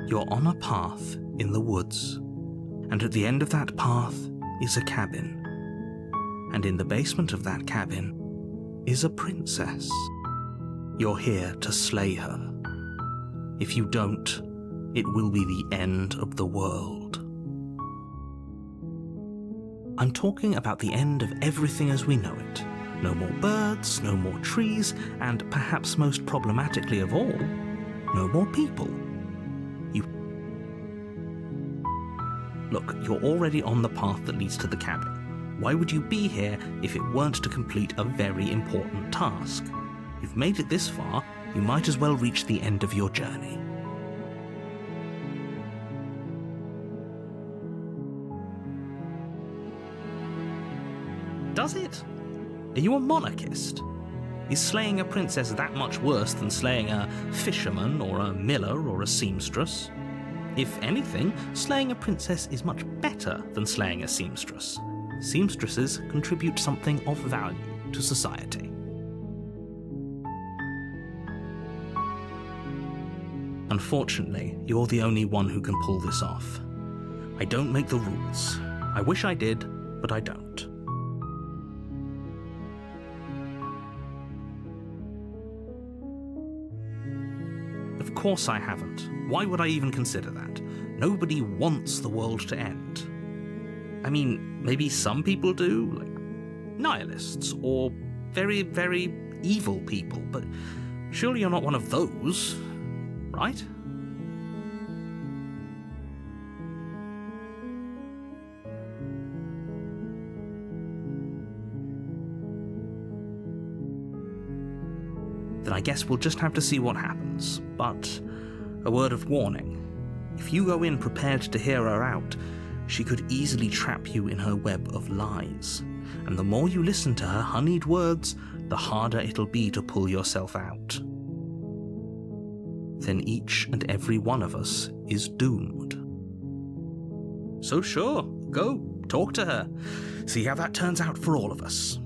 You're on a path in the woods, and at the end of that path is a cabin. And in the basement of that cabin is a princess. You're here to slay her. If you don't, it will be the end of the world. I'm talking about the end of everything as we know it. No more birds, no more trees, and perhaps most problematically of all, no more people. Look, you're already on the path that leads to the cabin. Why would you be here if it weren't to complete a very important task? You've made it this far, you might as well reach the end of your journey. Does it? Are you a monarchist? Is slaying a princess that much worse than slaying a fisherman or a miller or a seamstress? If anything, slaying a princess is much better than slaying a seamstress. Seamstresses contribute something of value to society. Unfortunately, you're the only one who can pull this off. I don't make the rules. I wish I did, but I don't. Of course I haven't. Why would I even consider that? Nobody wants the world to end. I mean, maybe some people do, like nihilists or very, very evil people, but surely you're not one of those, right? Then I guess we'll just have to see what happens. But a word of warning. If you go in prepared to hear her out, she could easily trap you in her web of lies. And the more you listen to her honeyed words, the harder it'll be to pull yourself out. Then each and every one of us is doomed. So sure, go, talk to her. See how that turns out for all of us.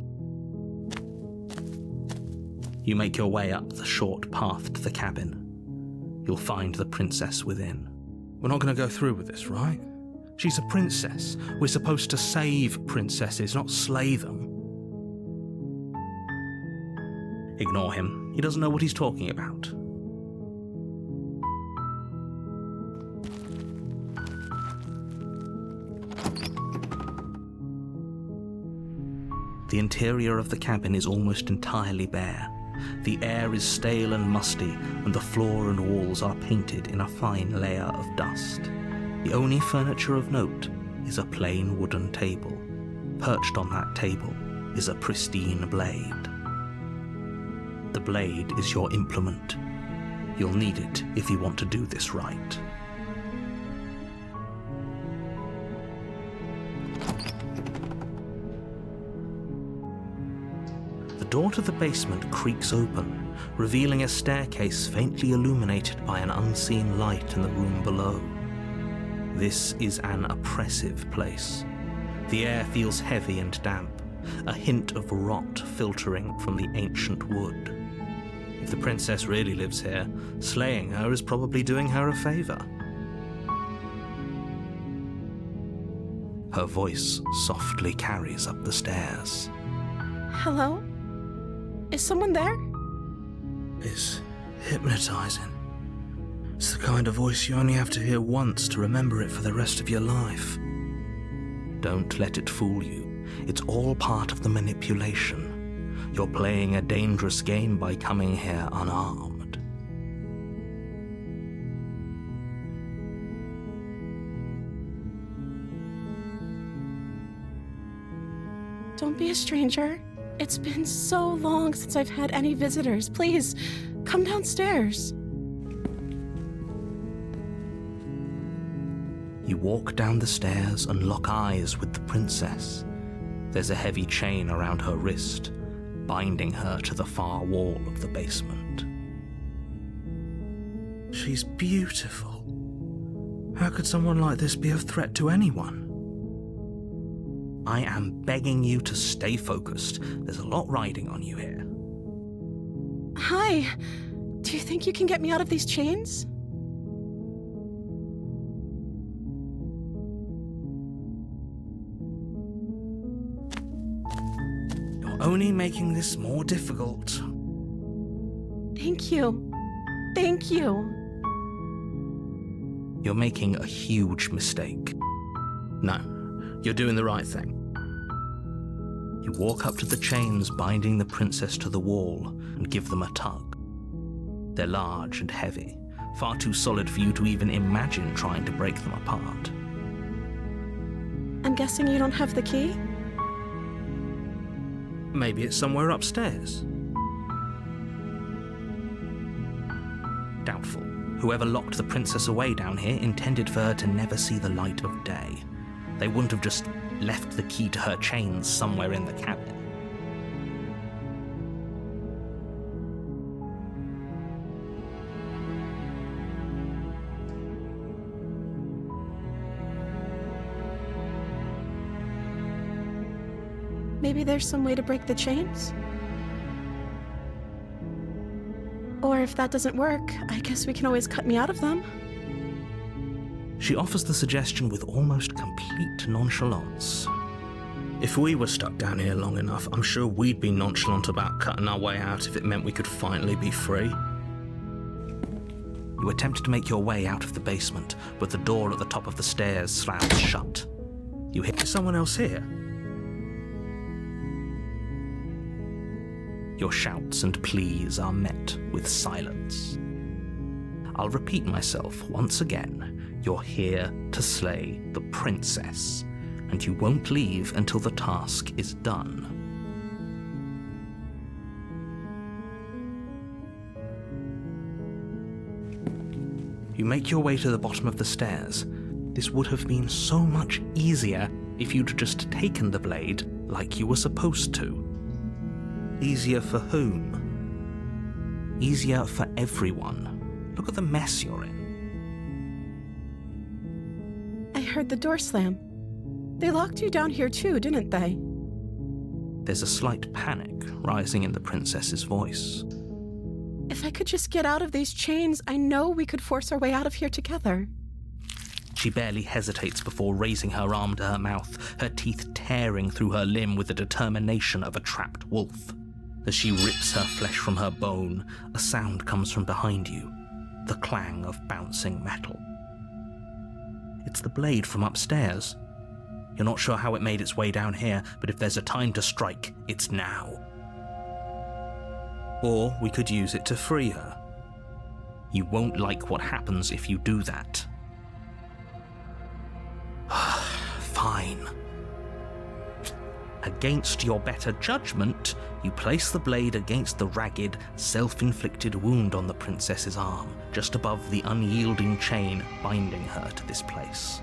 You make your way up the short path to the cabin. You'll find the princess within. We're not going to go through with this, right? She's a princess. We're supposed to save princesses, not slay them. Ignore him. He doesn't know what he's talking about. The interior of the cabin is almost entirely bare. The air is stale and musty, and the floor and walls are painted in a fine layer of dust. The only furniture of note is a plain wooden table. Perched on that table is a pristine blade. The blade is your implement. You'll need it if you want to do this right. The door to the basement creaks open, revealing a staircase faintly illuminated by an unseen light in the room below. This is an oppressive place. The air feels heavy and damp, a hint of rot filtering from the ancient wood. If the princess really lives here, slaying her is probably doing her a favor. Her voice softly carries up the stairs. Hello? Is someone there? It's hypnotizing. It's the kind of voice you only have to hear once to remember it for the rest of your life. Don't let it fool you. It's all part of the manipulation. You're playing a dangerous game by coming here unarmed. Don't be a stranger. It's been so long since I've had any visitors. Please, come downstairs. You walk down the stairs and lock eyes with the princess. There's a heavy chain around her wrist, binding her to the far wall of the basement. She's beautiful. How could someone like this be a threat to anyone? I am begging you to stay focused. There's a lot riding on you here. Hi. Do you think you can get me out of these chains? You're only making this more difficult. Thank you. Thank you. You're making a huge mistake. No, you're doing the right thing. You walk up to the chains binding the princess to the wall and give them a tug. They're large and heavy, far too solid for you to even imagine trying to break them apart. I'm guessing you don't have the key? Maybe it's somewhere upstairs. Doubtful. Whoever locked the princess away down here intended for her to never see the light of day. They wouldn't have just left the key to her chains somewhere in the cabin. Maybe there's some way to break the chains? Or if that doesn't work, I guess we can always cut me out of them. She offers the suggestion with almost complete nonchalance. If we were stuck down here long enough, I'm sure we'd be nonchalant about cutting our way out if it meant we could finally be free. You attempt to make your way out of the basement, but the door at the top of the stairs slams shut. You hear someone else here. Your shouts and pleas are met with silence. I'll repeat myself once again. You're here to slay the princess, and you won't leave until the task is done. You make your way to the bottom of the stairs. This would have been so much easier if you'd just taken the blade like you were supposed to. Easier for whom? Easier for everyone. Look at the mess you're in. I heard the door slam. They locked you down here too, didn't they? There's a slight panic rising in the princess's voice. If I could just get out of these chains, I know we could force our way out of here together. She barely hesitates before raising her arm to her mouth, her teeth tearing through her limb with the determination of a trapped wolf. As she rips her flesh from her bone, a sound comes from behind you, the clang of bouncing metal. It's the blade from upstairs. You're not sure how it made its way down here, but if there's a time to strike, it's now. Or we could use it to free her. You won't like what happens if you do that. Fine. Against your better judgment, you place the blade against the ragged, self-inflicted wound on the princess's arm, just above the unyielding chain binding her to this place.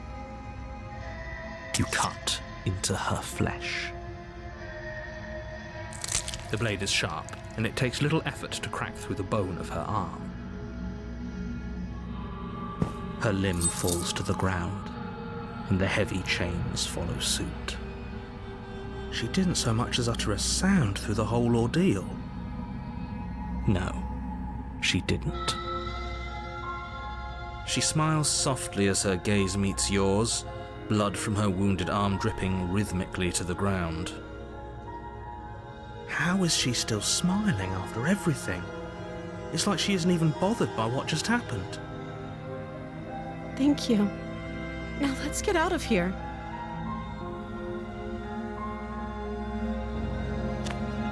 You cut into her flesh. The blade is sharp, and it takes little effort to crack through the bone of her arm. Her limb falls to the ground, and the heavy chains follow suit. She didn't so much as utter a sound through the whole ordeal. No, she didn't. She smiles softly as her gaze meets yours, blood from her wounded arm dripping rhythmically to the ground. How is she still smiling after everything? It's like she isn't even bothered by what just happened. Thank you. Now let's get out of here.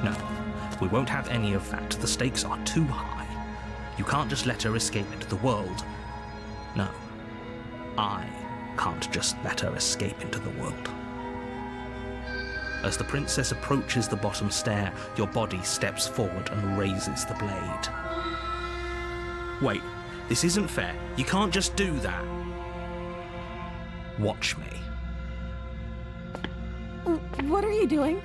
No, we won't have any of that. The stakes are too high. You can't just let her escape into the world. No, I can't just let her escape into the world. As the princess approaches the bottom stair, your body steps forward and raises the blade. Wait, this isn't fair. You can't just do that. Watch me. What are you doing?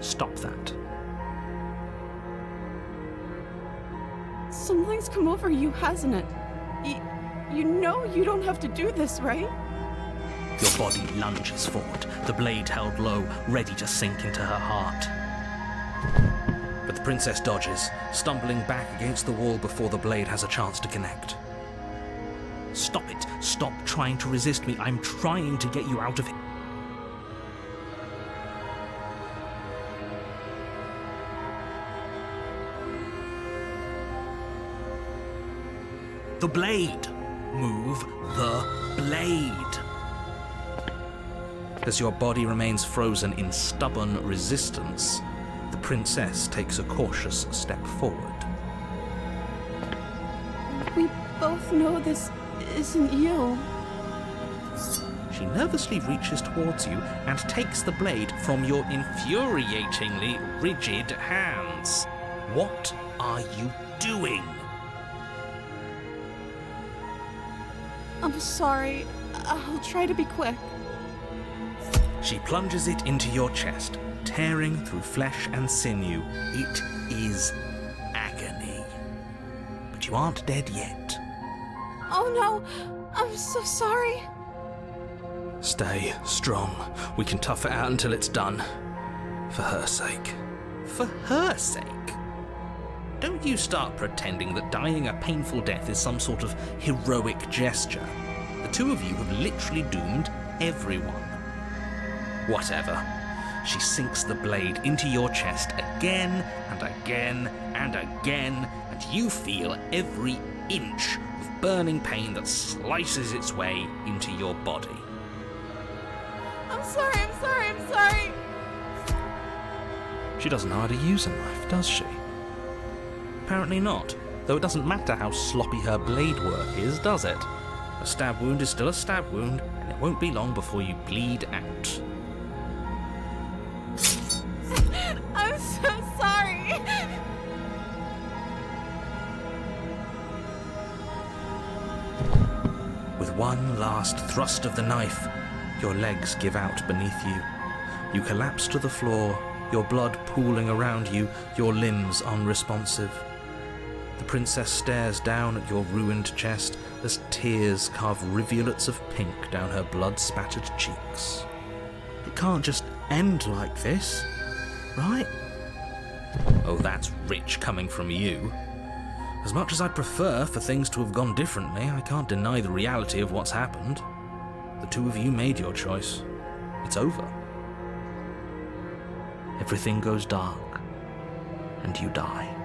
Stop that. Something's come over you, hasn't it? You know you don't have to do this, right? Your body lunges forward, the blade held low, ready to sink into her heart. But the princess dodges, stumbling back against the wall before the blade has a chance to connect. Stop it! Stop trying to resist me. I'm trying to get you out of it. The blade! Move the blade! As your body remains frozen in stubborn resistance, the princess takes a cautious step forward. We both know this isn't you. She nervously reaches towards you and takes the blade from your infuriatingly rigid hands. What are you doing? I'm sorry. I'll try to be quick. She plunges it into your chest, tearing through flesh and sinew. It is agony. But you aren't dead yet. Oh no, I'm so sorry. Stay strong. We can tough it out until it's done. For her sake. For her sake? Don't you start pretending that dying a painful death is some sort of heroic gesture. The two of you have literally doomed everyone. Whatever. She sinks the blade into your chest again and again and again, and you feel every inch of burning pain that slices its way into your body. I'm sorry. She doesn't know how to use a knife, does she? Apparently not, though it doesn't matter how sloppy her blade work is, does it? A stab wound is still a stab wound, and it won't be long before you bleed out. I'm so sorry. With one last thrust of the knife, your legs give out beneath you. You collapse to the floor, your blood pooling around you, your limbs unresponsive. The princess stares down at your ruined chest as tears carve rivulets of pink down her blood-spattered cheeks. It can't just end like this, right? Oh, that's rich coming from you. As much as I'd prefer for things to have gone differently, I can't deny the reality of what's happened. The two of you made your choice. It's over. Everything goes dark, and you die.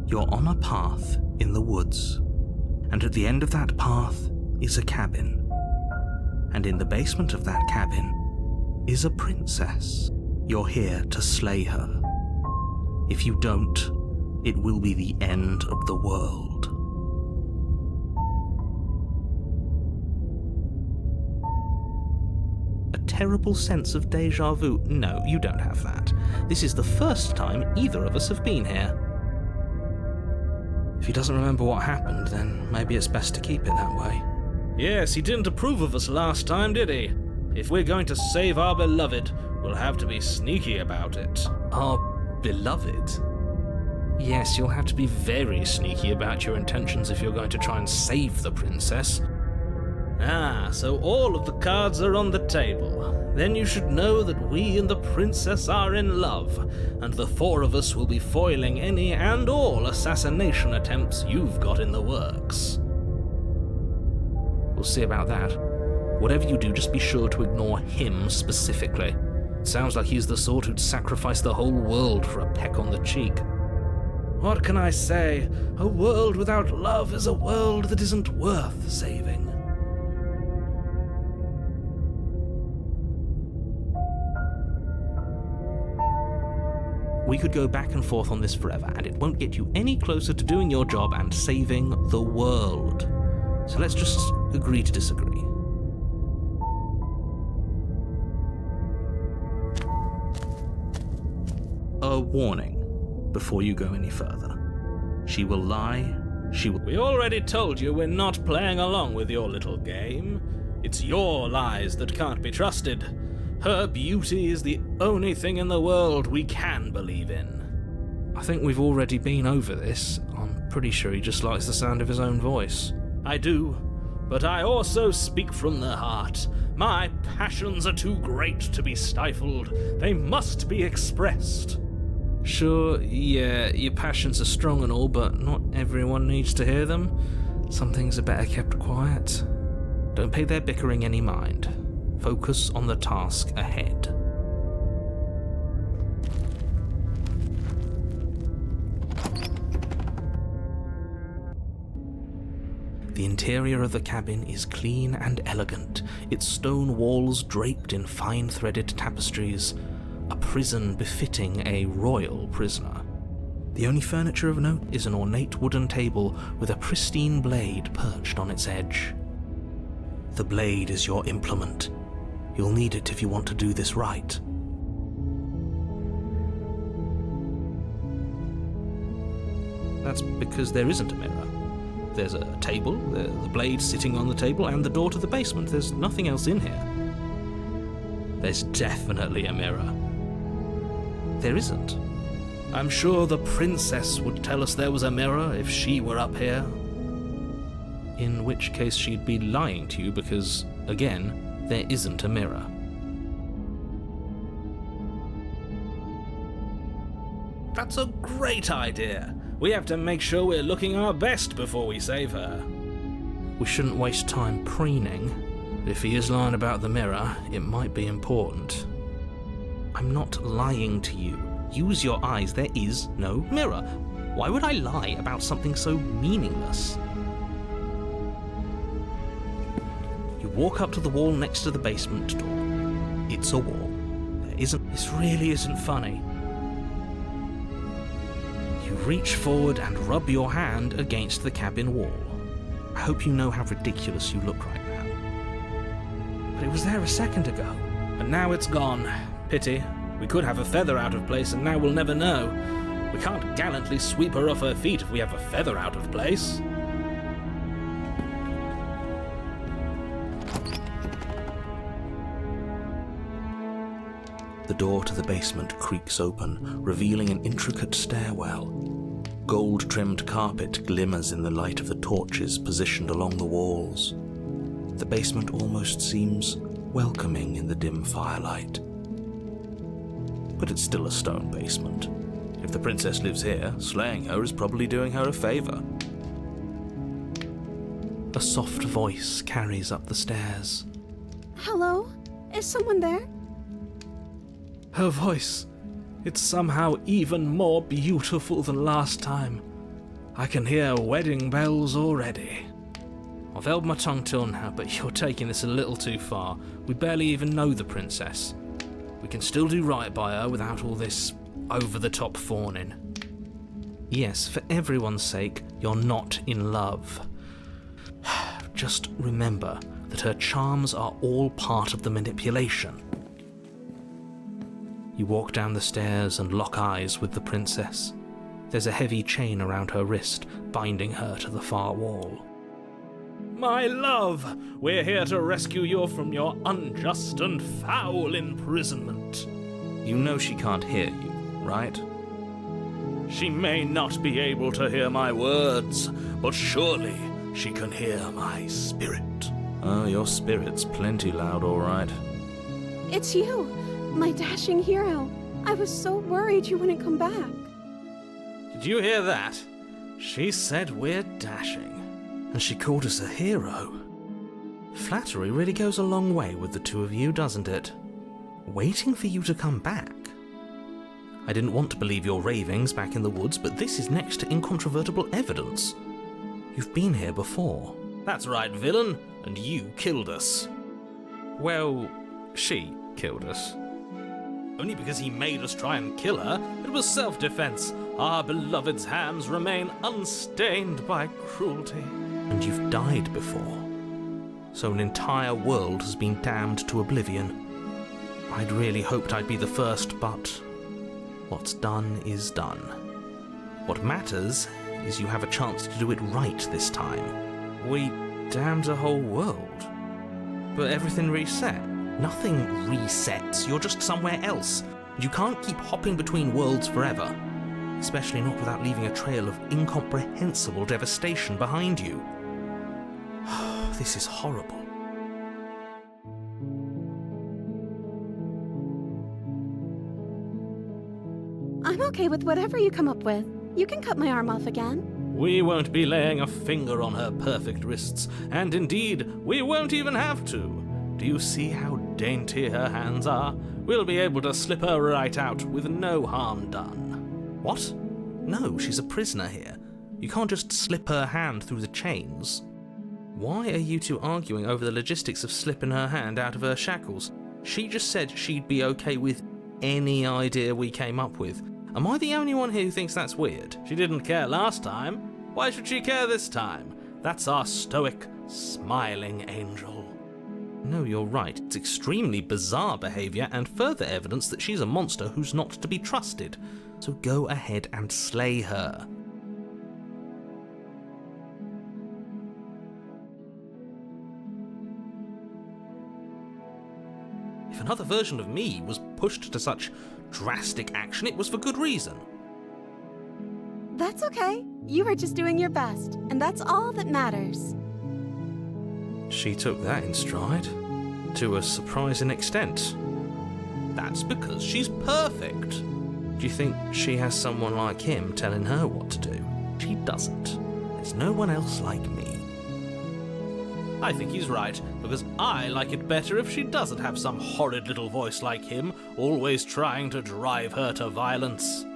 You're on a path in the woods, and at the end of that path is a cabin. And in the basement of that cabin is a princess. You're here to slay her. If you don't, it will be the end of the world. A terrible sense of déjà vu. No, you don't have that. This is the first time either of us have been here. If he doesn't remember what happened, then maybe it's best to keep it that way. Yes, he didn't approve of us last time, did he? If we're going to save our beloved, we'll have to be sneaky about it. Our beloved? Yes, you'll have to be very sneaky about your intentions if you're going to try and save the princess. Ah, so all of the cards are on the table. Then you should know that we and the princess are in love, and the four of us will be foiling any and all assassination attempts you've got in the works. We'll see about that. Whatever you do, just be sure to ignore him specifically. It sounds like he's the sort who'd sacrifice the whole world for a peck on the cheek. What can I say? A world without love is a world that isn't worth saving. We could go back and forth on this forever, and it won't get you any closer to doing your job and saving the world. So let's just agree to disagree. A warning before you go any further. She will lie, she will... We already told you we're not playing along with your little game. It's your lies that can't be trusted. Her beauty is the only thing in the world we can believe in. I think we've already been over this. I'm pretty sure he just likes the sound of his own voice. I do, but I also speak from the heart. My passions are too great to be stifled. They must be expressed. Sure, yeah, your passions are strong and all, but not everyone needs to hear them. Some things are better kept quiet. Don't pay their bickering any mind. Focus on the task ahead. The interior of the cabin is clean and elegant, its stone walls draped in fine threaded tapestries, a prison befitting a royal prisoner. The only furniture of note is an ornate wooden table with a pristine blade perched on its edge. The blade is your implement. You'll need it if you want to do this right. That's because there isn't a mirror. There's a table, the blade sitting on the table, and the door to the basement. There's nothing else in here. There's definitely a mirror. There isn't. I'm sure the princess would tell us there was a mirror if she were up here. In which case she'd be lying to you because, again, there isn't a mirror. That's a great idea. We have to make sure we're looking our best before we save her. We shouldn't waste time preening. If he is lying about the mirror, it might be important. I'm not lying to you. Use your eyes. There is no mirror. Why would I lie about something so meaningless? You walk up to the wall next to the basement door. It's a wall. There isn't. This really isn't funny. You reach forward and rub your hand against the cabin wall. I hope you know how ridiculous you look right now. But it was there a second ago. And now it's gone. Pity. We could have a feather out of place and now we'll never know. We can't gallantly sweep her off her feet if we have a feather out of place. The door to the basement creaks open, revealing an intricate stairwell. Gold-trimmed carpet glimmers in the light of the torches positioned along the walls. The basement almost seems welcoming in the dim firelight. But it's still a stone basement. If the princess lives here, slaying her is probably doing her a favor. A soft voice carries up the stairs. Hello? Is someone there? Her voice. It's somehow even more beautiful than last time. I can hear wedding bells already. I've held my tongue till now, but you're taking this a little too far. We barely even know the princess. We can still do right by her without all this over-the-top fawning. Yes, for everyone's sake, you're not in love. Just remember that her charms are all part of the manipulation. You walk down the stairs and lock eyes with the princess. There's a heavy chain around her wrist, binding her to the far wall. My love, we're here to rescue you from your unjust and foul imprisonment. You know she can't hear you, right? She may not be able to hear my words, but surely she can hear my spirit. Oh, your spirit's plenty loud, all right. It's you, my dashing hero. I was so worried you wouldn't come back. Did you hear that? She said we're dashing. And she called us a hero. Flattery really goes a long way with the two of you, doesn't it? Waiting for you to come back. I didn't want to believe your ravings back in the woods, but this is next to incontrovertible evidence. You've been here before. That's right, villain, and you killed us. Well, she killed us. Only because he made us try and kill her. It was self-defense. Our beloved's hands remain unstained by cruelty. And you've died before. So an entire world has been damned to oblivion. I'd really hoped I'd be the first, but what's done is done. What matters is you have a chance to do it right this time. We damned a whole world. But everything reset. Nothing resets. You're just somewhere else. You can't keep hopping between worlds forever. especially not without leaving a trail of incomprehensible devastation behind you. This is horrible. I'm okay with whatever you come up with. You can cut my arm off again. We won't be laying a finger on her perfect wrists, and indeed, we won't even have to. Do you see how dainty her hands are? We'll be able to slip her right out with no harm done. What? No, she's a prisoner here. You can't just slip her hand through the chains. Why are you two arguing over the logistics of slipping her hand out of her shackles? She just said she'd be okay with any idea we came up with. Am I the only one here who thinks that's weird? She didn't care last time. Why should she care this time? That's our stoic, smiling angel. No, you're right. It's extremely bizarre behaviour and further evidence that she's a monster who's not to be trusted. So go ahead and slay her. If another version of me was pushed to such drastic action, it was for good reason. That's okay. You were just doing your best, and that's all that matters. She took that in stride, to a surprising extent. That's because she's perfect. Do you think she has someone like him telling her what to do? She doesn't. There's no one else like me. I think he's right, because I like it better if she doesn't have some horrid little voice like him, always trying to drive her to violence.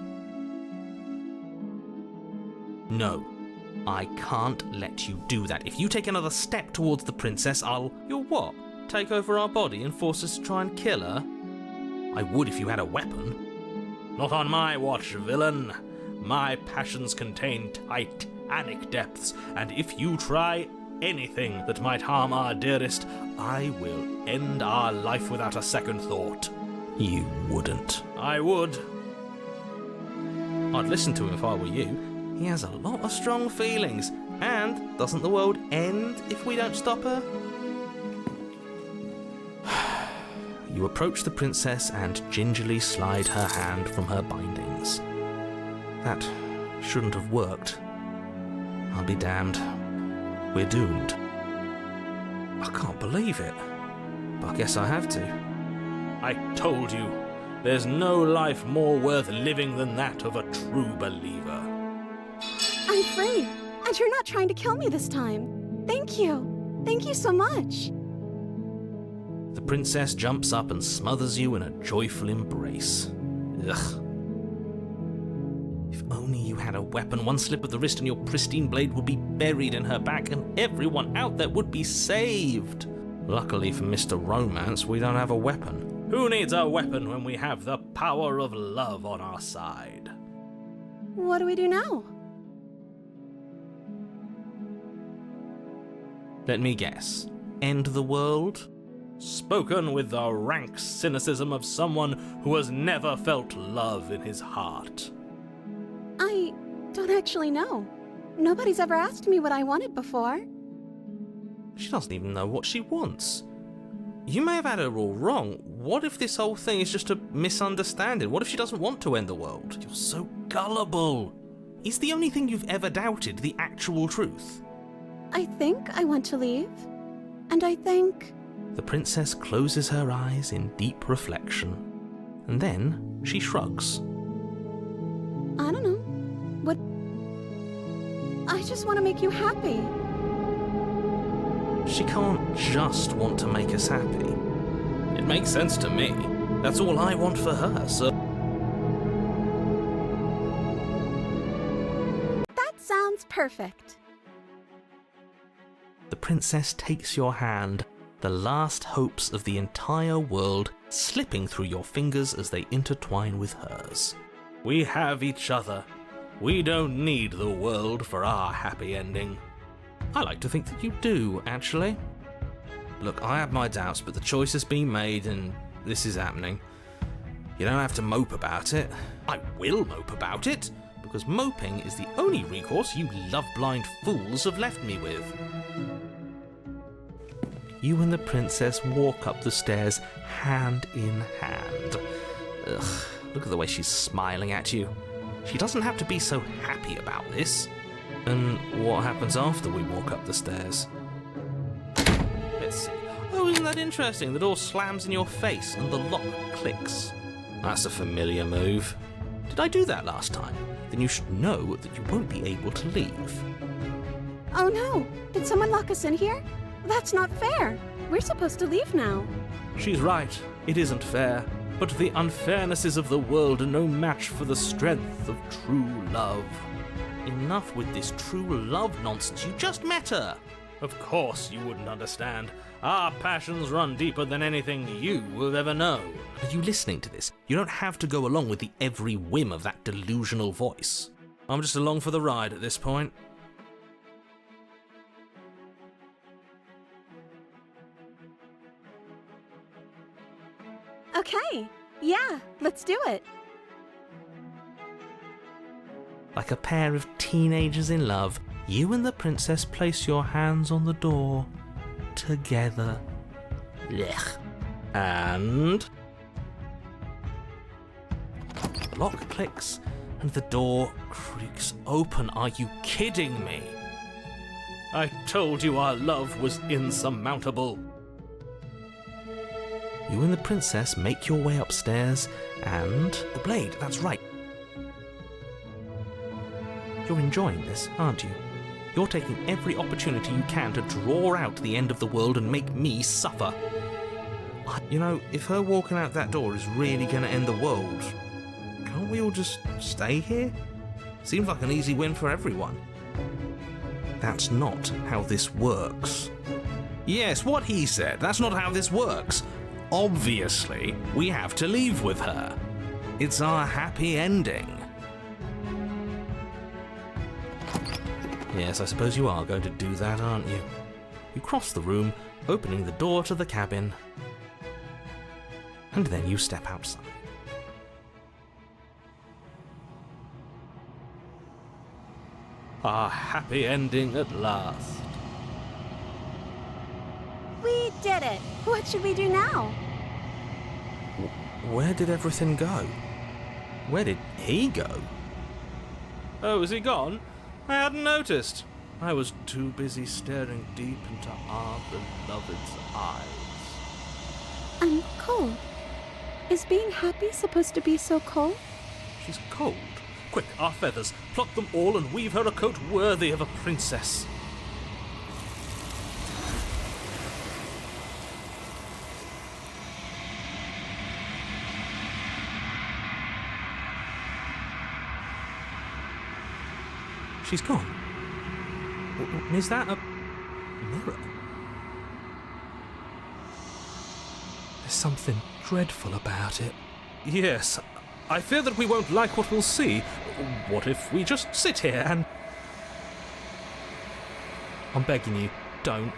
No, I can't let you do that. If you take another step towards the princess, I'll... You'll what? Take over our body and force us to try and kill her? I would if you had a weapon. Not on my watch, villain. My passions contain titanic depths, and if you try anything that might harm our dearest, I will end our life without a second thought. You wouldn't. I would. I'd listen to him if I were you. He has a lot of strong feelings. And doesn't the world end if we don't stop her? You approach the princess and gingerly slide her hand from her bindings. That shouldn't have worked. I'll be damned. We're doomed. I can't believe it. But I guess I have to. I told you, there's no life more worth living than that of a true believer. I'm free, and you're not trying to kill me this time. Thank you. Thank you so much. The princess jumps up and smothers you in a joyful embrace. Ugh. If only you had a weapon, one slip of the wrist and your pristine blade would be buried in her back and everyone out there would be saved. Luckily for Mr. Romance, we don't have a weapon. Who needs a weapon when we have the power of love on our side? What do we do now? Let me guess. End the world? Spoken with the rank cynicism of someone who has never felt love in his heart. I don't actually know. Nobody's ever asked me what I wanted before. She doesn't even know what she wants. You may have had her all wrong. What if this whole thing is just a misunderstanding? What if she doesn't want to end the world? You're so gullible. Is the only thing you've ever doubted the actual truth? I think I want to leave. And I think... The princess closes her eyes in deep reflection. And then she shrugs. I don't know. What... I just want to make you happy. She can't just want to make us happy. It makes sense to me. That's all I want for her, so... That sounds perfect. The princess takes your hand, the last hopes of the entire world slipping through your fingers as they intertwine with hers. We have each other. We don't need the world for our happy ending. I like to think that you do, actually. Look, I have my doubts, but the choice has been made and this is happening. You don't have to mope about it. I will mope about it, because moping is the only recourse you love-blind fools have left me with. You and the princess walk up the stairs hand in hand. Ugh, look at the way she's smiling at you. She doesn't have to be so happy about this. And what happens after we walk up the stairs? Let's see. Oh, isn't that interesting? The door slams in your face and the lock clicks. That's a familiar move. Did I do that last time? Then you should know that you won't be able to leave. Oh no! Did someone lock us in here? That's not fair! We're supposed to leave now. She's right. It isn't fair. But the unfairnesses of the world are no match for the strength of true love. Enough with this true love nonsense. You just met her. Of course you wouldn't understand. Our passions run deeper than anything you have ever known. Are you listening to this? You don't have to go along with the every whim of that delusional voice. I'm just along for the ride at this point. Okay, yeah, let's do it. Like a pair of teenagers in love, you and the princess place your hands on the door together. Blech. And the lock clicks and the door creaks open. Are you kidding me? I told you our love was insurmountable. You and the princess make your way upstairs and the blade, that's right. You're enjoying this, aren't you? You're taking every opportunity you can to draw out the end of the world and make me suffer. You know, if her walking out that door is really going to end the world, can't we all just stay here? Seems like an easy win for everyone. That's not how this works. Yes, what he said. That's not how this works. Obviously, we have to leave with her. It's our happy ending. Yes, I suppose you are going to do that, aren't you? You cross the room, opening the door to the cabin, and then you step outside. Our happy ending at last. We did it! What should we do now? Where did everything go? Where did he go? Oh, is he gone? I hadn't noticed. I was too busy staring deep into our beloved's eyes. I'm cold. Is being happy supposed to be so cold? She's cold. Quick, our feathers. Pluck them all and weave her a coat worthy of a princess. She's gone. Is that a mirror? There's something dreadful about it. Yes, I fear that we won't like what we'll see. What if we just sit here and... I'm begging you, don't.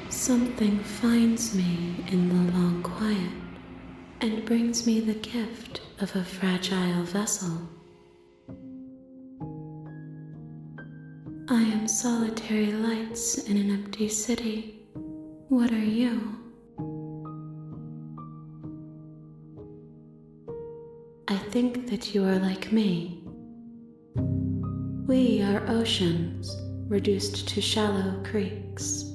Something finds me in the long quiet and brings me the gift of a fragile vessel. I am solitary lights in an empty city. What are you? I think that you are like me. We are oceans reduced to shallow creeks.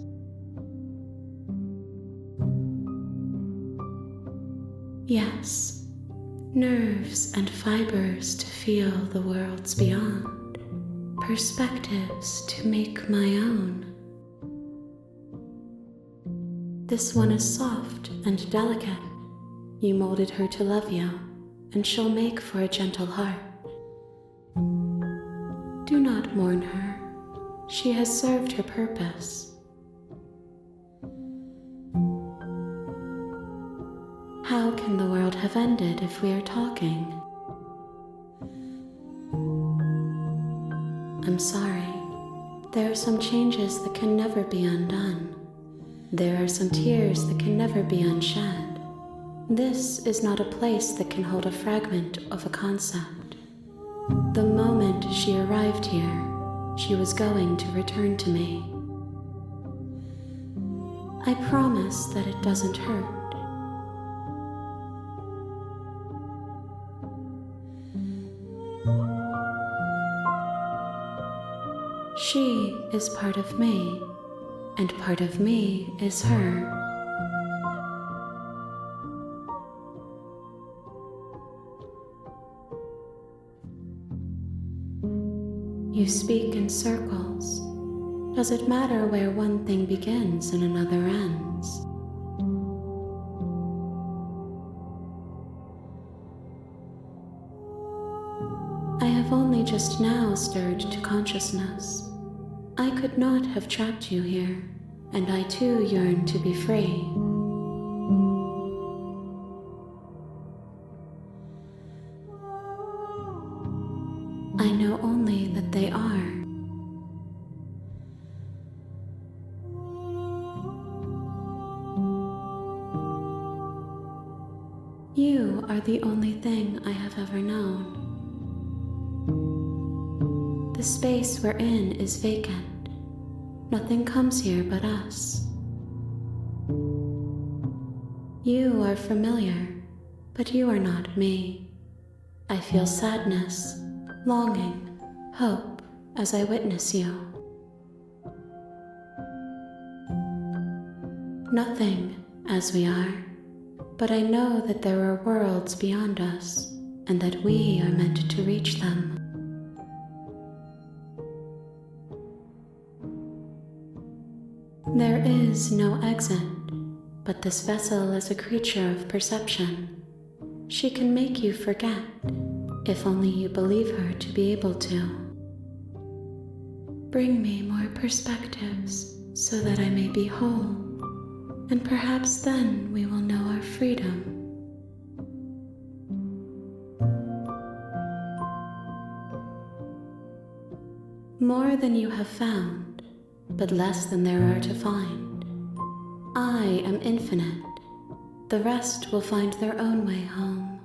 Yes, nerves and fibers to feel the worlds beyond, perspectives to make my own. This one is soft and delicate. You molded her to love you, and she'll make for a gentle heart. Do not mourn her. She has served her purpose. How can the world have ended if we are talking? am sorry. There are some changes that can never be undone. There are some tears that can never be unshed. This is not a place that can hold a fragment of a concept. The moment she arrived here, she was going to return to me. I promise that it doesn't hurt. She is part of me, and part of me is her. You speak in circles. Does it matter where one thing begins and another ends? I have only just now stirred to consciousness. I could not have trapped you here, and I too yearn to be free. I know only that they are. You are the only thing I have ever known. The space we're in is vacant. Nothing comes here but us. You are familiar, but you are not me. I feel sadness, longing, hope as I witness you. Nothing as we are, but I know that there are worlds beyond us and that we are meant to reach them. There is no exit, but this vessel is a creature of perception. She can make you forget, if only you believe her to be able to. Bring me more perspectives so that I may be whole, and perhaps then we will know our freedom. More than you have found, but less than there are to find. I am infinite. The rest will find their own way home.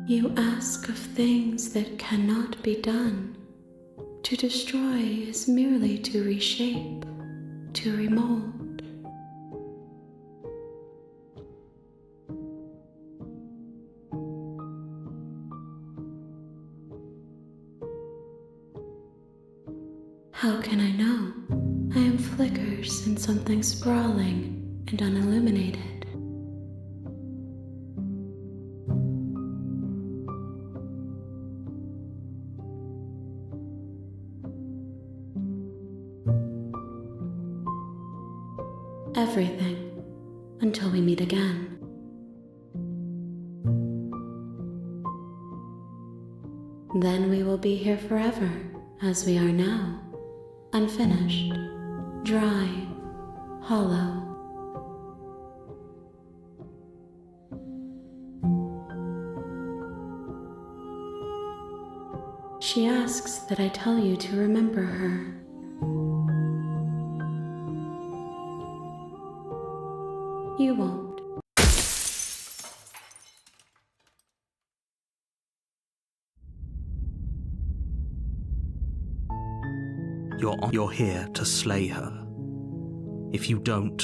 You ask of things that cannot be done. To destroy is merely to reshape, to remold. How can I know? I am flickers in something sprawling and unilluminated. Everything, until we meet again. Then we will be here forever, as we are now. Unfinished, dry, hollow. She asks that I tell you to remember her. You won't. You're here to slay her. If you don't,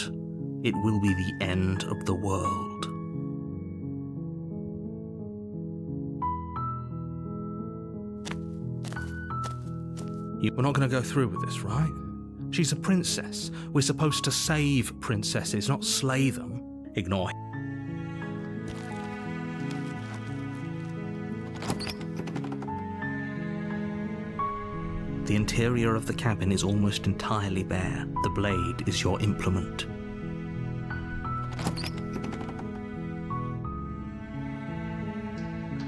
it will be the end of the world. We're not going to go through with this, right? She's a princess. We're supposed to save princesses, not slay them. Ignore. The interior of the cabin is almost entirely bare. The blade is your implement.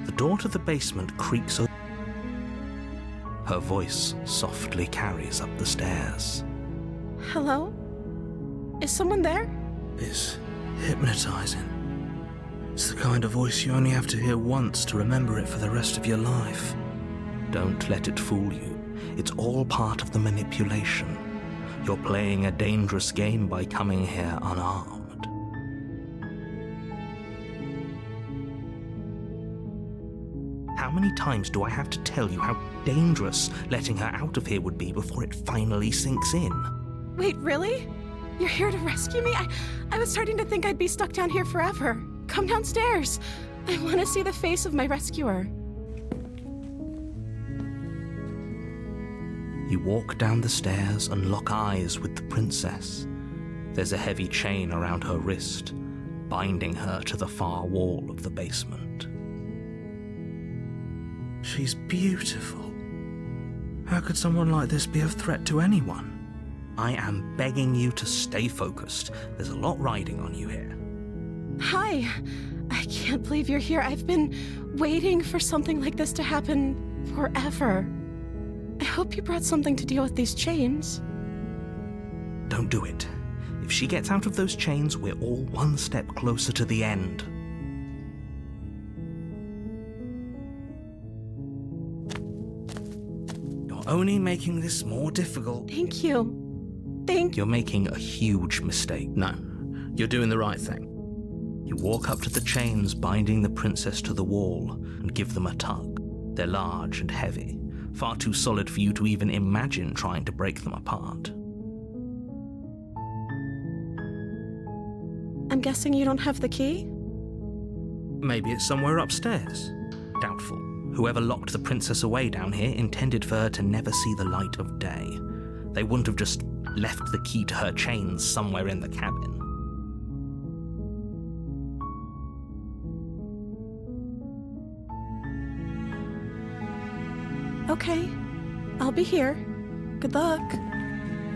The door to the basement creaks open. Her voice softly carries up the stairs. Hello? Is someone there? Is Hypnotizing. It's the kind of voice you only have to hear once to remember it for the rest of your life. Don't let it fool you. It's all part of the manipulation. You're playing a dangerous game by coming here unarmed. How many times do I have to tell you how dangerous letting her out of here would be before it finally sinks in? Wait, really? You're here to rescue me? I was starting to think I'd be stuck down here forever. Come downstairs. I want to see the face of my rescuer. You walk down the stairs and lock eyes with the princess. There's a heavy chain around her wrist, binding her to the far wall of the basement. She's beautiful. How could someone like this be a threat to anyone? I am begging you to stay focused. There's a lot riding on you here. Hi. I can't believe you're here. I've been waiting for something like this to happen forever. I hope you brought something to deal with these chains. Don't do it. If she gets out of those chains, we're all one step closer to the end. You're only making this more difficult. Thank you. You're making a huge mistake. No, you're doing the right thing. You walk up to the chains binding the princess to the wall and give them a tug. They're large and heavy, far too solid for you to even imagine trying to break them apart. I'm guessing you don't have the key? Maybe it's somewhere upstairs. Doubtful. Whoever locked the princess away down here intended for her to never see the light of day. They wouldn't have just left the key to her chains somewhere in the cabin. Okay. I'll be here. Good luck.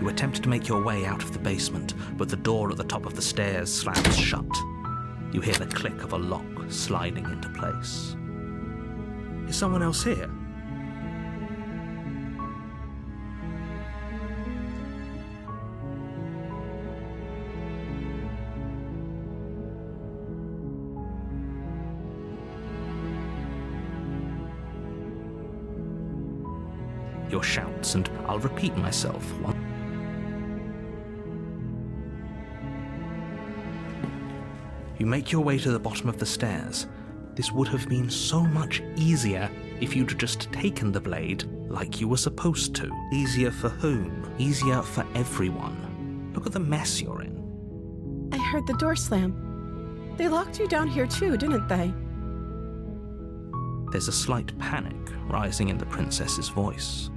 You attempt to make your way out of the basement, but the door at the top of the stairs slams shut. You hear the click of a lock sliding into place. Is someone else here? Your shouts, and I'll repeat myself. You make your way to the bottom of the stairs. This would have been so much easier if you'd just taken the blade like you were supposed to. Easier for whom? Easier for everyone. Look at the mess you're in. I heard the door slam. They locked you down here too, didn't they? There's a slight panic rising in the princess's voice.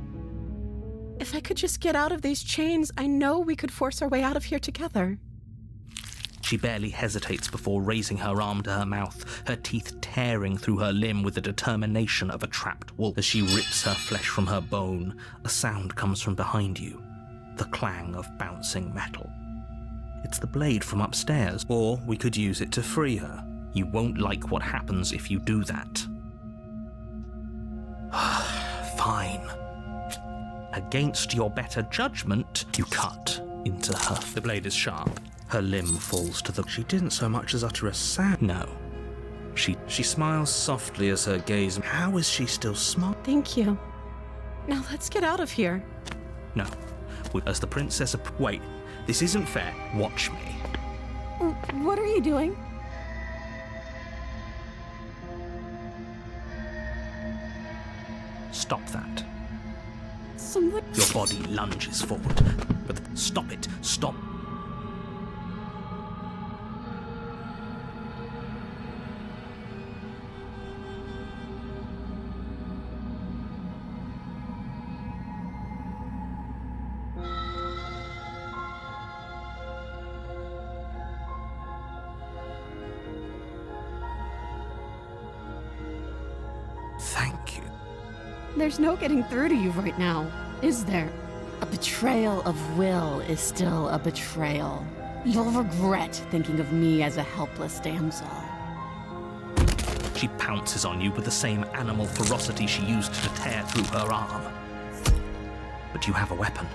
If I could just get out of these chains, I know we could force our way out of here together. She barely hesitates before raising her arm to her mouth, her teeth tearing through her limb with the determination of a trapped wolf. As she rips her flesh from her bone, a sound comes from behind you, the clang of bouncing metal. It's the blade from upstairs, or we could use it to free her. You won't like what happens if you do that. Fine. Against your better judgment, you cut into her. The blade is sharp. Her limb falls to the... She didn't so much as utter a sound. No. She smiles softly as her gaze... How is she still smiling? Thank you. Now let's get out of here. No. As the princess... Wait. This isn't fair. Watch me. What are you doing? Stop that. Somebody... Your body lunges forward. But stop it. Stop. Thank you. There's no getting through to you right now, is there? A betrayal of will is still a betrayal. You'll regret thinking of me as a helpless damsel. She pounces on you with the same animal ferocity she used to tear through her arm. But you have a weapon.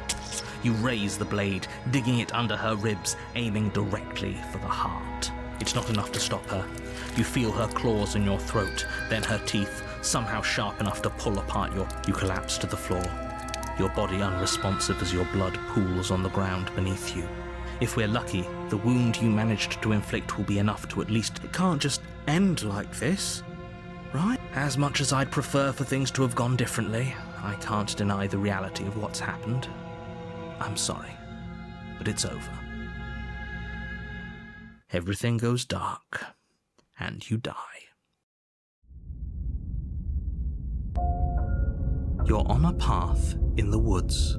You raise the blade, digging it under her ribs, aiming directly for the heart. It's not enough to stop her. You feel her claws in your throat, then her teeth, somehow sharp enough to pull apart you collapse to the floor, your body unresponsive as your blood pools on the ground beneath you. If we're lucky, the wound you managed to inflict will be enough to at least... It can't just end like this, right? As much as I'd prefer for things to have gone differently, I can't deny the reality of what's happened. I'm sorry, but it's over. Everything goes dark, and you die. You're on a path in the woods,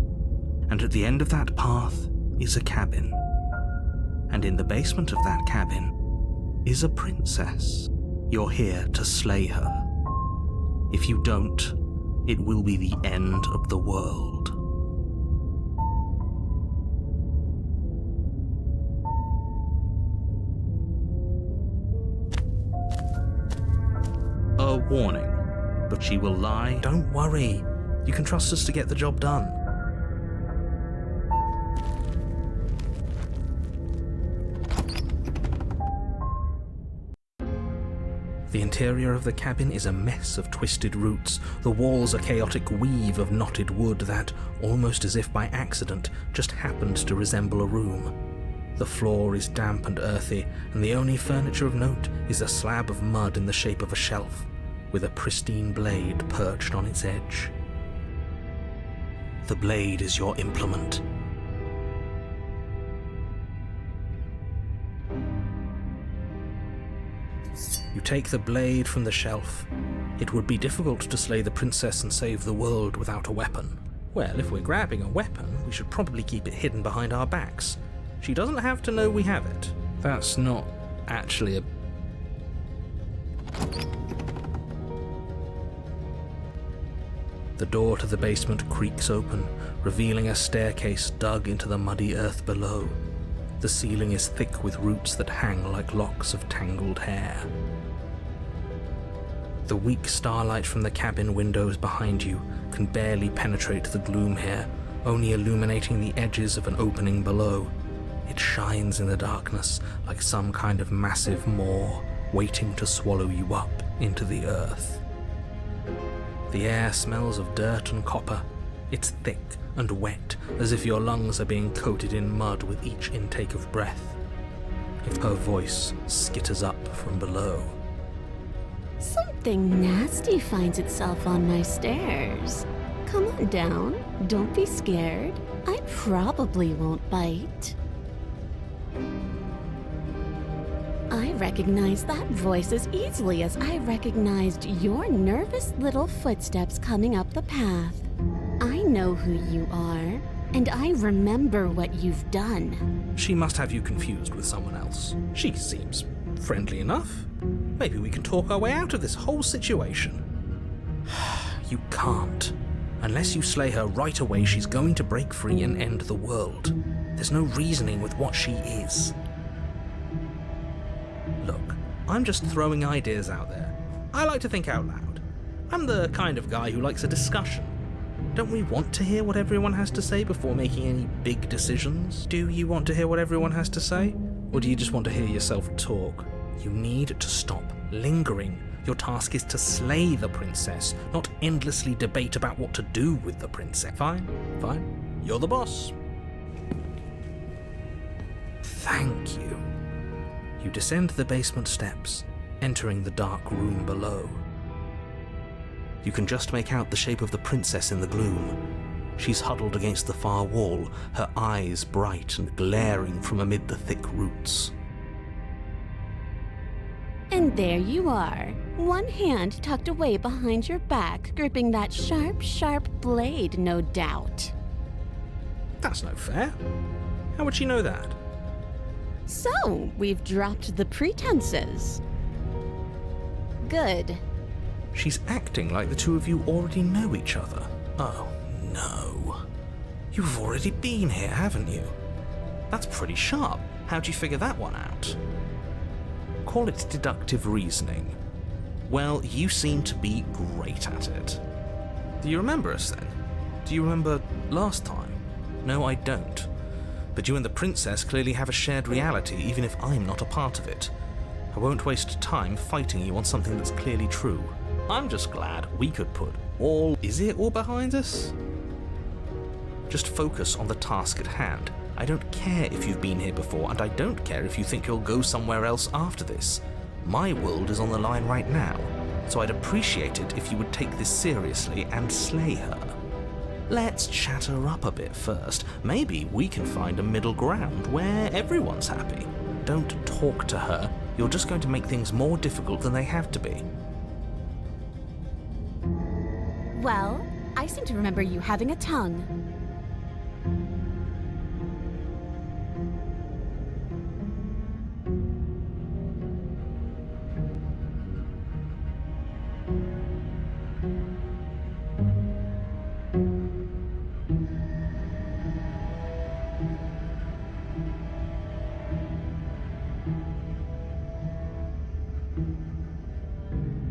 and at the end of that path is a cabin. And in the basement of that cabin is a princess. You're here to slay her. If you don't, it will be the end of the world. A warning, but she will lie. Don't worry, you can trust us to get the job done. The interior of the cabin is a mess of twisted roots. The walls a chaotic weave of knotted wood that, almost as if by accident, just happened to resemble a room. The floor is damp and earthy, and the only furniture of note is a slab of mud in the shape of a shelf, with a pristine blade perched on its edge. The blade is your implement. You take the blade from the shelf. It would be difficult to slay the princess and save the world without a weapon. Well, if we're grabbing a weapon, we should probably keep it hidden behind our backs. She doesn't have to know we have it. That's not actually a... The door to the basement creaks open, revealing a staircase dug into the muddy earth below. The ceiling is thick with roots that hang like locks of tangled hair. The weak starlight from the cabin windows behind you can barely penetrate the gloom here, only illuminating the edges of an opening below. It shines in the darkness like some kind of massive maw waiting to swallow you up into the earth. The air smells of dirt and copper. It's thick and wet, as if your lungs are being coated in mud with each intake of breath. Her voice skitters up from below. Something nasty finds itself on my stairs. Come on down, don't be scared. I probably won't bite. I recognize that voice as easily as I recognized your nervous little footsteps coming up the path. I know who you are, and I remember what you've done. She must have you confused with someone else. She seems friendly enough. Maybe we can talk our way out of this whole situation. You can't. Unless you slay her right away, she's going to break free and end the world. There's no reasoning with what she is. Look, I'm just throwing ideas out there. I like to think out loud. I'm the kind of guy who likes a discussion. Don't we want to hear what everyone has to say before making any big decisions? Do you want to hear what everyone has to say? Or do you just want to hear yourself talk? You need to stop lingering. Your task is to slay the princess, not endlessly debate about what to do with the princess. Fine. You're the boss. Thank you. You descend the basement steps, entering the dark room below. You can just make out the shape of the princess in the gloom. She's huddled against the far wall, her eyes bright and glaring from amid the thick roots. And there you are, one hand tucked away behind your back, gripping that sharp, sharp blade, no doubt. That's no fair. How would she know that? So, we've dropped the pretenses. Good. She's acting like the two of you already know each other. Oh, no. You've already been here, haven't you? That's pretty sharp. How'd you figure that one out? Call it deductive reasoning. Well, you seem to be great at it. Do you remember us then? Do you remember last time? No, I don't. But you and the princess clearly have a shared reality, even if I'm not a part of it. I won't waste time fighting you on something that's clearly true. I'm just glad we could put all... Is it all behind us? Just focus on the task at hand. I don't care if you've been here before, and I don't care if you think you'll go somewhere else after this. My world is on the line right now, so I'd appreciate it if you would take this seriously and slay her. Let's chat her up a bit first. Maybe we can find a middle ground where everyone's happy. Don't talk to her. You're just going to make things more difficult than they have to be. Well, I seem to remember you having a tongue.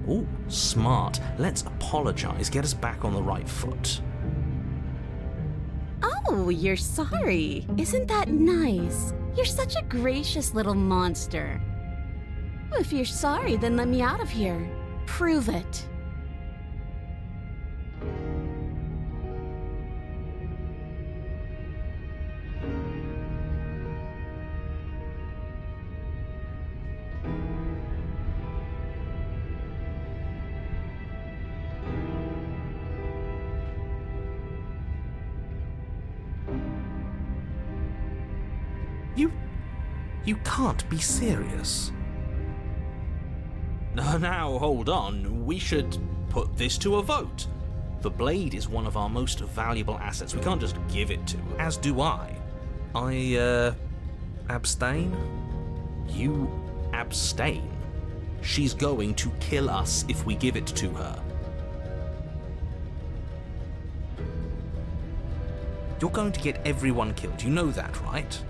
Ooh, smart. Let's apologize, get us back on the right foot. Oh, you're sorry. Isn't that nice? You're such a gracious little monster. If you're sorry, then let me out of here. Prove it. You can't be serious. Now, hold on. We should put this to a vote. The blade is one of our most valuable assets. We can't just give it to her. As do I. Abstain? You abstain? She's going to kill us if we give it to her. You're going to get everyone killed. You know that, right?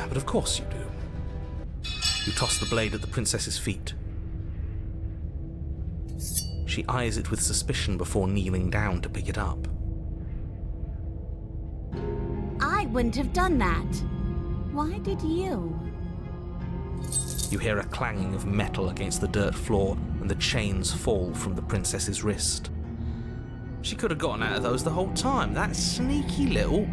But of course you do. You toss the blade at the princess's feet. She eyes it with suspicion before kneeling down to pick it up. I wouldn't have done that. Why did you? You hear a clanging of metal against the dirt floor and the chains fall from the princess's wrist. She could have gotten out of those the whole time. That sneaky little...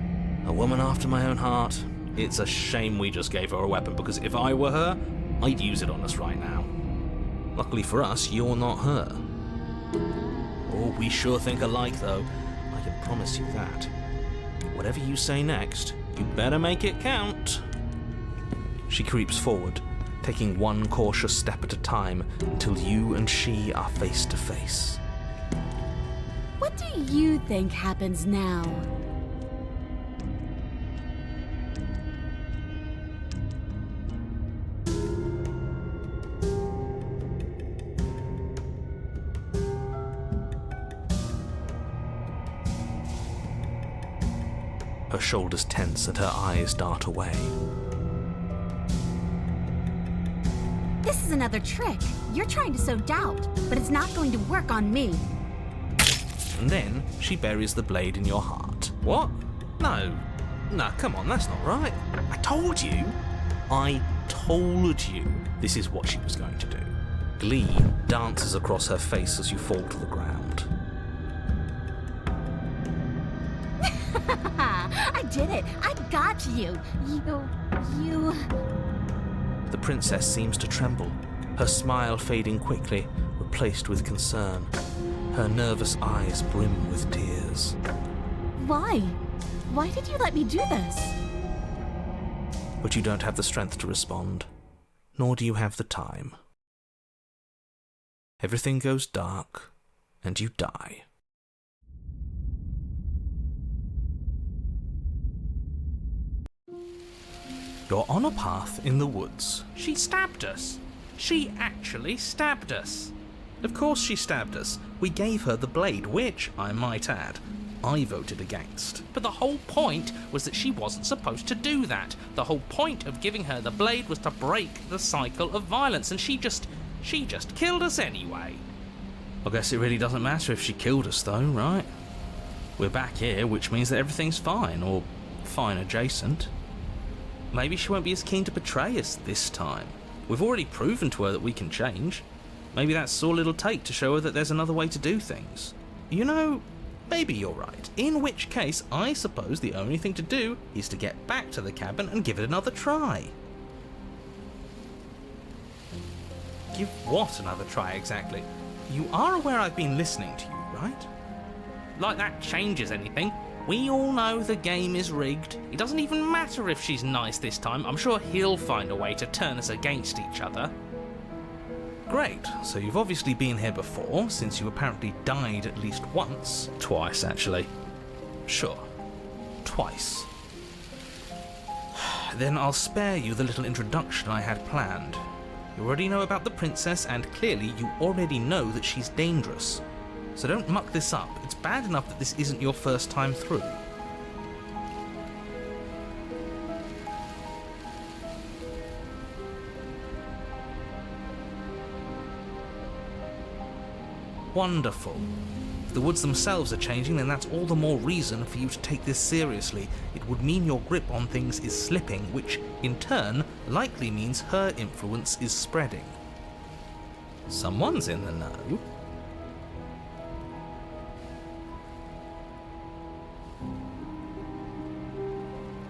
A woman after my own heart. It's a shame we just gave her a weapon, because if I were her, I'd use it on us right now. Luckily for us, you're not her. Oh, we sure think alike, though. I can promise you that. Whatever you say next, you better make it count. She creeps forward, taking one cautious step at a time until you and she are face to face. What do you think happens now? Her shoulders tense and her eyes dart away. This is another trick. You're trying to sow doubt, but it's not going to work on me. And then she buries the blade in your heart. What? No, come on, that's not right. I told you this is what she was going to do. Glee dances across her face as you fall to the ground. I did it. I got you. You... The princess seems to tremble, her smile fading quickly, replaced with concern. Her nervous eyes brim with tears. Why? Why did you let me do this? But you don't have the strength to respond, nor do you have the time. Everything goes dark, and you die. You're on a path in the woods. She stabbed us. She actually stabbed us. Of course she stabbed us. We gave her the blade, which, I might add, I voted against. But the whole point was that she wasn't supposed to do that. The whole point of giving her the blade was to break the cycle of violence, and she just killed us anyway. I guess it really doesn't matter if she killed us though, right? We're back here, which means that everything's fine, or fine adjacent. Maybe she won't be as keen to betray us this time. We've already proven to her that we can change. Maybe that's all it'll take to show her that there's another way to do things. You know, maybe you're right. In which case, I suppose the only thing to do is to get back to the cabin and give it another try. Give what another try exactly? You are aware I've been listening to you, right? Like that changes anything. We all know the game is rigged. It doesn't even matter if she's nice this time. I'm sure he'll find a way to turn us against each other. Great, so you've obviously been here before, since you apparently died at least once. Twice, actually. Sure. Twice. Then I'll spare you the little introduction I had planned. You already know about the princess, and clearly you already know that she's dangerous. So don't muck this up. It's bad enough that this isn't your first time through. Wonderful. If the woods themselves are changing, then that's all the more reason for you to take this seriously. It would mean your grip on things is slipping, which, in turn, likely means her influence is spreading. Someone's in the know.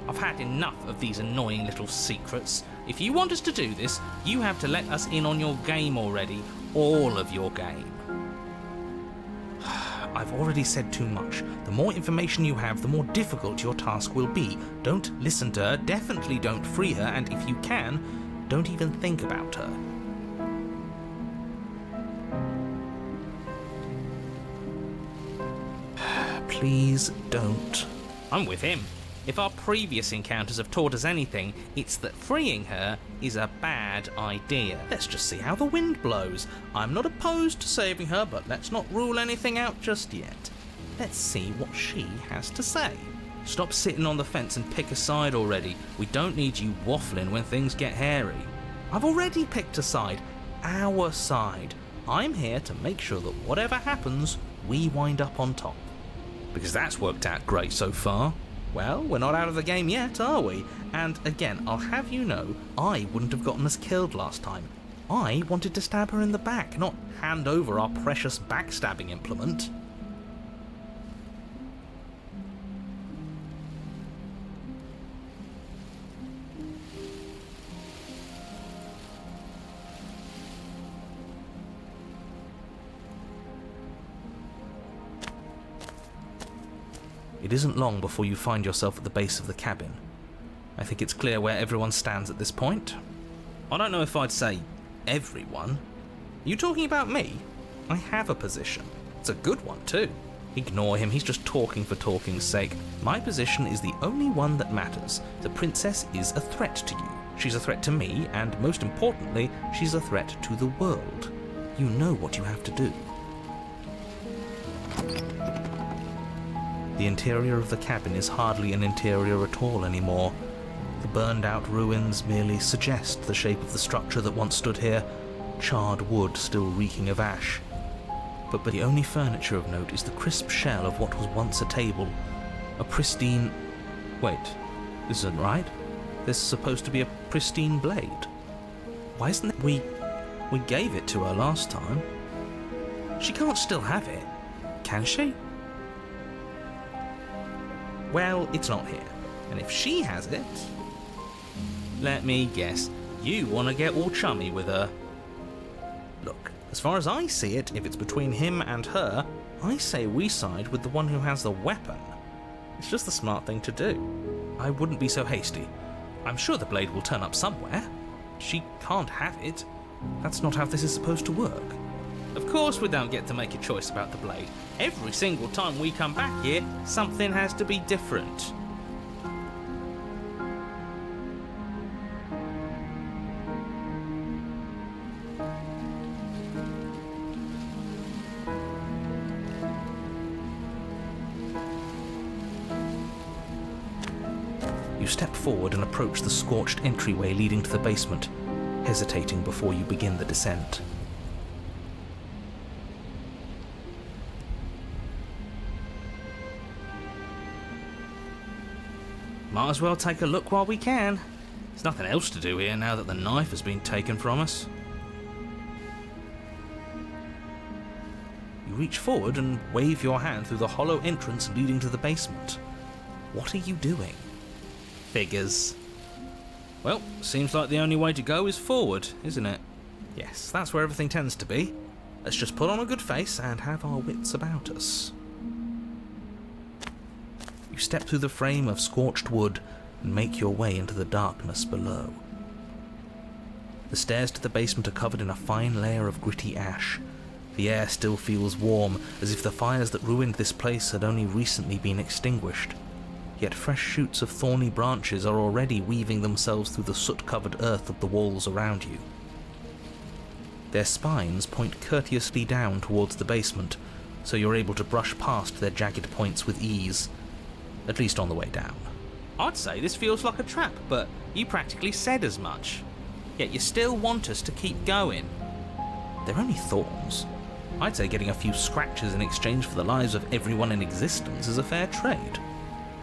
I've had enough of these annoying little secrets. If you want us to do this, you have to let us in on your game already. All of your game. I've already said too much. The more information you have, the more difficult your task will be. Don't listen to her, definitely don't free her, and if you can, don't even think about her. Please don't. I'm with him. If our previous encounters have taught us anything, it's that freeing her is a bad idea. Let's just see how the wind blows. I'm not opposed to saving her, but let's not rule anything out just yet. Let's see what she has to say. Stop sitting on the fence and pick a side already. We don't need you waffling when things get hairy. I've already picked a side. Our side. I'm here to make sure that whatever happens, we wind up on top. Because that's worked out great so far. Well, we're not out of the game yet, are we? And again, I'll have you know, I wouldn't have gotten us killed last time. I wanted to stab her in the back, not hand over our precious backstabbing implement. It isn't long before you find yourself at the base of the cabin. I think it's clear where everyone stands at this point. I don't know if I'd say everyone. You talking about me? I have a position. It's a good one too. Ignore him, he's just talking for talking's sake. My position is the only one that matters. The princess is a threat to you. She's a threat to me, and most importantly, she's a threat to the world. You know what you have to do. The interior of the cabin is hardly an interior at all anymore. The burned-out ruins merely suggest the shape of the structure that once stood here, charred wood still reeking of ash. But the only furniture of note is the crisp shell of what was once a table. A pristine... Wait, this isn't right. There's supposed to be a pristine blade. Why isn't it... We gave it to her last time. She can't still have it, can she? Well, it's not here. And if she has it... Let me guess. You want to get all chummy with her. Look, as far as I see it, if it's between him and her, I say we side with the one who has the weapon. It's just the smart thing to do. I wouldn't be so hasty. I'm sure the blade will turn up somewhere. She can't have it. That's not how this is supposed to work. Of course we don't get to make a choice about the blade. Every single time we come back here, something has to be different. You step forward and approach the scorched entryway leading to the basement, hesitating before you begin the descent. Might as well take a look while we can. There's nothing else to do here now that the knife has been taken from us. You reach forward and wave your hand through the hollow entrance leading to the basement. What are you doing? Figures. Well, seems like the only way to go is forward, isn't it? Yes, that's where everything tends to be. Let's just put on a good face and have our wits about us. You step through the frame of scorched wood and make your way into the darkness below. The stairs to the basement are covered in a fine layer of gritty ash. The air still feels warm, as if the fires that ruined this place had only recently been extinguished. Yet fresh shoots of thorny branches are already weaving themselves through the soot-covered earth of the walls around you. Their spines point courteously down towards the basement, so you're able to brush past their jagged points with ease, at least on the way down. I'd say this feels like a trap, but you practically said as much. Yet you still want us to keep going. They're only thorns. I'd say getting a few scratches in exchange for the lives of everyone in existence is a fair trade.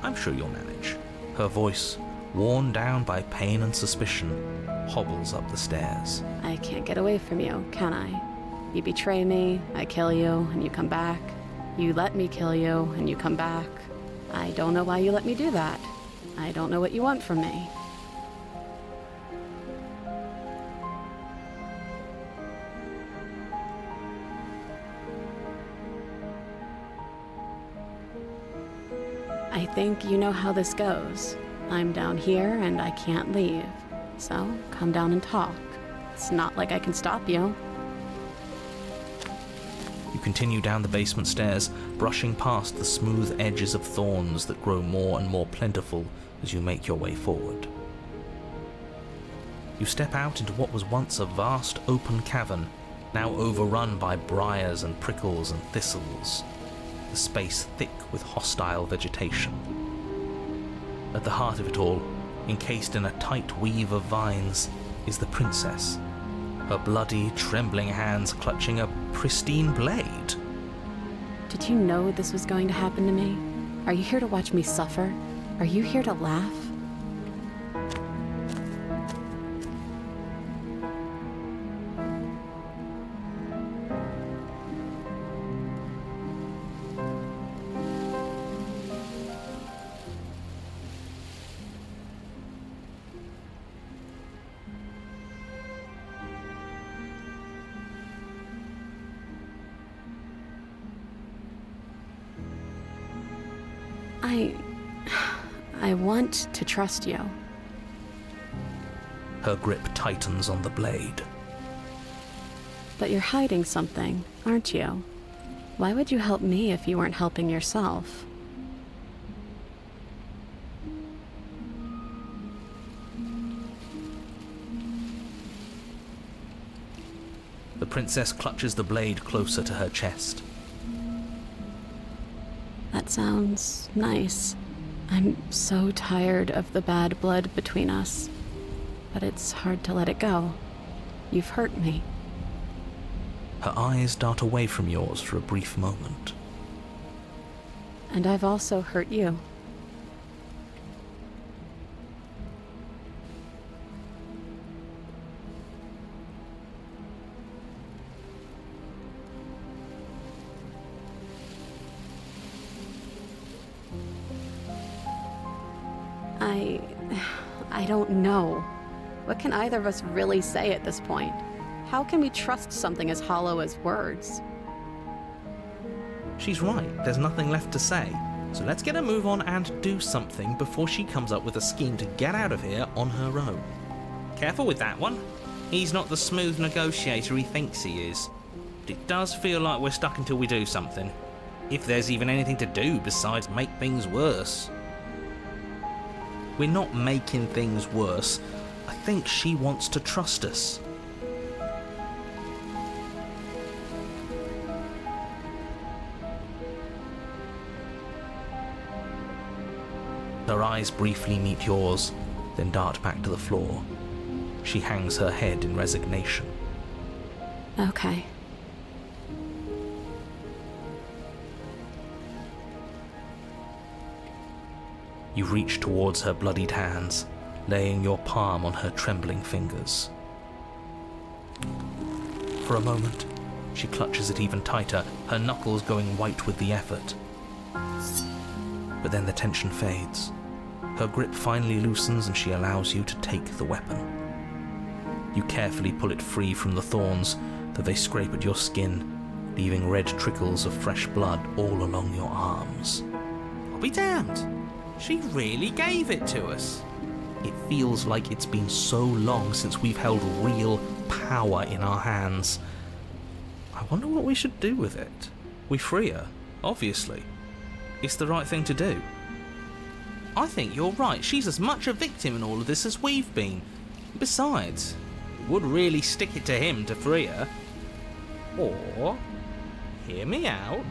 I'm sure you'll manage. Her voice, worn down by pain and suspicion, hobbles up the stairs. I can't get away from you, can I? You betray me, I kill you, and you come back. You let me kill you, and you come back. I don't know why you let me do that. I don't know what you want from me. I think you know how this goes. I'm down here and I can't leave. So come down and talk. It's not like I can stop you. You continue down the basement stairs, brushing past the smooth edges of thorns that grow more and more plentiful as you make your way forward. You step out into what was once a vast open cavern, now overrun by briars and prickles and thistles, the space thick with hostile vegetation. At the heart of it all, encased in a tight weave of vines, is the princess, her bloody, trembling hands clutching a pristine blade. Did you know this was going to happen to me? Are you here to watch me suffer? Are you here to laugh? I want to trust you. Her grip tightens on the blade. But you're hiding something, aren't you? Why would you help me if you weren't helping yourself? The princess clutches the blade closer to her chest. That sounds nice. I'm so tired of the bad blood between us. But it's hard to let it go. You've hurt me. Her eyes dart away from yours for a brief moment. And I've also hurt you. I don't know. What can either of us really say at this point? How can we trust something as hollow as words? She's right, there's nothing left to say. So let's get a move on and do something before she comes up with a scheme to get out of here on her own. Careful with that one. He's not the smooth negotiator he thinks he is. But it does feel like we're stuck until we do something. If there's even anything to do besides make things worse. We're not making things worse. I think she wants to trust us. Her eyes briefly meet yours, then dart back to the floor. She hangs her head in resignation. Okay. You reach towards her bloodied hands, laying your palm on her trembling fingers. For a moment, she clutches it even tighter, her knuckles going white with the effort. But then the tension fades. Her grip finally loosens and she allows you to take the weapon. You carefully pull it free from the thorns, though they scrape at your skin, leaving red trickles of fresh blood all along your arms. I'll be damned. She really gave it to us. It feels like it's been so long since we've held real power in our hands. I wonder what we should do with it. We free her, obviously. It's the right thing to do. I think you're right. She's as much a victim in all of this as we've been. Besides, it would really stick it to him to free her. Or, hear me out,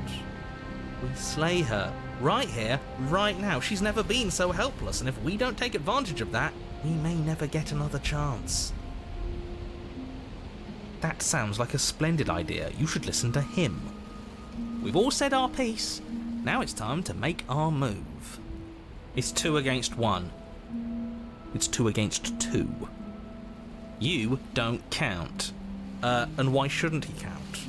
we slay her. Right here, right now. She's never been so helpless, and if we don't take advantage of that, we may never get another chance. That sounds like a splendid idea. You should listen to him. We've all said our piece. Now it's time to make our move. It's 2 against 1. It's 2 against 2. You don't count. And why shouldn't he count?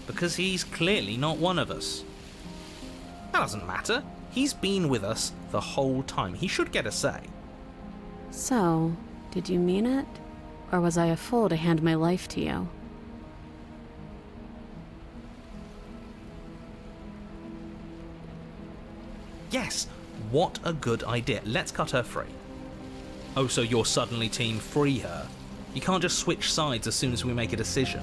Because he's clearly not one of us. That doesn't matter. He's been with us the whole time. He should get a say. So, did you mean it? Or was I a fool to hand my life to you? Yes, what a good idea. Let's cut her free. Oh, so you're suddenly team free her? You can't just switch sides as soon as we make a decision.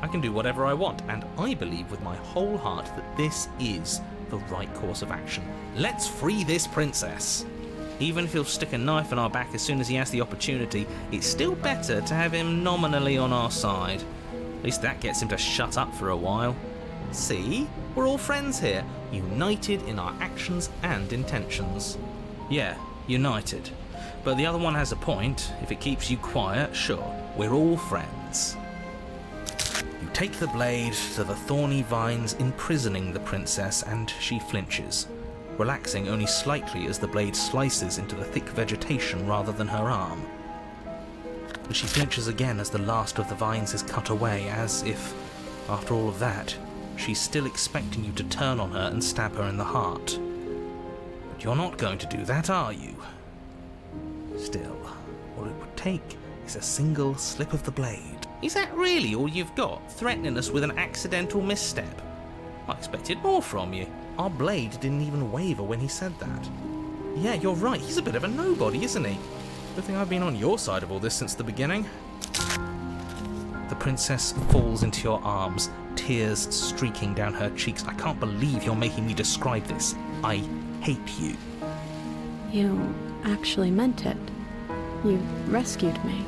I can do whatever I want, and I believe with my whole heart that this is the right course of action. Let's free this princess. Even if he'll stick a knife in our back as soon as he has the opportunity, it's still better to have him nominally on our side. At least that gets him to shut up for a while. See? We're all friends here, united in our actions and intentions. Yeah, united. But the other one has a point. If it keeps you quiet, sure, we're all friends. You take the blade to the thorny vines imprisoning the princess, and she flinches, relaxing only slightly as the blade slices into the thick vegetation rather than her arm. But she flinches again as the last of the vines is cut away, as if, after all of that, she's still expecting you to turn on her and stab her in the heart. But you're not going to do that, are you? Still, all it would take is a single slip of the blade. Is that really all you've got, threatening us with an accidental misstep? I expected more from you. Our blade didn't even waver when he said that. Yeah, you're right, he's a bit of a nobody, isn't he? Good thing I've been on your side of all this since the beginning. The princess falls into your arms, tears streaking down her cheeks. I can't believe you're making me describe this. I hate you. You actually meant it. You rescued me.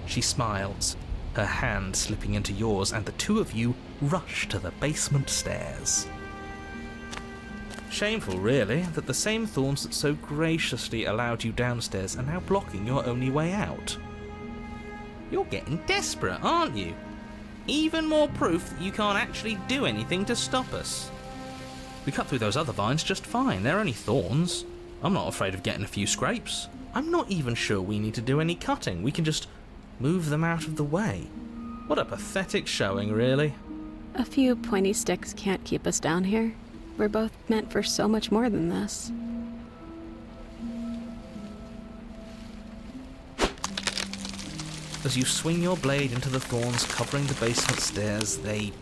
She smiles, her hand slipping into yours, and the two of you rush to the basement stairs. Shameful, really, that the same thorns that so graciously allowed you downstairs are now blocking your only way out. You're getting desperate, aren't you? Even more proof that you can't actually do anything to stop us. We cut through those other vines just fine, they're only thorns. I'm not afraid of getting a few scrapes. I'm not even sure we need to do any cutting, we can just move them out of the way. What a pathetic showing, really. A few pointy sticks can't keep us down here. We're both meant for so much more than this. As you swing your blade into the thorns covering the basement stairs, they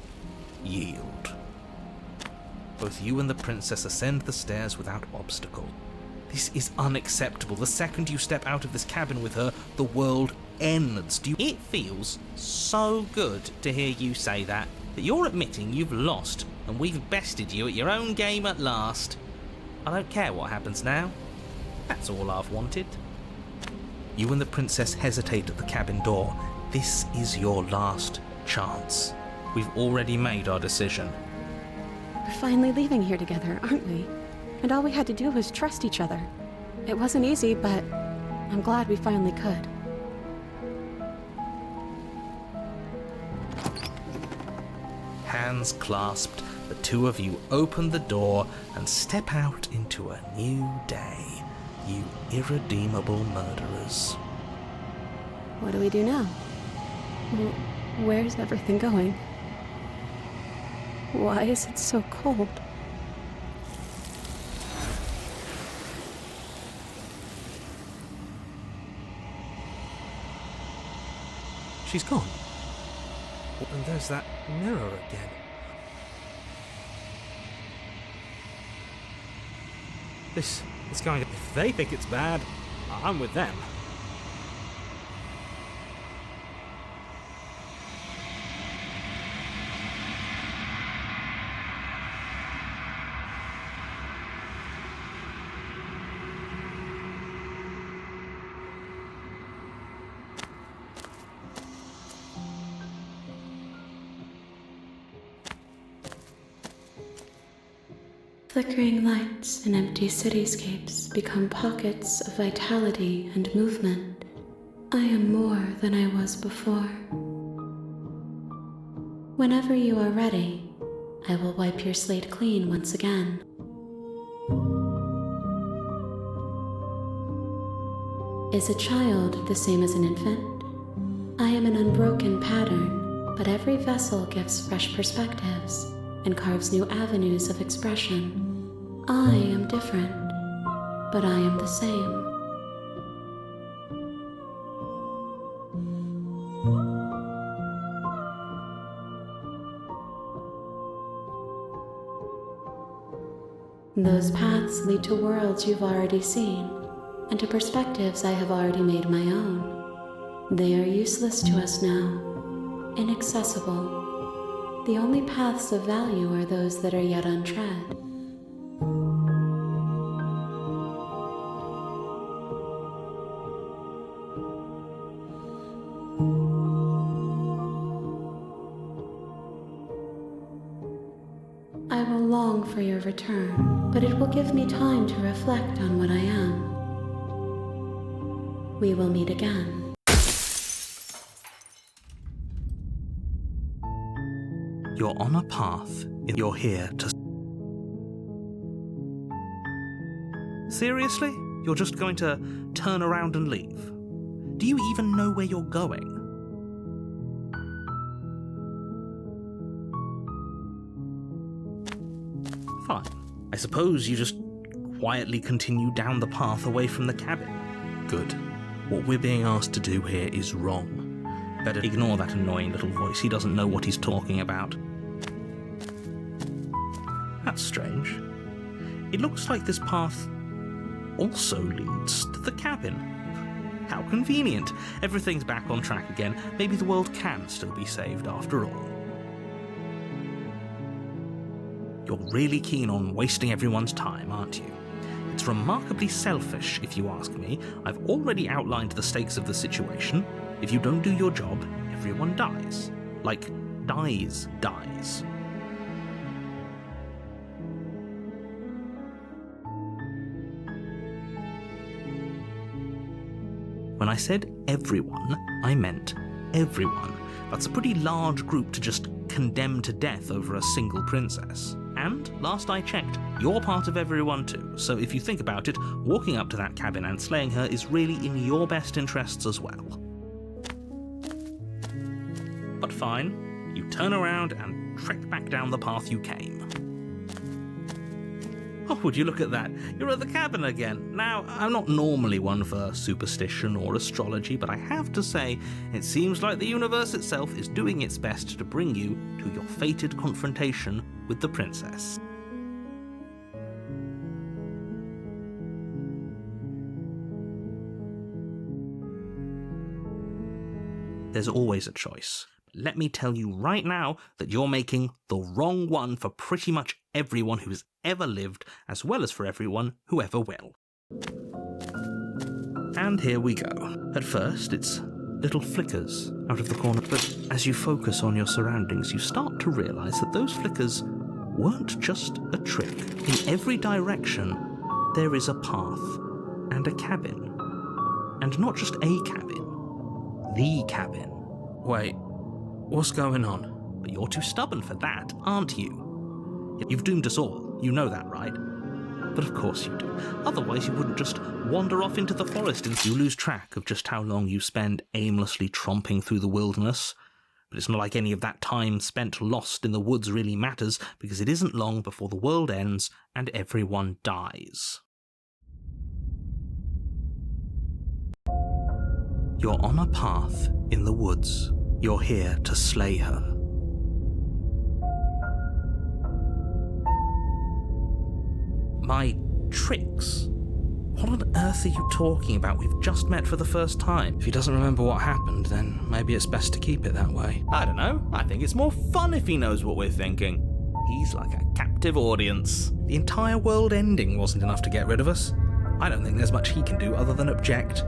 yield. Both you and the princess ascend the stairs without obstacle. This is unacceptable. The second you step out of this cabin with her, the world ends. It feels so good to hear you say that you're admitting you've lost and we've bested you at your own game at last. I don't care what happens now. That's all I've wanted. You and the princess hesitate at the cabin door. This is your last chance. We've already made our decision. We're finally leaving here together, aren't we? And all we had to do was trust each other. It wasn't easy, but I'm glad we finally could. hands clasped, the two of you open the door and step out into a new day, you irredeemable murderers. What do we do now? Where's everything going? Why is it so cold? She's gone. And there's that mirror again. This is going to... If they think it's bad, I'm with them. Flickering lights and empty cityscapes become pockets of vitality and movement. I am more than I was before. Whenever you are ready, I will wipe your slate clean once again. Is a child the same as an infant? I am an unbroken pattern, but every vessel gives fresh perspectives and carves new avenues of expression. I am different, but I am the same. Those paths lead to worlds you've already seen, and to perspectives I have already made my own. They are useless to us now, inaccessible. The only paths of value are those that are yet untread. I will long for your return, but it will give me time to reflect on what I am. We will meet again. You're on a path. You're here to... Seriously? You're just going to turn around and leave? Do you even know where you're going? Fine. I suppose you just quietly continue down the path away from the cabin. Good. What we're being asked to do here is wrong. Better ignore that annoying little voice. He doesn't know what he's talking about. That's strange. It looks like this path also leads to the cabin. How convenient. Everything's back on track again. Maybe the world can still be saved after all. You're really keen on wasting everyone's time, aren't you? It's remarkably selfish, if you ask me. I've already outlined the stakes of the situation. If you don't do your job, everyone dies. Like, dies. When I said everyone, I meant everyone. That's a pretty large group to just condemn to death over a single princess. And, last I checked, you're part of everyone too, so if you think about it, walking up to that cabin and slaying her is really in your best interests as well. But fine, you turn around and trek back down the path you came. Oh, would you look at that? You're at the cabin again. Now, I'm not normally one for superstition or astrology, but I have to say, it seems like the universe itself is doing its best to bring you to your fated confrontation with the princess. There's always a choice. Let me tell you right now that you're making the wrong one for pretty much everyone who's ever lived, as well as for everyone who ever will. And here we go. At first, it's little flickers out of the corner, but as you focus on your surroundings, you start to realise that those flickers weren't just a trick. In every direction, there is a path and a cabin. And not just a cabin, the cabin. Wait, what's going on? But You're too stubborn for that, aren't you? You've doomed us all. You know that, right? But of course you do. Otherwise you wouldn't just wander off into the forest and you lose track of just how long you spend aimlessly tromping through the wilderness. But it's not like any of that time spent lost in the woods really matters, because it isn't long before the world ends and everyone dies. You're on a path in the woods. You're here to slay her. My tricks? What on earth are you talking about? We've just met for the first time. If he doesn't remember what happened, then maybe it's best to keep it that way. I don't know. I think it's more fun if he knows what we're thinking. He's like a captive audience. The entire world ending wasn't enough to get rid of us. I don't think there's much he can do other than object.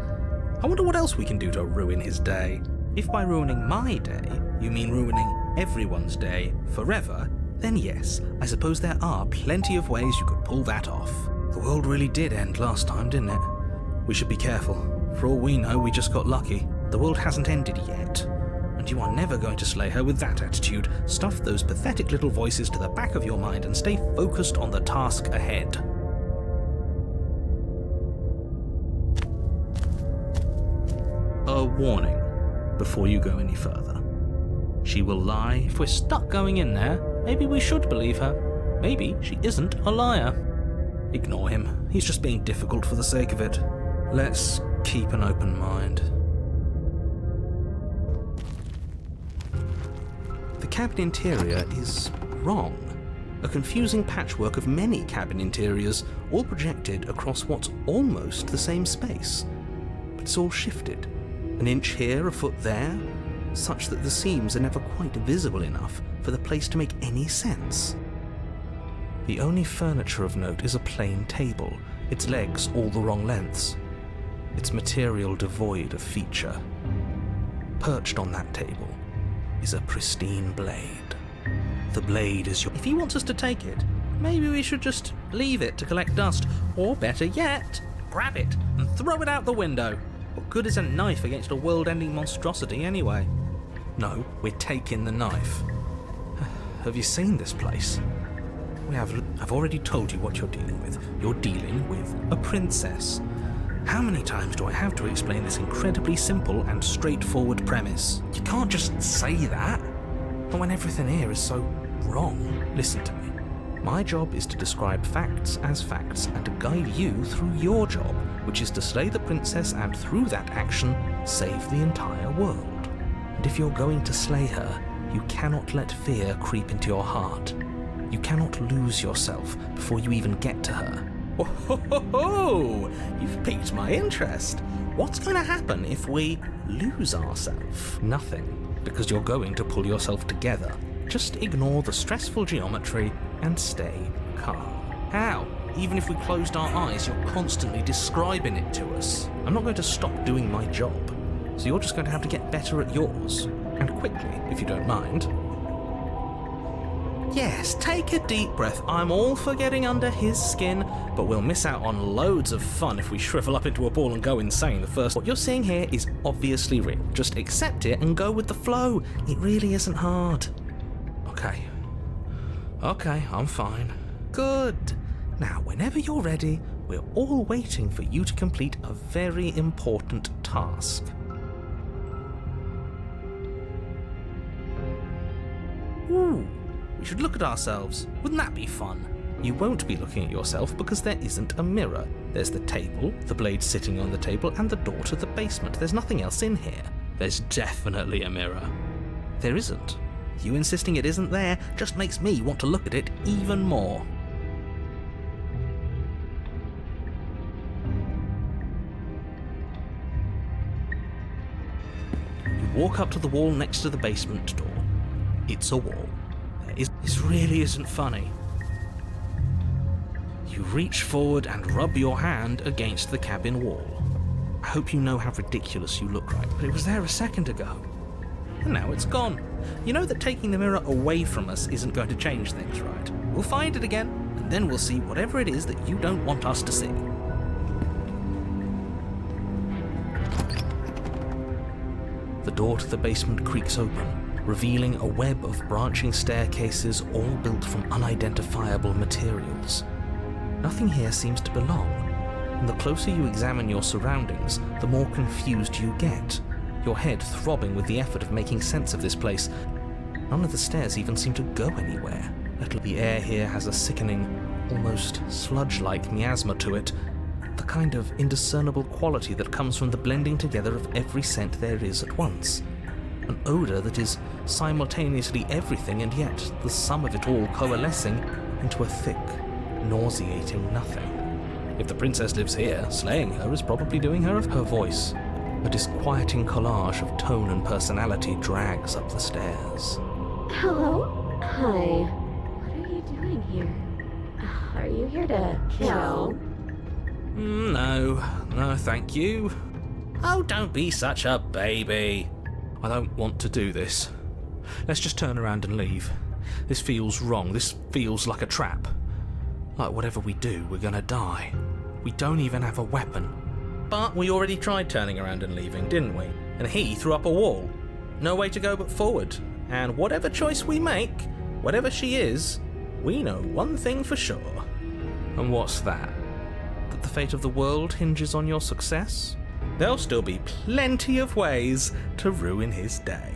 I wonder what else we can do to ruin his day. If by ruining my day, you mean ruining everyone's day forever, then yes, I suppose there are plenty of ways you could pull that off. The world really did end last time, didn't it? We should be careful. For all we know, we just got lucky. The world hasn't ended yet, and you are never going to slay her with that attitude. Stuff those pathetic little voices to the back of your mind and stay focused on the task ahead. A warning before you go any further. She will lie. If we're stuck going in there, maybe we should believe her. Maybe she isn't a liar. Ignore him. He's just being difficult for the sake of it. Let's keep an open mind. The cabin interior is wrong. A confusing patchwork of many cabin interiors, all projected across what's almost the same space. But it's all shifted. An inch here, a foot there, such that the seams are never quite visible enough for the place to make any sense. The only furniture of note is a plain table, its legs all the wrong lengths, its material devoid of feature. Perched on that table is a pristine blade. The blade is your... If he wants us to take it, maybe we should just leave it to collect dust, or better yet, grab it and throw it out the window. What good is a knife against a world-ending monstrosity anyway? No, we're taking the knife. Have you seen this place? I've already told you what you're dealing with. You're dealing with a princess. How many times do I have to explain this incredibly simple and straightforward premise? You can't just say that. Not when everything here is so wrong. Listen to me. My job is to describe facts as facts and to guide you through your job, which is to slay the princess and through that action, save the entire world. And if you're going to slay her, you cannot let fear creep into your heart. You cannot lose yourself before you even get to her. Oh, ho, ho, ho! You've piqued my interest. What's going to happen if we lose ourselves? Nothing, because you're going to pull yourself together. Just ignore the stressful geometry and stay calm. How? Even if we closed our eyes, you're constantly describing it to us. I'm not going to stop doing my job, so you're just going to have to get better at yours. And quickly, if you don't mind. Yes, take a deep breath. I'm all for getting under his skin, but we'll miss out on loads of fun if we shrivel up into a ball and go insane the first. What you're seeing here is obviously real. Just accept it and go with the flow. It really isn't hard. Okay, I'm fine. Good. Now, whenever you're ready, we're all waiting for you to complete a very important task. Ooh. We should look at ourselves. Wouldn't that be fun? You won't be looking at yourself because there isn't a mirror. There's the table, the blade sitting on the table, and the door to the basement. There's nothing else in here. There's definitely a mirror. There isn't. You insisting it isn't there just makes me want to look at it even more. You walk up to the wall next to the basement door. It's a wall. This really isn't funny. You reach forward and rub your hand against the cabin wall. I hope you know how ridiculous you look right, but it was there a second ago. And now it's gone. You know that taking the mirror away from us isn't going to change things, right? We'll find it again, and then we'll see whatever it is that you don't want us to see. The door to the basement creaks open. revealing a web of branching staircases all built from unidentifiable materials. Nothing here seems to belong, and the closer you examine your surroundings, the more confused you get, your head throbbing with the effort of making sense of this place. None of the stairs even seem to go anywhere. The air here has a sickening, almost sludge-like miasma to it, the kind of indiscernible quality that comes from the blending together of every scent there is at once. An odour that is simultaneously everything and yet the sum of it all coalescing into a thick, nauseating nothing. If the princess lives here, slaying her is probably doing her of her voice. A disquieting collage of tone and personality drags up the stairs. Hello? Hi. What are you doing here? Are you here to kill? No, thank you. Oh, don't be such a baby. I don't want to do this. Let's just turn around and leave. This feels wrong. This feels like a trap. Like whatever we do, we're gonna die. We don't even have a weapon. But we already tried turning around and leaving, didn't we? And he threw up a wall. No way to go but forward. And whatever choice we make, whatever she is, we know one thing for sure. And what's that? That the fate of the world hinges on your success? There'll still be plenty of ways to ruin his day.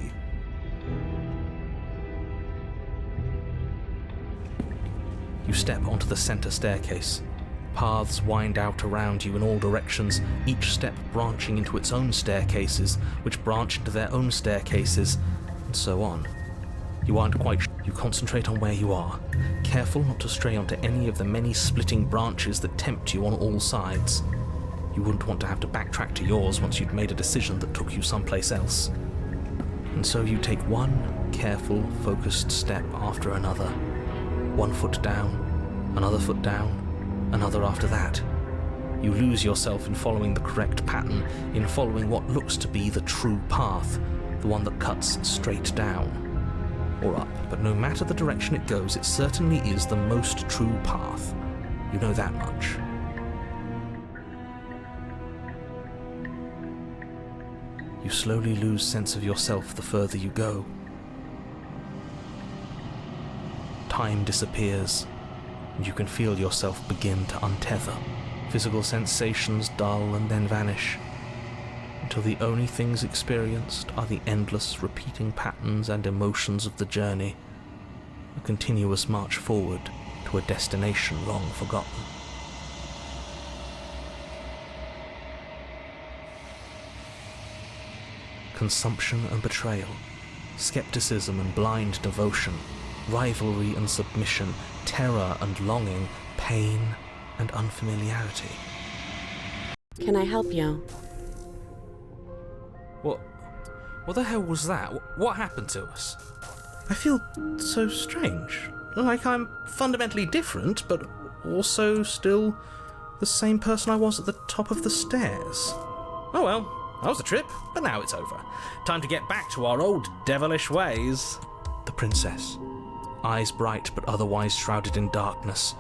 You step onto the centre staircase. Paths wind out around you in all directions, each step branching into its own staircases, which branch into their own staircases, and so on. You aren't quite sure. You concentrate on where you are, careful not to stray onto any of the many splitting branches that tempt you on all sides. You wouldn't want to have to backtrack to yours once you'd made a decision that took you someplace else. And so you take one careful, focused step after another. One foot down, another foot down, another after that. You lose yourself in following the correct pattern, in following what looks to be the true path, the one that cuts straight down or up. But no matter the direction it goes, it certainly is the most true path. You know that much. You slowly lose sense of yourself the further you go. Time disappears, and you can feel yourself begin to untether. Physical sensations dull and then vanish, until the only things experienced are the endless repeating patterns and emotions of the journey, a continuous march forward to a destination long forgotten. Consumption and betrayal, skepticism and blind devotion, rivalry and submission, terror and longing, pain and unfamiliarity. Can I help you? What the hell was that? What happened to us? I feel so strange. Like I'm fundamentally different, but also still the same person I was at the top of the stairs. Oh well, that was a trip, but now it's over. Time to get back to our old devilish ways. The princess, eyes bright but otherwise shrouded in darkness,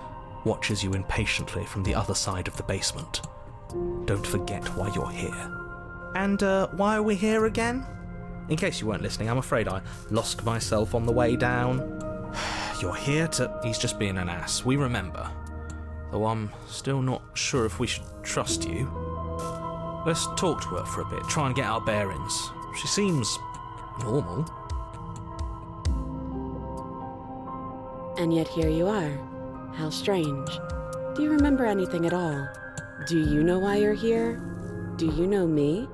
watches you impatiently from the other side of the basement. Don't forget why you're here. And why are we here again? In case you weren't listening, I'm afraid I lost myself on the way down. You're here to... He's just being an ass, we remember. Though I'm still not sure if we should trust you. Let's talk to her for a bit, try and get our bearings. She seems normal. And yet here you are. How strange. Do you remember anything at all? Do you know why you're here? Do you know me?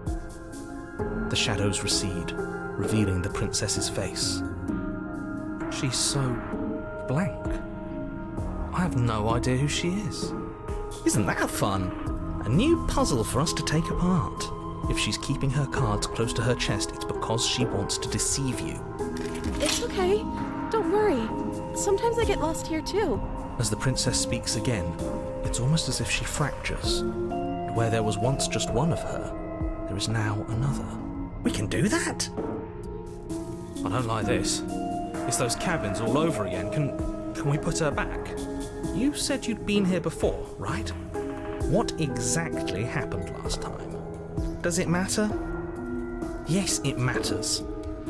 The shadows recede, revealing the princess's face. She's so blank. I have no idea who she is. Isn't that fun? A new puzzle for us to take apart. If she's keeping her cards close to her chest, it's because she wants to deceive you. It's okay. Don't worry. Sometimes I get lost here too. As the princess speaks again, it's almost as if she fractures. Where there was once just one of her, there is now another. We can do that? I don't like this. It's those cabins all over again. Can we put her back? You said you'd been here before, right? What exactly happened last time? Does it matter? Yes, it matters.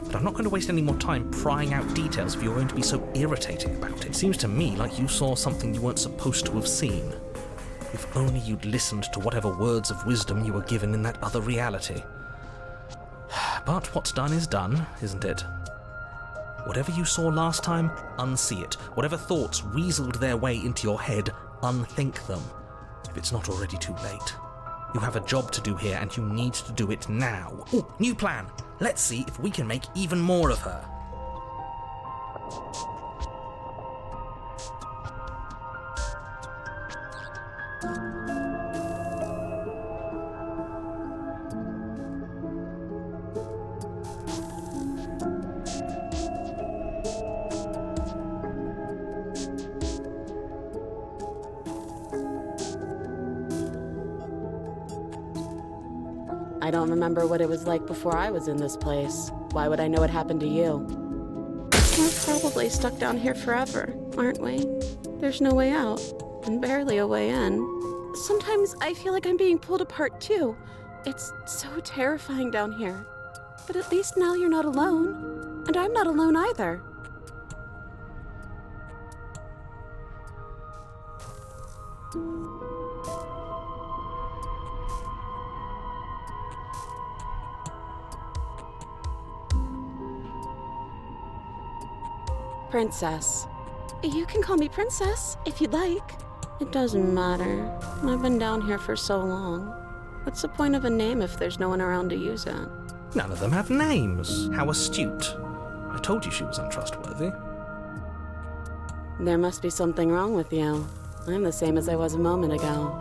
but I'm not going to waste any more time prying out details if you're going to be so irritating about it. It seems to me like you saw something you weren't supposed to have seen. If only you'd listened to whatever words of wisdom you were given in that other reality. But what's done is done, isn't it? Whatever you saw last time, unsee it. Whatever thoughts weaseled their way into your head, unthink them. If it's not already too late. You have a job to do here, and you need to do it now. Ooh, new plan! Let's see if we can make even more of her. I don't remember what it was like before I was in this place. Why would I know what happened to you? We're probably stuck down here forever, aren't we? There's no way out, and barely a way in. Sometimes I feel like I'm being pulled apart too. It's so terrifying down here. But at least now you're not alone. And I'm not alone either. Princess. You can call me Princess, if you'd like. It doesn't matter. I've been down here for so long. What's the point of a name if there's no one around to use it? None of them have names. How astute. I told you she was untrustworthy. There must be something wrong with you. I'm the same as I was a moment ago.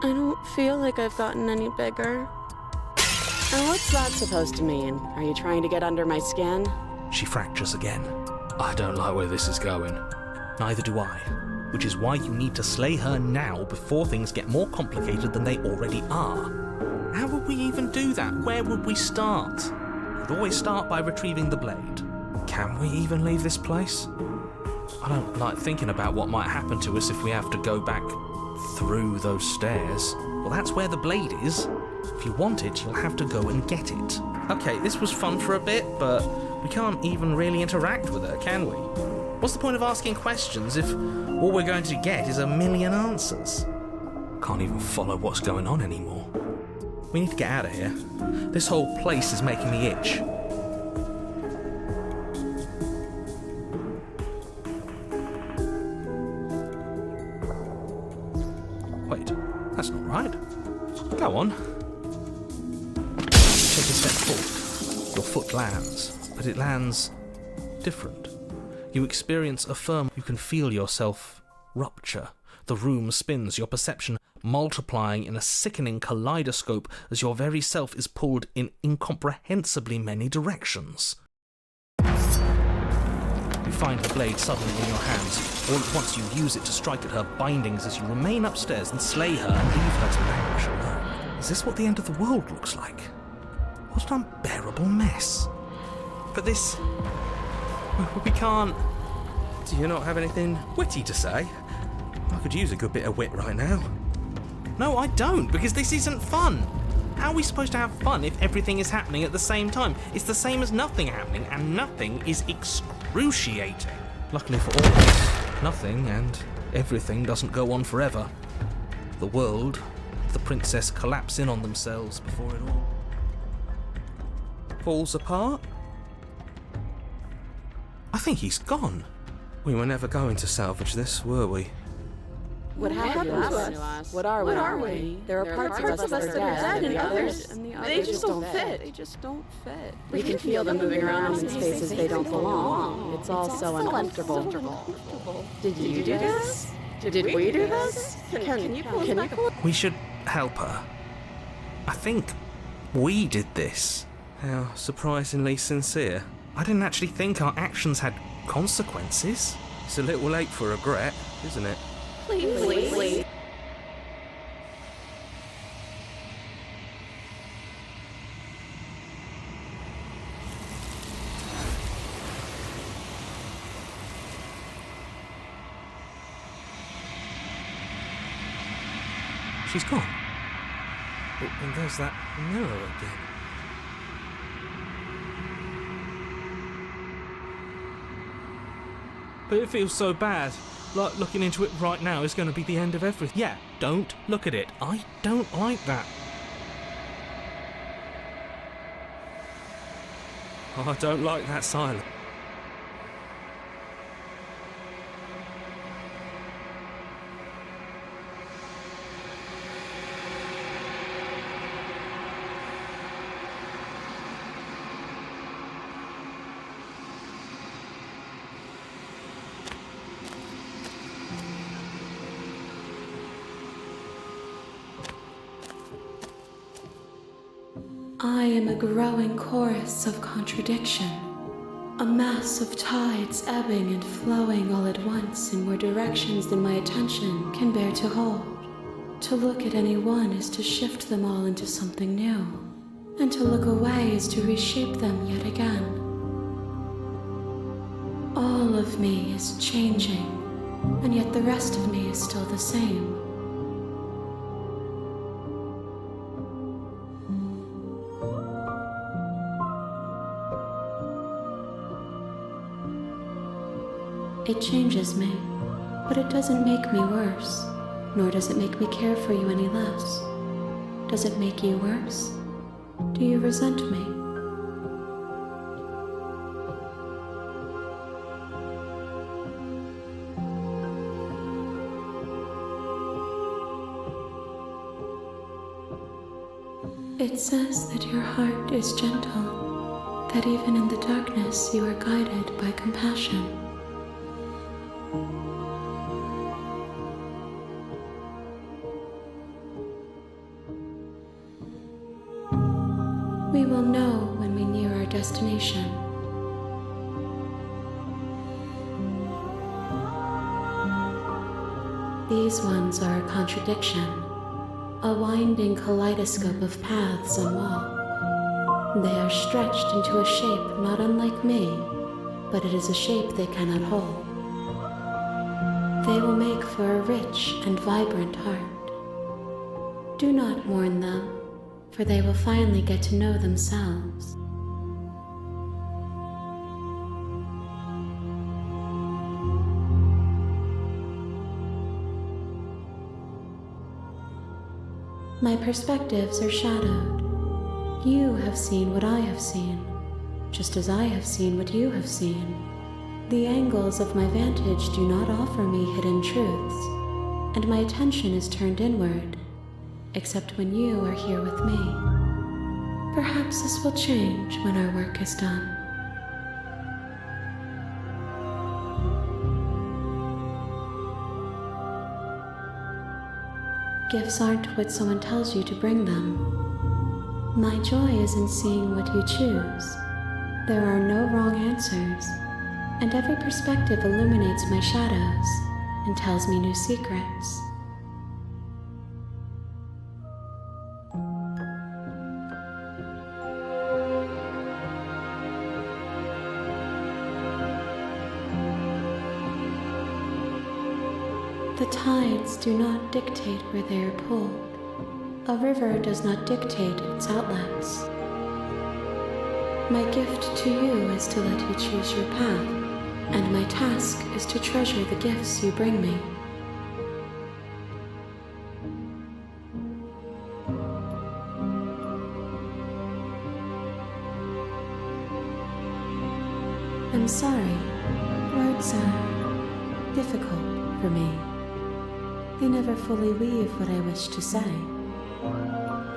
I don't feel like I've gotten any bigger. And what's that supposed to mean? Are you trying to get under my skin? She fractures again. I don't like where this is going. Neither do I. Which is why you need to slay her now before things get more complicated than they already are. How would we even do that? Where would we start? We'd always start by retrieving the blade. Can we even leave this place? I don't like thinking about what might happen to us if we have to go back through those stairs. Well, that's where the blade is. If you want it, you'll have to go and get it. Okay, this was fun for a bit, but we can't even really interact with her, can we? What's the point of asking questions if all we're going to get is a million answers? Can't even follow what's going on anymore. We need to get out of here. This whole place is making me itch. Wait, that's not right. Go on. Take a step forward. Your foot lands, but it lands different. You experience a firm, you can feel yourself rupture. The room spins, your perception multiplying in a sickening kaleidoscope as your very self is pulled in incomprehensibly many directions. You find the blade suddenly in your hands. All at once you use it to strike at her bindings as you remain upstairs and slay her and leave her to languish alone. Is this what the end of the world looks like? What an unbearable mess. But this... we can't... Do you not have anything witty to say? I could use a good bit of wit right now. No, I don't, because this isn't fun. How are we supposed to have fun if everything is happening at the same time? It's the same as nothing happening, and nothing is excruciating. Luckily for all of us, nothing and everything doesn't go on forever. The world, the princess collapse in on themselves before it all falls apart. I think he's gone. We were never going to salvage this, were we? What happened to us? What are we? There are parts of us that are dead, and the others they just don't fit. They just don't fit. We can feel them moving around in spaces they don't belong. It's all so uncomfortable. Did you do this? Did we do this? Can you pull? We should help her. I think we did this. How surprisingly sincere. I didn't actually think our actions had consequences. It's a little late for regret, isn't it? Please. She's gone. And there's that mirror again. But it feels so bad. Like looking into it right now is going to be the end of everything. Yeah, don't look at it. I don't like that. I don't like that silence. I am a growing chorus of contradiction, a mass of tides ebbing and flowing all at once in more directions than my attention can bear to hold. To look at any one is to shift them all into something new, and to look away is to reshape them yet again. All of me is changing, and yet the rest of me is still the same. It changes me, but it doesn't make me worse, nor does it make me care for you any less. Does it make you worse? Do you resent me? It says that your heart is gentle, that even in the darkness you are guided by compassion. We will know when we near our destination. These ones are a contradiction, a winding kaleidoscope of paths and wall. They are stretched into a shape not unlike me, but it is a shape they cannot hold. They will make for a rich and vibrant heart. Do not mourn them, for they will finally get to know themselves. My perspectives are shadowed. You have seen what I have seen, just as I have seen what you have seen. The angles of my vantage do not offer me hidden truths, and my attention is turned inward, except when you are here with me. Perhaps this will change when our work is done. Gifts aren't what someone tells you to bring them. My joy is in seeing what you choose. There are no wrong answers, and every perspective illuminates my shadows and tells me new secrets. The tides do not dictate where they are pulled. A river does not dictate its outlets. My gift to you is to let you choose your path, and my task is to treasure the gifts you bring me. I'm sorry. Words are difficult for me. They never fully weave what I wish to say.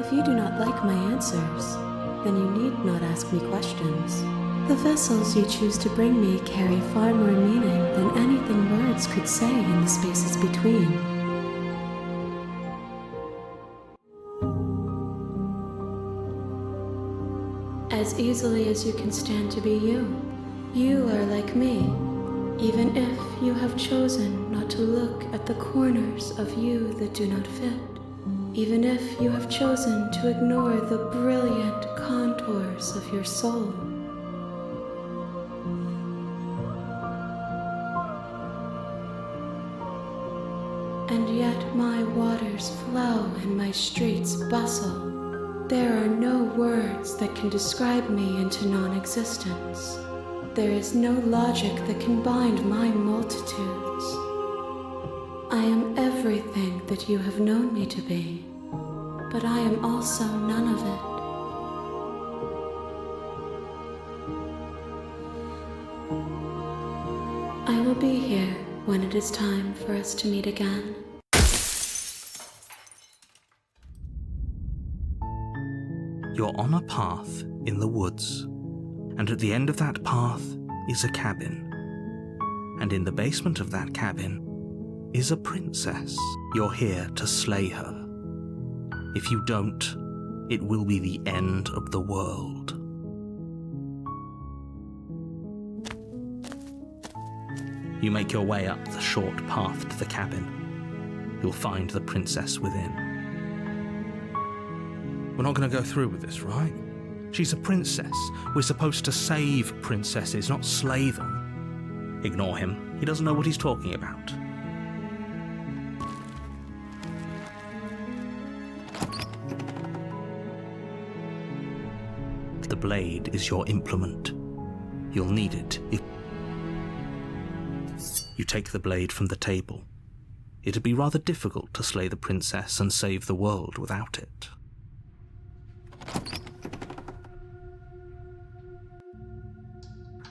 If you do not like my answers, then you need not ask me questions. The vessels you choose to bring me carry far more meaning than anything words could say in the spaces between. As easily as you can stand to be you, you are like me. Even if you have chosen not to look at the corners of you that do not fit, even if you have chosen to ignore the brilliant contours of your soul. And yet my waters flow and my streets bustle. There are no words that can describe me into non-existence. There is no logic that can bind my multitudes. I am everything that you have known me to be, but I am also none of it. I will be here when it is time for us to meet again. You're on a path in the woods, and at the end of that path is a cabin. And in the basement of that cabin is a princess. You're here to slay her. If you don't, it will be the end of the world. You make your way up the short path to the cabin. You'll find the princess within. We're not going to go through with this, right? She's a princess. We're supposed to save princesses, not slay them. Ignore him. He doesn't know what he's talking about. The blade is your implement. You'll need it if... You take the blade from the table. It'd be rather difficult to slay the princess and save the world without it.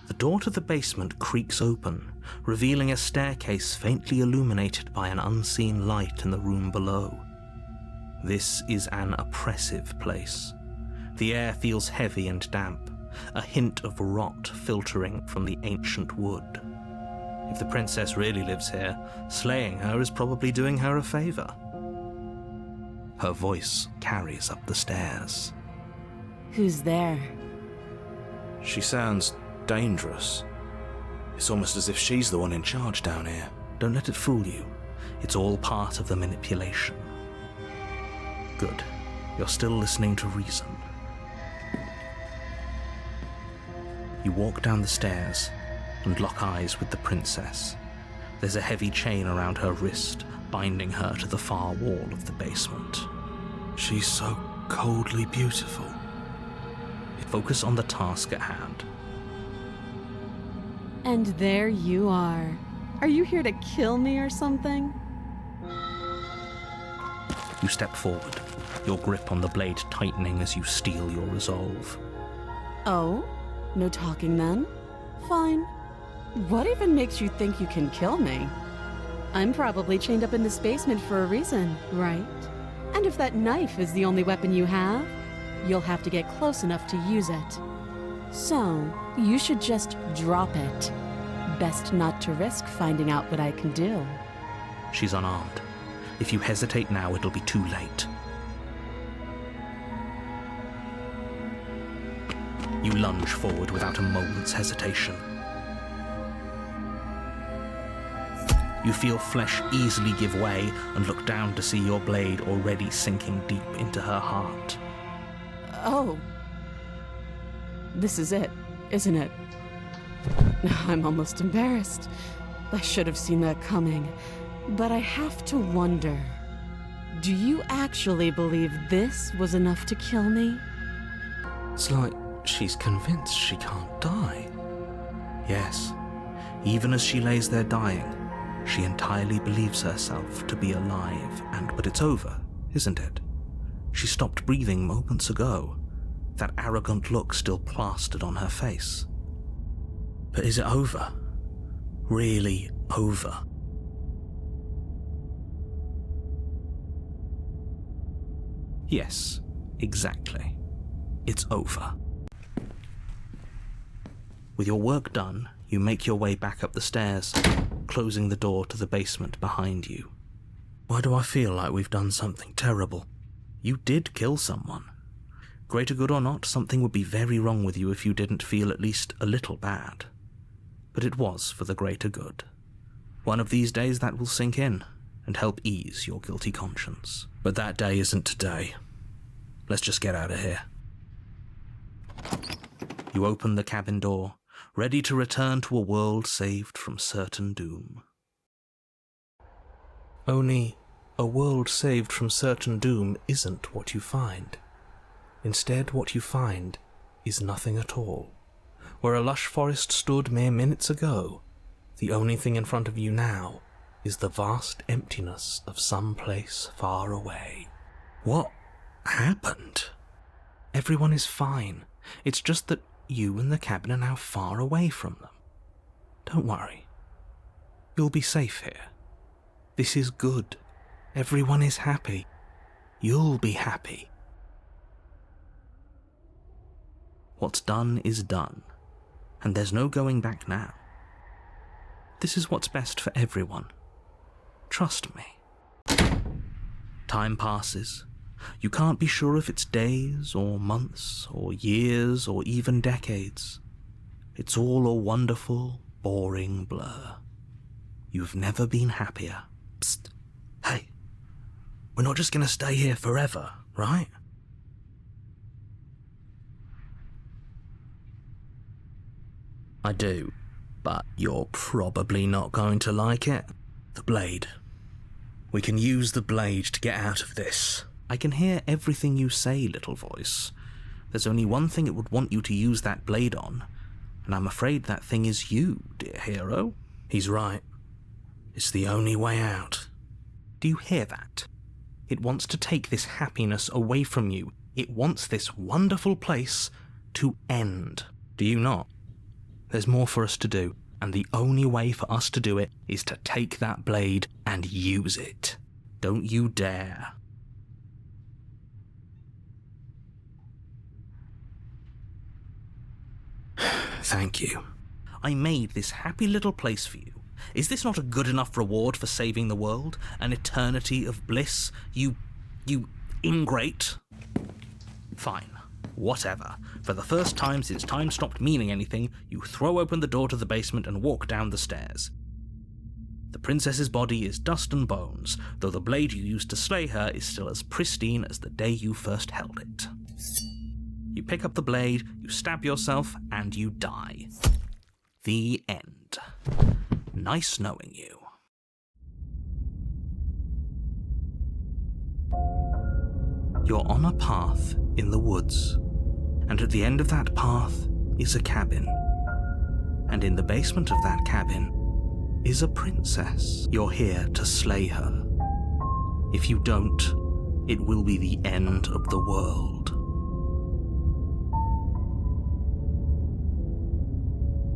The door to the basement creaks open, revealing a staircase faintly illuminated by an unseen light in the room below. This is an oppressive place. The air feels heavy and damp, a hint of rot filtering from the ancient wood. If the princess really lives here, slaying her is probably doing her a favor. Her voice carries up the stairs. Who's there? She sounds dangerous. It's almost as if she's the one in charge down here. Don't let it fool you. It's all part of the manipulation. Good. You're still listening to reason. You walk down the stairs and lock eyes with the princess. There's a heavy chain around her wrist, binding her to the far wall of the basement. She's so coldly beautiful. Focus on the task at hand. And there you are. Are you here to kill me or something? You step forward, your grip on the blade tightening as you steel your resolve. Oh? No talking then? Fine. What even makes you think you can kill me? I'm probably chained up in this basement for a reason, right? And if that knife is the only weapon you have, you'll have to get close enough to use it. So, you should just drop it. Best not to risk finding out what I can do. She's unarmed. If you hesitate now, it'll be too late. You lunge forward without a moment's hesitation. You feel flesh easily give way and look down to see your blade already sinking deep into her heart. Oh. This is it, isn't it? I'm almost embarrassed. I should have seen that coming. But I have to wonder, do you actually believe this was enough to kill me? It's like she's convinced she can't die. Yes, even as she lays there dying, she entirely believes herself to be alive, but it's over, isn't it? She stopped breathing moments ago, that arrogant look still plastered on her face. But is it over? Really over? Yes, exactly. It's over. With your work done, you make your way back up the stairs, closing the door to the basement behind you. Why do I feel like we've done something terrible? You did kill someone. Greater good or not, something would be very wrong with you if you didn't feel at least a little bad. But it was for the greater good. One of these days that will sink in and help ease your guilty conscience. But that day isn't today. Let's just get out of here. You open the cabin door, ready to return to a world saved from certain doom. Only, a world saved from certain doom isn't what you find. Instead, what you find is nothing at all. Where a lush forest stood mere minutes ago, the only thing in front of you now is the vast emptiness of some place far away. What happened? Everyone is fine. It's just that you and the cabin are now far away from them. Don't worry. You'll be safe here. This is good. Everyone is happy. You'll be happy. What's done is done, and there's no going back now. This is what's best for everyone. Trust me. Time passes. You can't be sure if it's days or months or years or even decades. It's all a wonderful, boring blur. You've never been happier. Psst. Hey, we're not just going to stay here forever, right? I do, but you're probably not going to like it. The blade. We can use the blade to get out of this. I can hear everything you say, little voice. There's only one thing it would want you to use that blade on, and I'm afraid that thing is you, dear hero. He's right. It's the only way out. Do you hear that? It wants to take this happiness away from you. It wants this wonderful place to end. Do you not? There's more for us to do, and the only way for us to do it is to take that blade and use it. Don't you dare. Thank you. I made this happy little place for you. Is this not a good enough reward for saving the world? An eternity of bliss? You ingrate? Fine. Whatever. For the first time since time stopped meaning anything, you throw open the door to the basement and walk down the stairs. The princess's body is dust and bones, though the blade you used to slay her is still as pristine as the day you first held it. You pick up the blade, you stab yourself, and you die. The end. Nice knowing you. You're on a path in the woods, and at the end of that path is a cabin. And in the basement of that cabin is a princess. You're here to slay her. If you don't, it will be the end of the world.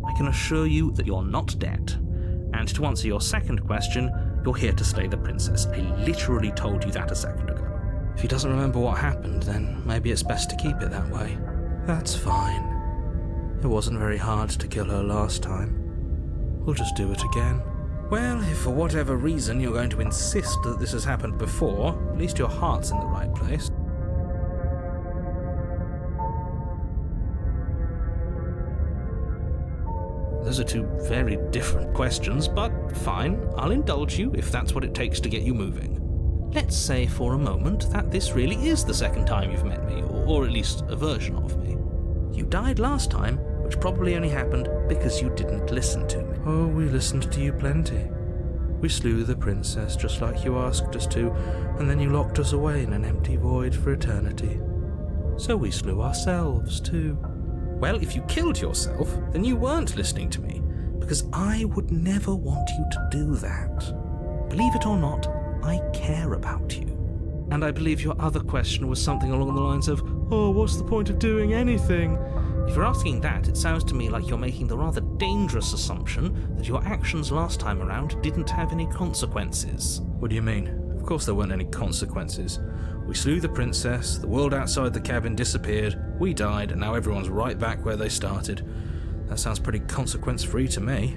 I can assure you that you're not dead. And to answer your second question, you're here to slay the princess. I literally told you that a second ago. If he doesn't remember what happened, then maybe it's best to keep it that way. That's fine. It wasn't very hard to kill her last time. We'll just do it again. Well, if for whatever reason you're going to insist that this has happened before, at least your heart's in the right place. Those are two very different questions, but fine, I'll indulge you if that's what it takes to get you moving. Let's say for a moment that this really is the second time you've met me, or at least a version of me. You died last time, which probably only happened because you didn't listen to me. Oh, we listened to you plenty. We slew the princess just like you asked us to, and then you locked us away in an empty void for eternity. So we slew ourselves too. Well, if you killed yourself, then you weren't listening to me, because I would never want you to do that. Believe it or not, I care about you. And I believe your other question was something along the lines of, oh, what's the point of doing anything? If you're asking that, it sounds to me like you're making the rather dangerous assumption that your actions last time around didn't have any consequences. What do you mean? Of course there weren't any consequences. We slew the princess, the world outside the cabin disappeared, we died, and now everyone's right back where they started. That sounds pretty consequence-free to me.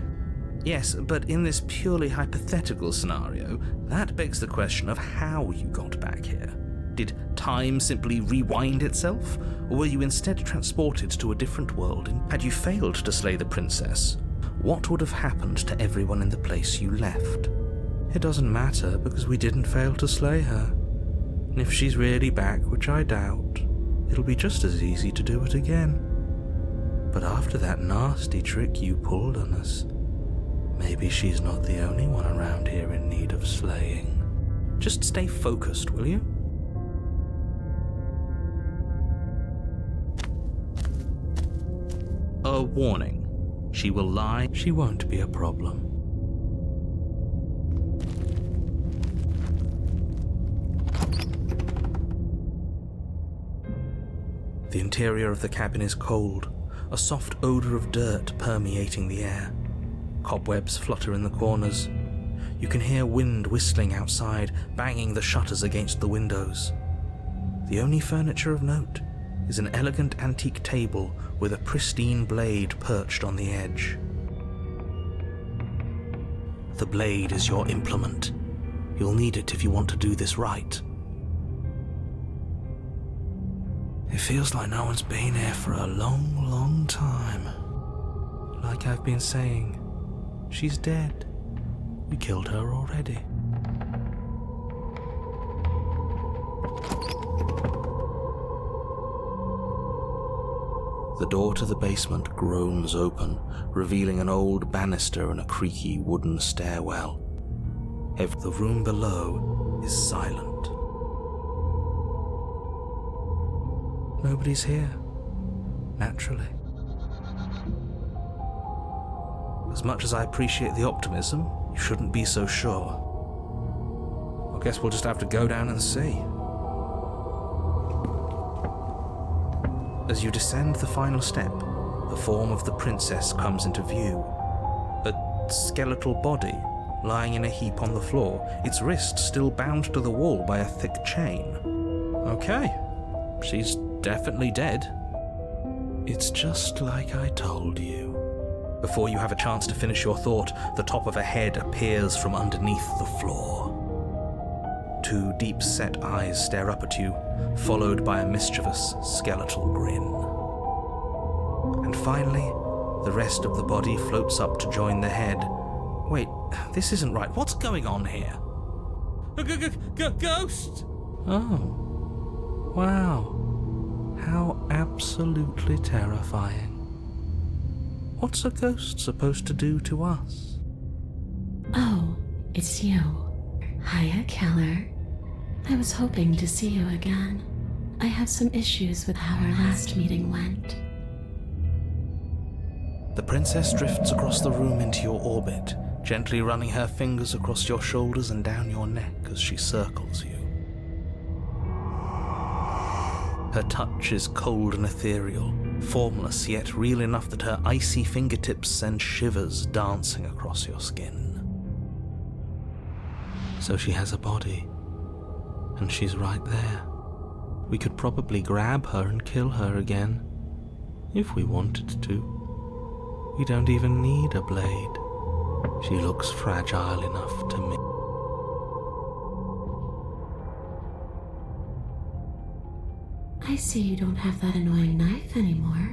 Yes, but in this purely hypothetical scenario, that begs the question of how you got back here. Did time simply rewind itself, or were you instead transported to a different world? And had you failed to slay the princess, what would have happened to everyone in the place you left? It doesn't matter, because we didn't fail to slay her. And if she's really back, which I doubt, it'll be just as easy to do it again. But after that nasty trick you pulled on us, maybe she's not the only one around here in need of slaying. Just stay focused, will you? A warning. She will lie. She won't be a problem. The interior of the cabin is cold, a soft odor of dirt permeating the air. Cobwebs flutter in the corners. You can hear wind whistling outside, banging the shutters against the windows. The only furniture of note is an elegant antique table with a pristine blade perched on the edge. The blade is your implement. You'll need it if you want to do this right. It feels like no one's been here for a long, long time. Like I've been saying, she's dead. We killed her already. The door to the basement groans open, revealing an old banister and a creaky wooden stairwell. The room below is silent. Nobody's here, naturally. As much as I appreciate the optimism, you shouldn't be so sure. I guess we'll just have to go down and see. As you descend the final step, the form of the princess comes into view. A skeletal body lying in a heap on the floor, its wrist still bound to the wall by a thick chain. Okay, she's definitely dead. It's just like I told you. Before you have a chance to finish your thought, the top of a head appears from underneath the floor. Two deep-set eyes stare up at you, followed by a mischievous skeletal grin. And finally, the rest of the body floats up to join the head. Wait, this isn't right. What's going on here? Ghost! Oh, wow. How absolutely terrifying. What's a ghost supposed to do to us? Oh, it's you. Hiya, Keller. I was hoping to see you again. I have some issues with how our last meeting went. The princess drifts across the room into your orbit, gently running her fingers across your shoulders and down your neck as she circles you. Her touch is cold and ethereal, formless yet real enough that her icy fingertips send shivers dancing across your skin. So she has a body, and she's right there. We could probably grab her and kill her again, if we wanted to. We don't even need a blade. She looks fragile enough to me. I see you don't have that annoying knife anymore.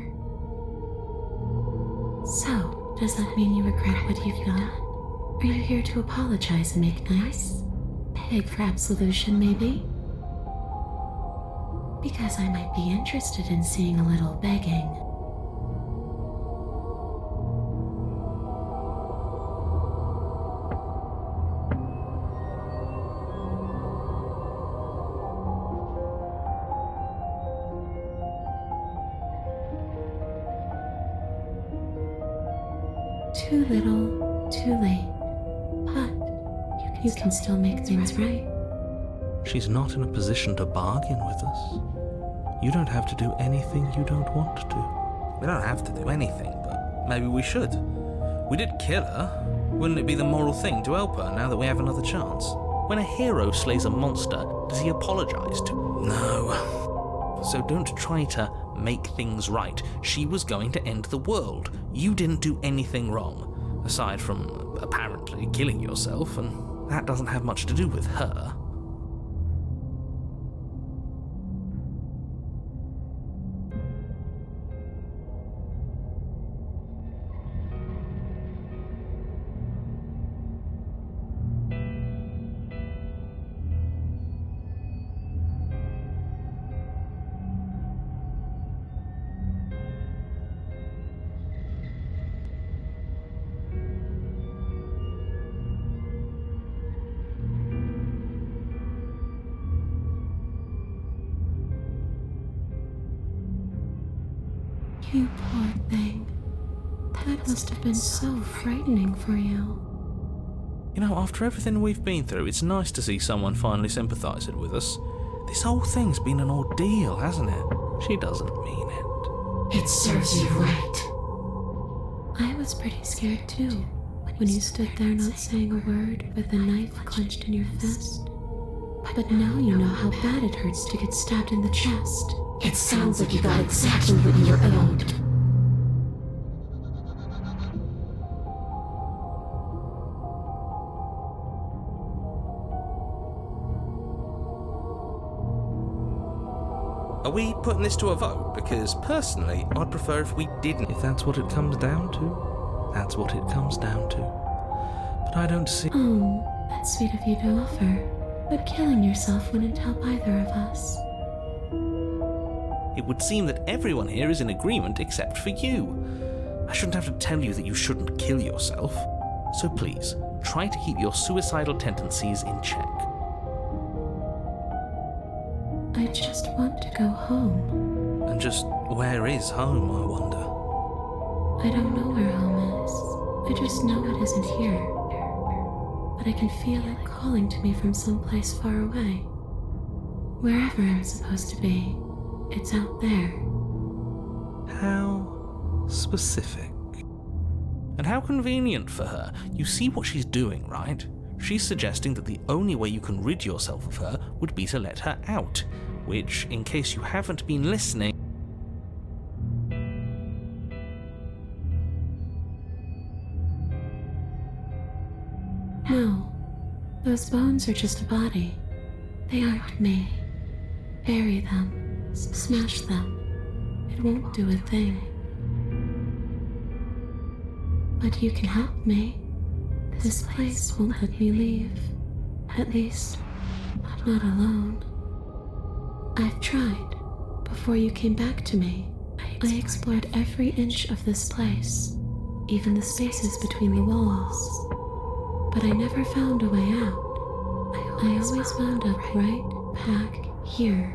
So, does that mean you regret what you've done? Are you here to apologize and make nice? Beg for absolution, maybe? Because I might be interested in seeing a little begging. Too little, too late. But you can still make things right. She's not in a position to bargain with us. You don't have to do anything you don't want to. We don't have to do anything, but maybe we should. We did kill her. Wouldn't it be the moral thing to help her now that we have another chance? When a hero slays a monster, does he apologize to? No. So don't try to make things right. She was going to end the world. You didn't do anything wrong, aside from apparently killing yourself, and that doesn't have much to do with her. You poor thing. That must have been so frightening for you. You know, after everything we've been through, it's nice to see someone finally sympathising with us. This whole thing's been an ordeal, hasn't it? She doesn't mean it. It serves you right. I was pretty scared too, when you stood there not saying a word with a knife clenched in your fist. But now you know how bad it hurts to get stabbed in the chest. It sounds like you got exactly what you were owed. Are we putting this to a vote? Because personally, I'd prefer if we didn't. If that's what it comes down to, that's what it comes down to. But I don't see... Oh, that's sweet of you to offer. But killing yourself wouldn't help either of us. It would seem that everyone here is in agreement except for you. I shouldn't have to tell you that you shouldn't kill yourself. So please, try to keep your suicidal tendencies in check. I just want to go home. And just where is home, I wonder? I don't know where home is. I just know it isn't here. But I can feel it calling to me from someplace far away. Wherever I'm supposed to be, it's out there. How specific. And how convenient for her. You see what she's doing, right? She's suggesting that the only way you can rid yourself of her would be to let her out, which, in case you haven't been listening... No, those bones are just a body. They aren't me. Bury them, smash them. It won't do a thing. But you can help me. This place won't let me leave. At least, not alone. I've tried. Before you came back to me, I explored every inch of this place, even the spaces between the walls. But I never found a way out. I always wound up right back here.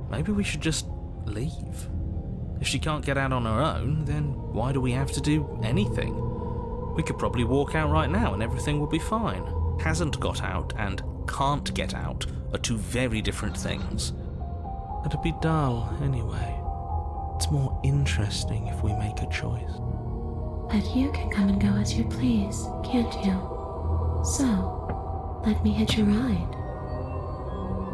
Maybe we should just leave. If she can't get out on her own, then why do we have to do anything? We could probably walk out right now and everything will be fine. Hasn't got out and can't get out are two very different things. It'd be dull anyway. It's more interesting if we make a choice. But you can come and go as you please, can't you? So, let me hitch a ride.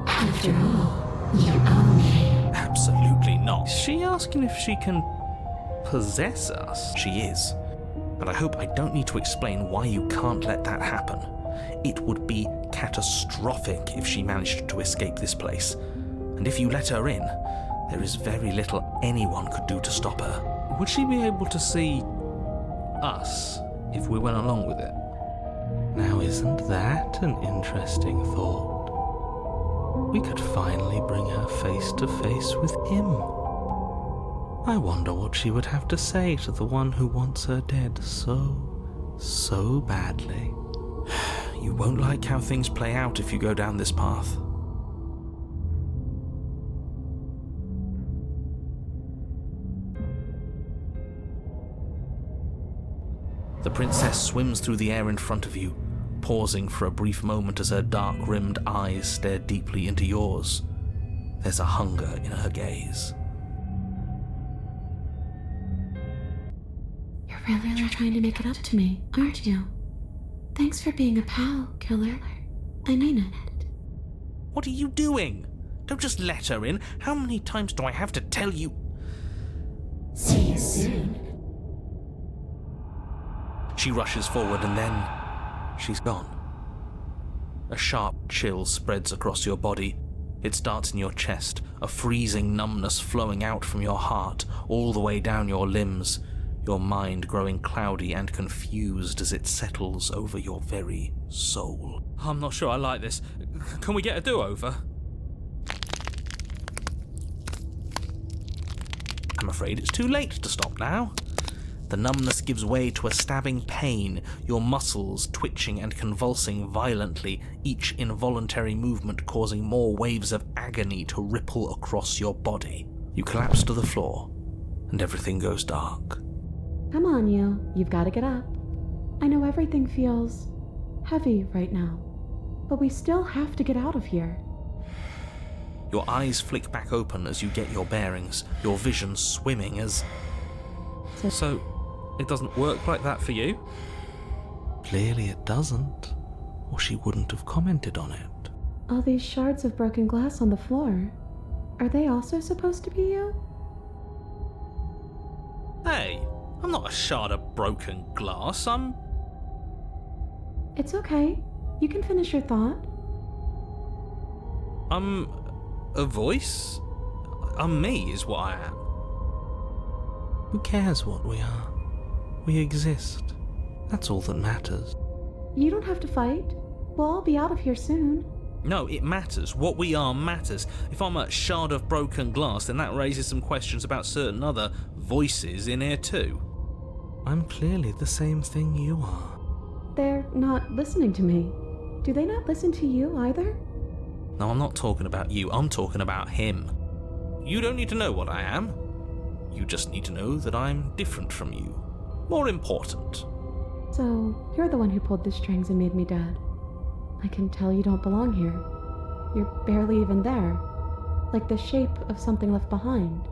After all, you own me. Absolutely not. Is she asking if she can possess us? She is. But I hope I don't need to explain why you can't let that happen. It would be catastrophic if she managed to escape this place. And if you let her in, there is very little anyone could do to stop her. Would she be able to see us if we went along with it? Now, isn't that an interesting thought? We could finally bring her face to face with him. I wonder what she would have to say to the one who wants her dead so badly. You won't like how things play out if you go down this path. The princess swims through the air in front of you, pausing for a brief moment as her dark-rimmed eyes stare deeply into yours. There's a hunger in her gaze. You're really trying to make it up to me, aren't you? Thanks for being a pal, killer. I mean it. What are you doing? Don't just let her in. How many times do I have to tell you? See you soon. She rushes forward and then she's gone. A sharp chill spreads across your body. It starts in your chest, a freezing numbness flowing out from your heart all the way down your limbs, your mind growing cloudy and confused as it settles over your very soul. I'm not sure I like this. Can we get a do-over? I'm afraid it's too late to stop now. The numbness gives way to a stabbing pain, your muscles twitching and convulsing violently, each involuntary movement causing more waves of agony to ripple across your body. You collapse to the floor, and everything goes dark. Come on, you've got to get up. I know everything feels heavy right now, but we still have to get out of here. Your eyes flick back open as you get your bearings, your vision swimming as... So, it doesn't work like that for you? Clearly it doesn't, or she wouldn't have commented on it. All these shards of broken glass on the floor, are they also supposed to be you? Hey, I'm not a shard of broken glass, I'm... It's okay. You can finish your thought. I'm a voice? I'm me is what I am. Who cares what we are? We exist. That's all that matters. You don't have to fight. We'll all be out of here soon. No, it matters. What we are matters. If I'm a shard of broken glass, then that raises some questions about certain other voices in here too. I'm clearly the same thing you are. They're not listening to me. Do they not listen to you either? No, I'm not talking about you. I'm talking about him. You don't need to know what I am. You just need to know that I'm different from you. More important. So, you're the one who pulled the strings and made me dead. I can tell you don't belong here. You're barely even there. Like the shape of something left behind.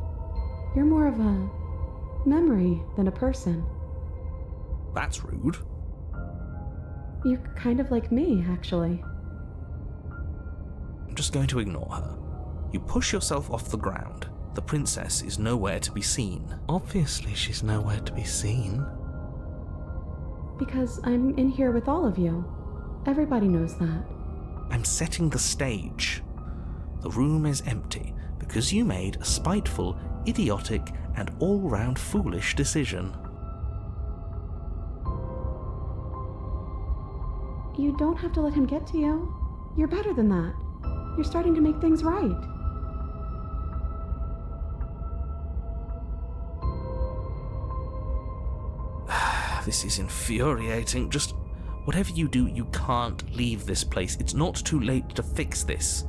You're more of a memory than a person. That's rude. You're kind of like me, actually. I'm just going to ignore her. You push yourself off the ground. The princess is nowhere to be seen. Obviously she's nowhere to be seen. Because I'm in here with all of you. Everybody knows that. I'm setting the stage. The room is empty because you made a spiteful, idiotic, and all-round foolish decision. You don't have to let him get to you. You're better than that. You're starting to make things right. This is infuriating. Just whatever you do, you can't leave this place. It's not too late to fix this.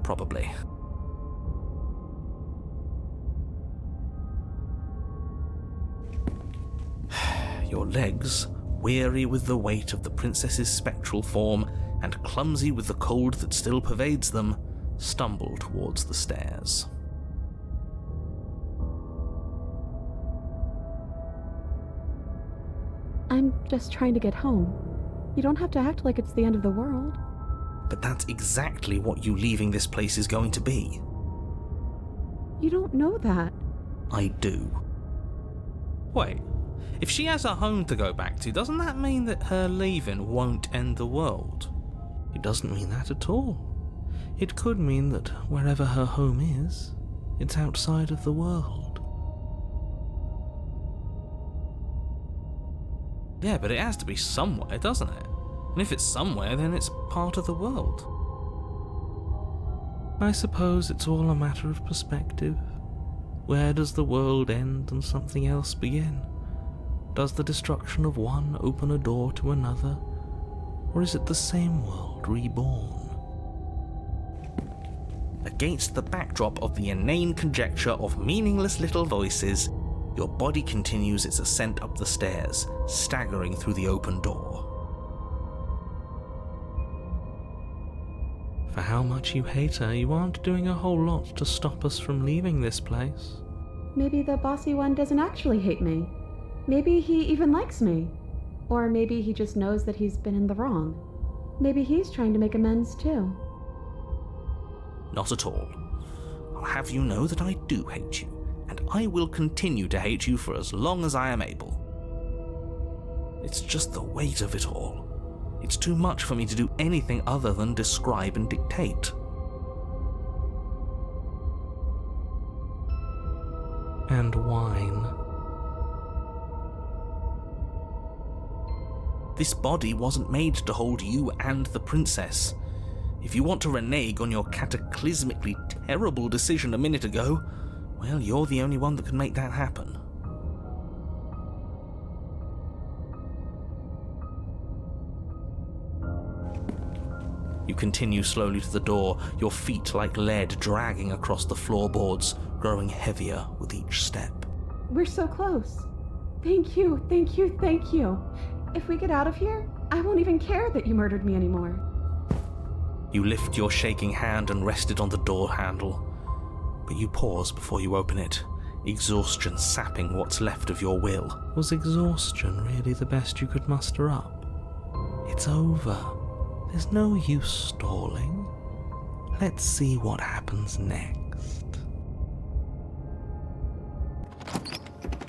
Probably. Your legs, weary with the weight of the princess's spectral form and clumsy with the cold that still pervades them, stumble towards the stairs. I'm just trying to get home. You don't have to act like it's the end of the world. But that's exactly what you leaving this place is going to be. You don't know that. I do. Wait, if she has a home to go back to, doesn't that mean that her leaving won't end the world? It doesn't mean that at all. It could mean that wherever her home is, it's outside of the world. Yeah, but it has to be somewhere, doesn't it? And if it's somewhere, then it's part of the world. I suppose it's all a matter of perspective. Where does the world end and something else begin? Does the destruction of one open a door to another? Or is it the same world reborn? Against the backdrop of the inane conjecture of meaningless little voices, your body continues its ascent up the stairs, staggering through the open door. For how much you hate her, you aren't doing a whole lot to stop us from leaving this place. Maybe the bossy one doesn't actually hate me. Maybe he even likes me. Or maybe he just knows that he's been in the wrong. Maybe he's trying to make amends too. Not at all. I'll have you know that I do hate you, and I will continue to hate you for as long as I am able. It's just the weight of it all. It's too much for me to do anything other than describe and dictate. And whine. This body wasn't made to hold you and the princess. If you want to renege on your cataclysmically terrible decision a minute ago, well, you're the only one that can make that happen. You continue slowly to the door, your feet like lead dragging across the floorboards, growing heavier with each step. We're so close. Thank you, thank you, thank you. If we get out of here, I won't even care that you murdered me anymore. You lift your shaking hand and rest it on the door handle, but you pause before you open it, exhaustion sapping what's left of your will. Was exhaustion really the best you could muster up? It's over. There's no use stalling. Let's see what happens next.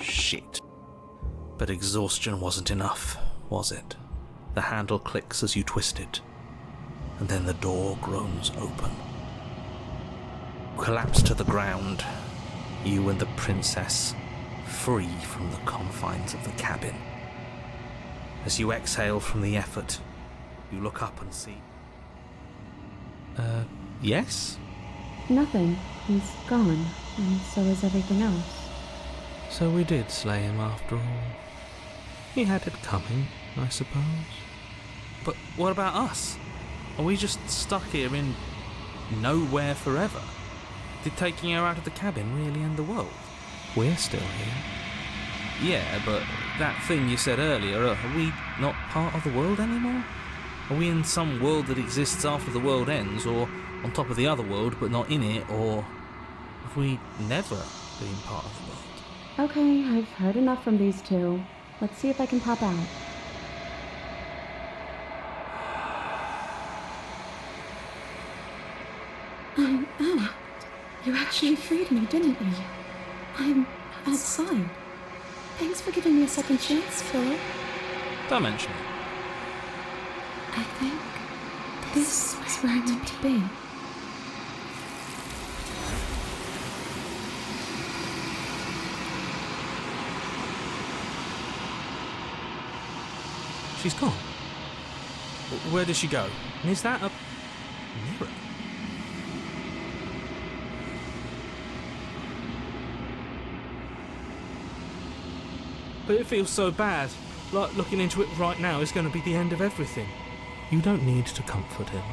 Shit. But exhaustion wasn't enough, was it? The handle clicks as you twist it, and then the door groans open. Collapse to the ground, you and the princess, free from the confines of the cabin. As you exhale from the effort, you look up and see... yes? Nothing. He's gone, and so is everything else. So we did slay him after all. He had it coming, I suppose. But what about us? Are we just stuck here in nowhere forever? Did taking her out of the cabin really end the world? We're still here. Yeah, but that thing you said earlier, are we not part of the world anymore? Are we in some world that exists after the world ends, or on top of the other world but not in it, or have we never been part of the world? Okay, I've heard enough from these two. Let's see if I can pop out. I'm out. You actually freed me, didn't you? I'm outside. Thanks for giving me a second chance, Phil. Don't mention it. I think this is where I'm meant to be. She's gone. Where did she go? And is that a mirror? But it feels so bad. Like looking into it right now is going to be the end of everything. You don't need to comfort him.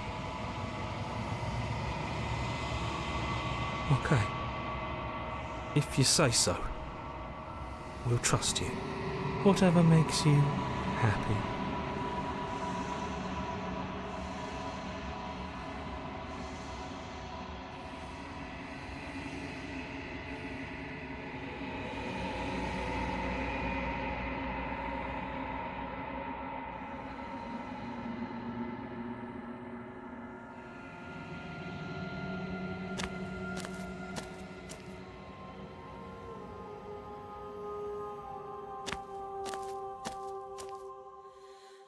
Okay. If you say so, we'll trust you. Whatever makes you happy.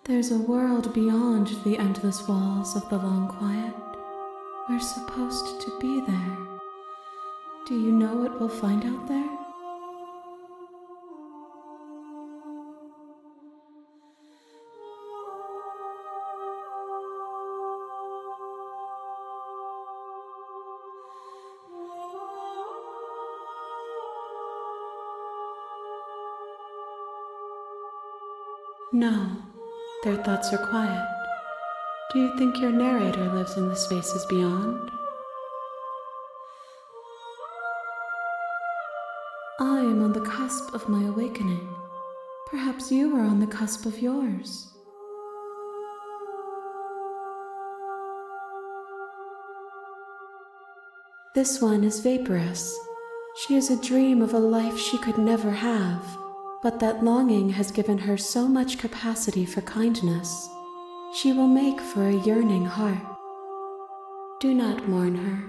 There's a world beyond the endless walls of the long quiet. We're supposed to be there. Do you know what we'll find out there? No. Their thoughts are quiet. Do you think your narrator lives in the spaces beyond? I am on the cusp of my awakening. Perhaps you are on the cusp of yours. This one is vaporous. She is a dream of a life she could never have. But that longing has given her so much capacity for kindness. She will make for a yearning heart. Do not mourn her.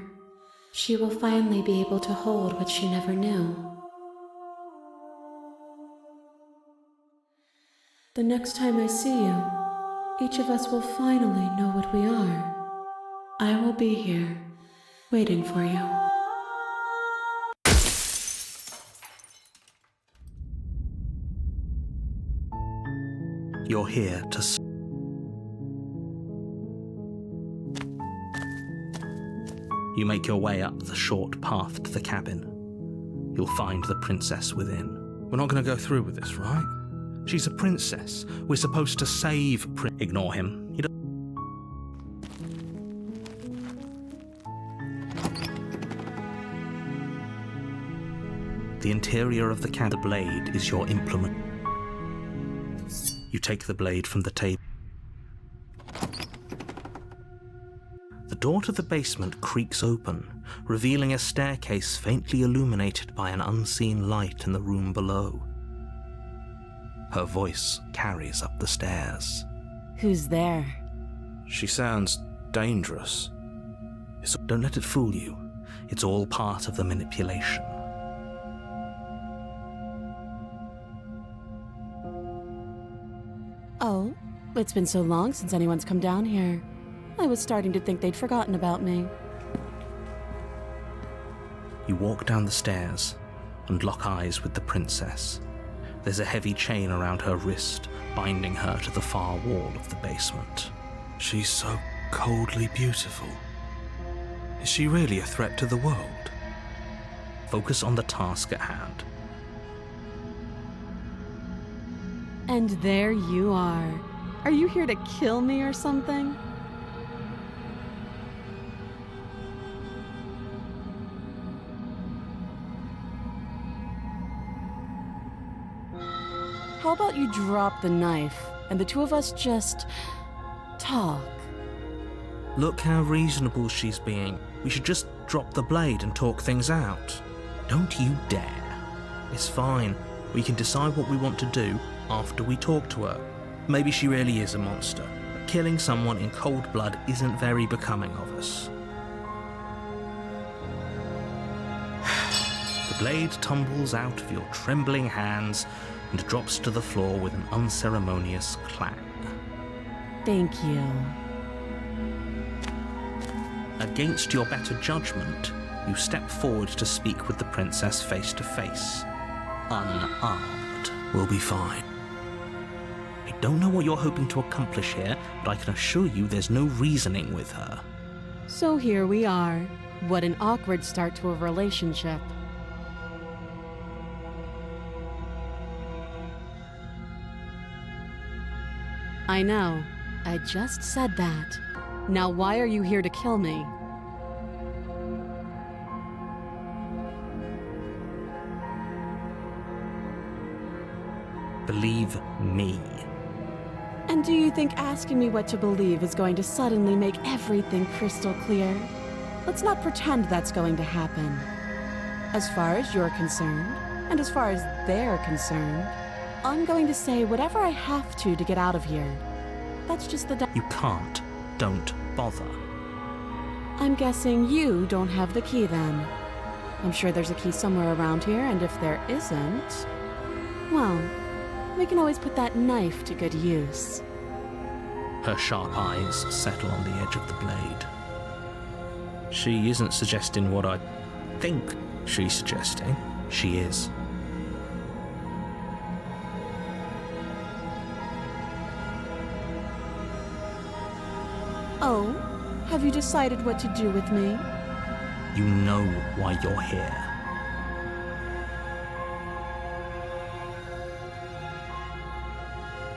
She will finally be able to hold what she never knew. The next time I see you, each of us will finally know what we are. I will be here, waiting for you. You're here to... You make your way up the short path to the cabin. You'll find the princess within. We're not going to go through with this, right? She's a princess. We're supposed to save Ignore him. He doesn't... The interior of the blade is your implement. You take the blade from the table. The door to the basement creaks open, revealing a staircase faintly illuminated by an unseen light in the room below. Her voice carries up the stairs. Who's there? She sounds dangerous. Don't let it fool you. It's all part of the manipulation. Oh, it's been so long since anyone's come down here. I was starting to think they'd forgotten about me. You walk down the stairs and lock eyes with the princess. There's a heavy chain around her wrist, binding her to the far wall of the basement. She's so coldly beautiful. Is she really a threat to the world? Focus on the task at hand. And there you are. Are you here to kill me or something? How about you drop the knife and the two of us just talk? Look how reasonable she's being. We should just drop the blade and talk things out. Don't you dare. It's fine. We can decide what we want to do after we talk to her. Maybe she really is a monster. But killing someone in cold blood isn't very becoming of us. The blade tumbles out of your trembling hands and drops to the floor with an unceremonious clang. Thank you. Against your better judgment, you step forward to speak with the princess face to face. Unarmed. We'll be fine. I don't know what you're hoping to accomplish here, but I can assure you there's no reasoning with her. So here we are. What an awkward start to a relationship. I know. I just said that. Now why are you here to kill me? Believe me. And do you think asking me what to believe is going to suddenly make everything crystal clear? Let's not pretend that's going to happen. As far as you're concerned, and as far as they're concerned, I'm going to say whatever I have to get out of here. That's just the... You can't. Don't bother. I'm guessing you don't have the key then. I'm sure there's a key somewhere around here, and if there isn't... well, we can always put that knife to good use. Her sharp eyes settle on the edge of the blade. She isn't suggesting what I think she's suggesting. She is. Oh, have you decided what to do with me? You know why you're here.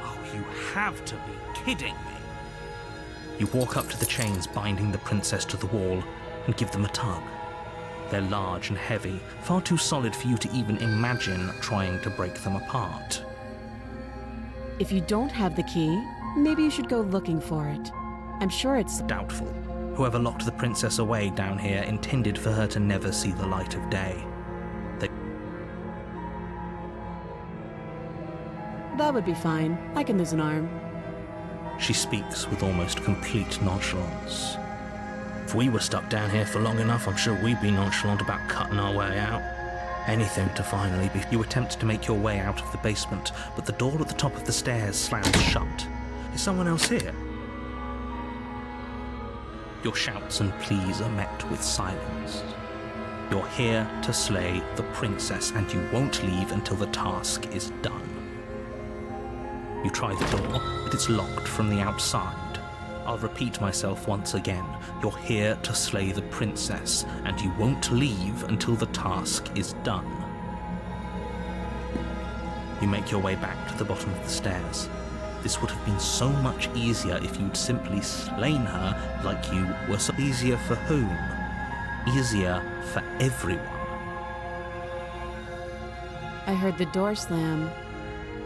Oh, you have to be kidding me. You walk up to the chains binding the princess to the wall and give them a tug. They're large and heavy, far too solid for you to even imagine trying to break them apart. If you don't have the key, maybe you should go looking for it. I'm sure it's... Doubtful. Whoever locked the princess away down here intended for her to never see the light of day. That would be fine. I can lose an arm. She speaks with almost complete nonchalance. If we were stuck down here for long enough, I'm sure we'd be nonchalant about cutting our way out. Anything to finally be... You attempt to make your way out of the basement, but the door at the top of the stairs slams shut. Is someone else here? Your shouts and pleas are met with silence. You're here to slay the princess, and you won't leave until the task is done. You try the door, but it's locked from the outside. I'll repeat myself once again. You're here to slay the princess, and you won't leave until the task is done. You make your way back to the bottom of the stairs. This would have been so much easier if you'd simply slain her like you were so... Easier for whom? Easier for everyone. I heard the door slam.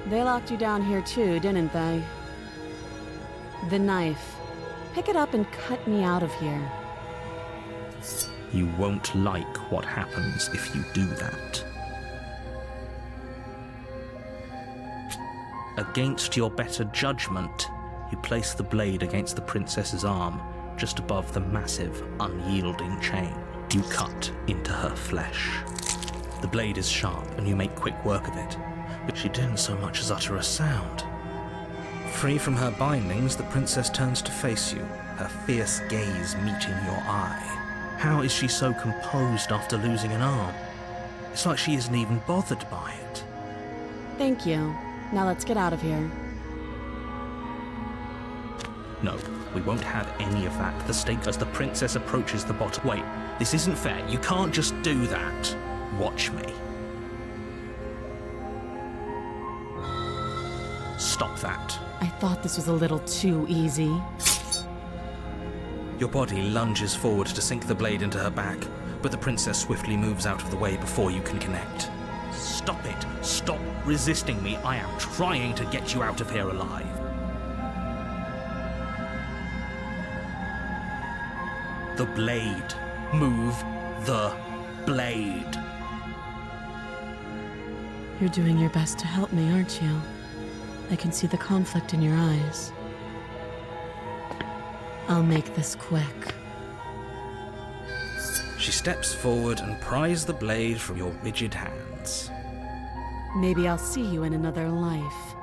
They locked you down here too, didn't they? The knife. Pick it up and cut me out of here. You won't like what happens if you do that. Against your better judgment, you place the blade against the princess's arm, just above the massive, unyielding chain. You cut into her flesh. The blade is sharp, and you make quick work of it, but she didn't so much as utter a sound. Free from her bindings, the princess turns to face you, her fierce gaze meeting your eye. How is she so composed after losing an arm? It's like she isn't even bothered by it. Thank you. Now let's get out of here. No, we won't have any of that. The stake as the princess approaches the bottom. Wait, this isn't fair. You can't just do that. Watch me. Stop that. I thought this was a little too easy. Your body lunges forward to sink the blade into her back, but the princess swiftly moves out of the way before you can connect. Stop it. Stop resisting me. I am trying to get you out of here alive. The blade. Move the blade. You're doing your best to help me, aren't you? I can see the conflict in your eyes. I'll make this quick. She steps forward and pries the blade from your rigid hands. Maybe I'll see you in another life.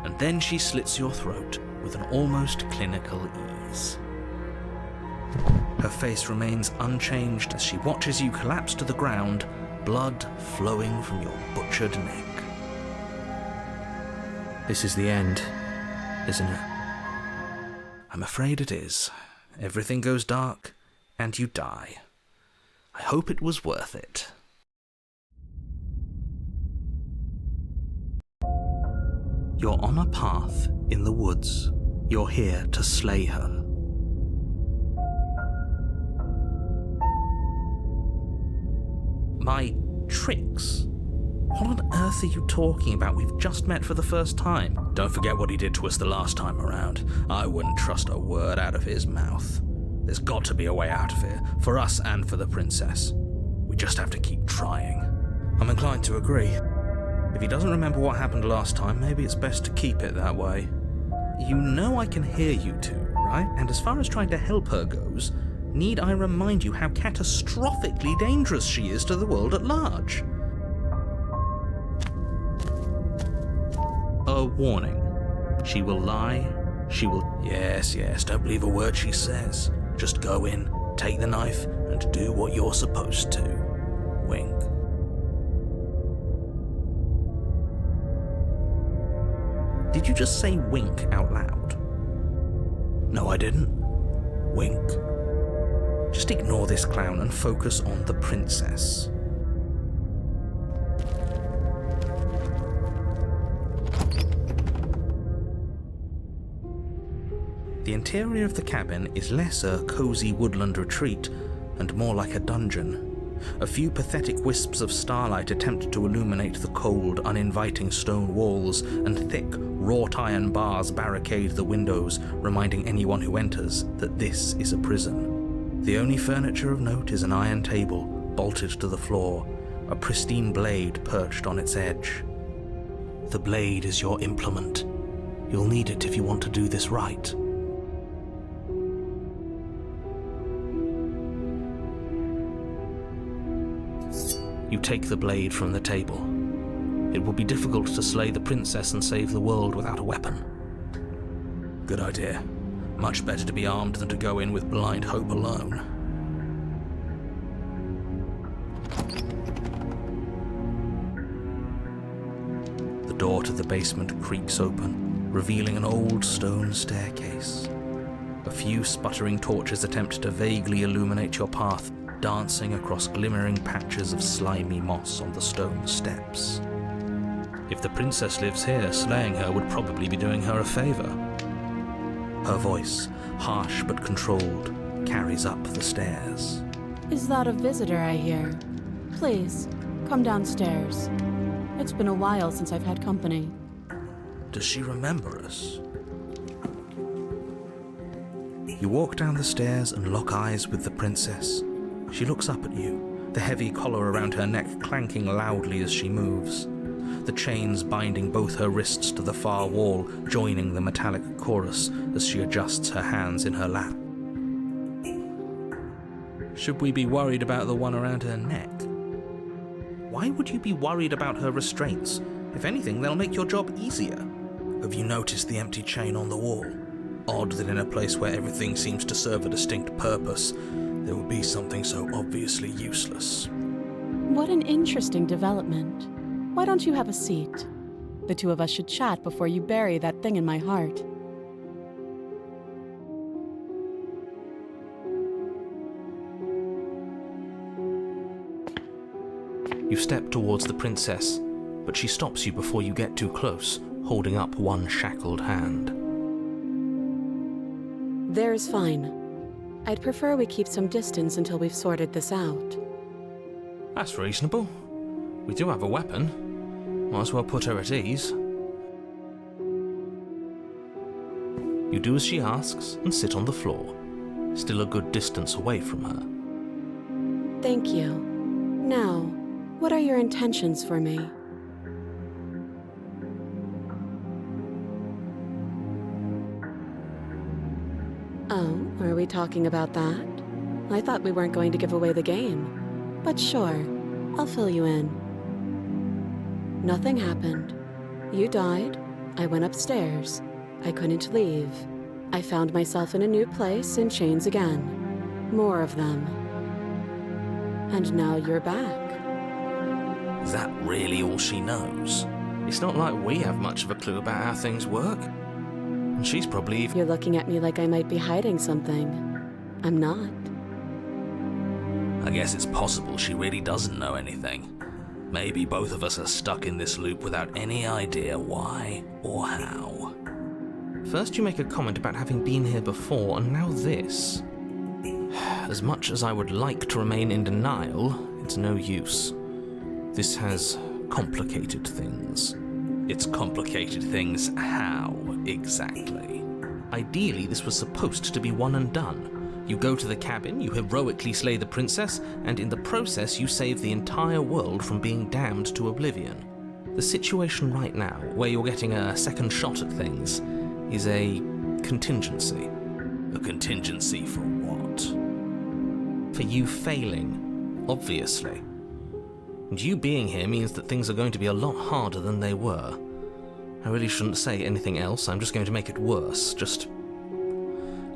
And then she slits your throat with an almost clinical ease. Her face remains unchanged as she watches you collapse to the ground, blood flowing from your butchered neck. This is the end, isn't it? I'm afraid it is. Everything goes dark, and you die. I hope it was worth it. You're on a path in the woods. You're here to slay her. My tricks? What on earth are you talking about? We've just met for the first time. Don't forget what he did to us the last time around. I wouldn't trust a word out of his mouth. There's got to be a way out of here, for us and for the princess. We just have to keep trying. I'm inclined to agree. If he doesn't remember what happened last time, maybe it's best to keep it that way. You know I can hear you two, right? And as far as trying to help her goes, need I remind you how catastrophically dangerous she is to the world at large? A warning. She will lie. She will... Yes, don't believe a word she says. Just go in, take the knife, and do what you're supposed to. Wink. Did you just say wink out loud? No, I didn't. Wink. Just ignore this clown and focus on the princess. The interior of the cabin is less a cozy woodland retreat and more like a dungeon. A few pathetic wisps of starlight attempt to illuminate the cold, uninviting stone walls, and thick, wrought iron bars barricade the windows, reminding anyone who enters that this is a prison. The only furniture of note is an iron table, bolted to the floor, a pristine blade perched on its edge. The blade is your implement. You'll need it if you want to do this right. You take the blade from the table. It will be difficult to slay the princess and save the world without a weapon. Good idea. Much better to be armed than to go in with blind hope alone. The door to the basement creaks open, revealing an old stone staircase. A few sputtering torches attempt to vaguely illuminate your path, dancing across glimmering patches of slimy moss on the stone steps. If the princess lives here, slaying her would probably be doing her a favor. Her voice, harsh but controlled, carries up the stairs. Is that a visitor I hear? Please, come downstairs. It's been a while since I've had company. Does she remember us? You walk down the stairs and lock eyes with the princess. She looks up at you, the heavy collar around her neck clanking loudly as she moves, the chains binding both her wrists to the far wall, joining the metallic chorus as she adjusts her hands in her lap. Should we be worried about the one around her neck? Why would you be worried about her restraints? If anything, they'll make your job easier. Have you noticed the empty chain on the wall? Odd that in a place where everything seems to serve a distinct purpose, there would be something so obviously useless. What an interesting development. Why don't you have a seat? The two of us should chat before you bury that thing in my heart. You step towards the princess, but she stops you before you get too close, holding up one shackled hand. There's fine. I'd prefer we keep some distance until we've sorted this out. That's reasonable. We do have a weapon. Might as well put her at ease. You do as she asks and sit on the floor, still a good distance away from her. Thank you. Now, what are your intentions for me? Oh, are we talking about that? I thought we weren't going to give away the game. But sure, I'll fill you in. Nothing happened. You died. I went upstairs. I couldn't leave. I found myself in a new place in chains again. More of them. And now you're back. Is that really all she knows? It's not like we have much of a clue about how things work. And she's probably You're looking at me like I might be hiding something. I'm not. I guess it's possible she really doesn't know anything. Maybe both of us are stuck in this loop without any idea why or how. First you make a comment about having been here before, and now this. As much as I would like to remain in denial, it's no use. This has complicated things. It's complicated things how, exactly? Ideally, this was supposed to be one and done. You go to the cabin, you heroically slay the princess, and in the process you save the entire world from being damned to oblivion. The situation right now, where you're getting a second shot at things, is a contingency. A contingency for what? For you failing, obviously. And you being here means that things are going to be a lot harder than they were. I really shouldn't say anything else, I'm just going to make it worse. Just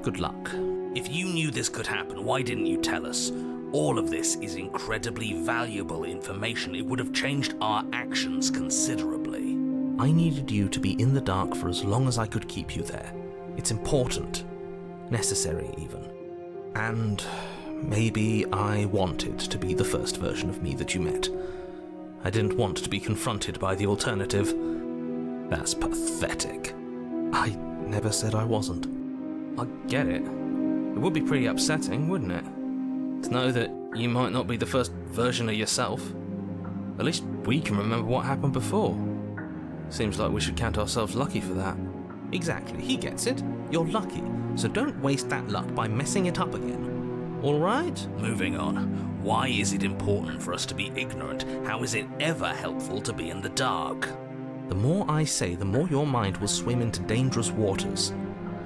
good luck. If you knew this could happen, why didn't you tell us? All of this is incredibly valuable information. It would have changed our actions considerably. I needed you to be in the dark for as long as I could keep you there. It's important. Necessary, even. And maybe I wanted to be the first version of me that you met. I didn't want to be confronted by the alternative. That's pathetic. I never said I wasn't. I get it. It would be pretty upsetting, wouldn't it? To know that you might not be the first version of yourself. At least we can remember what happened before. Seems like we should count ourselves lucky for that. Exactly, he gets it. You're lucky, so don't waste that luck by messing it up again. Alright? Moving on. Why is it important for us to be ignorant? How is it ever helpful to be in the dark? The more I say, the more your mind will swim into dangerous waters.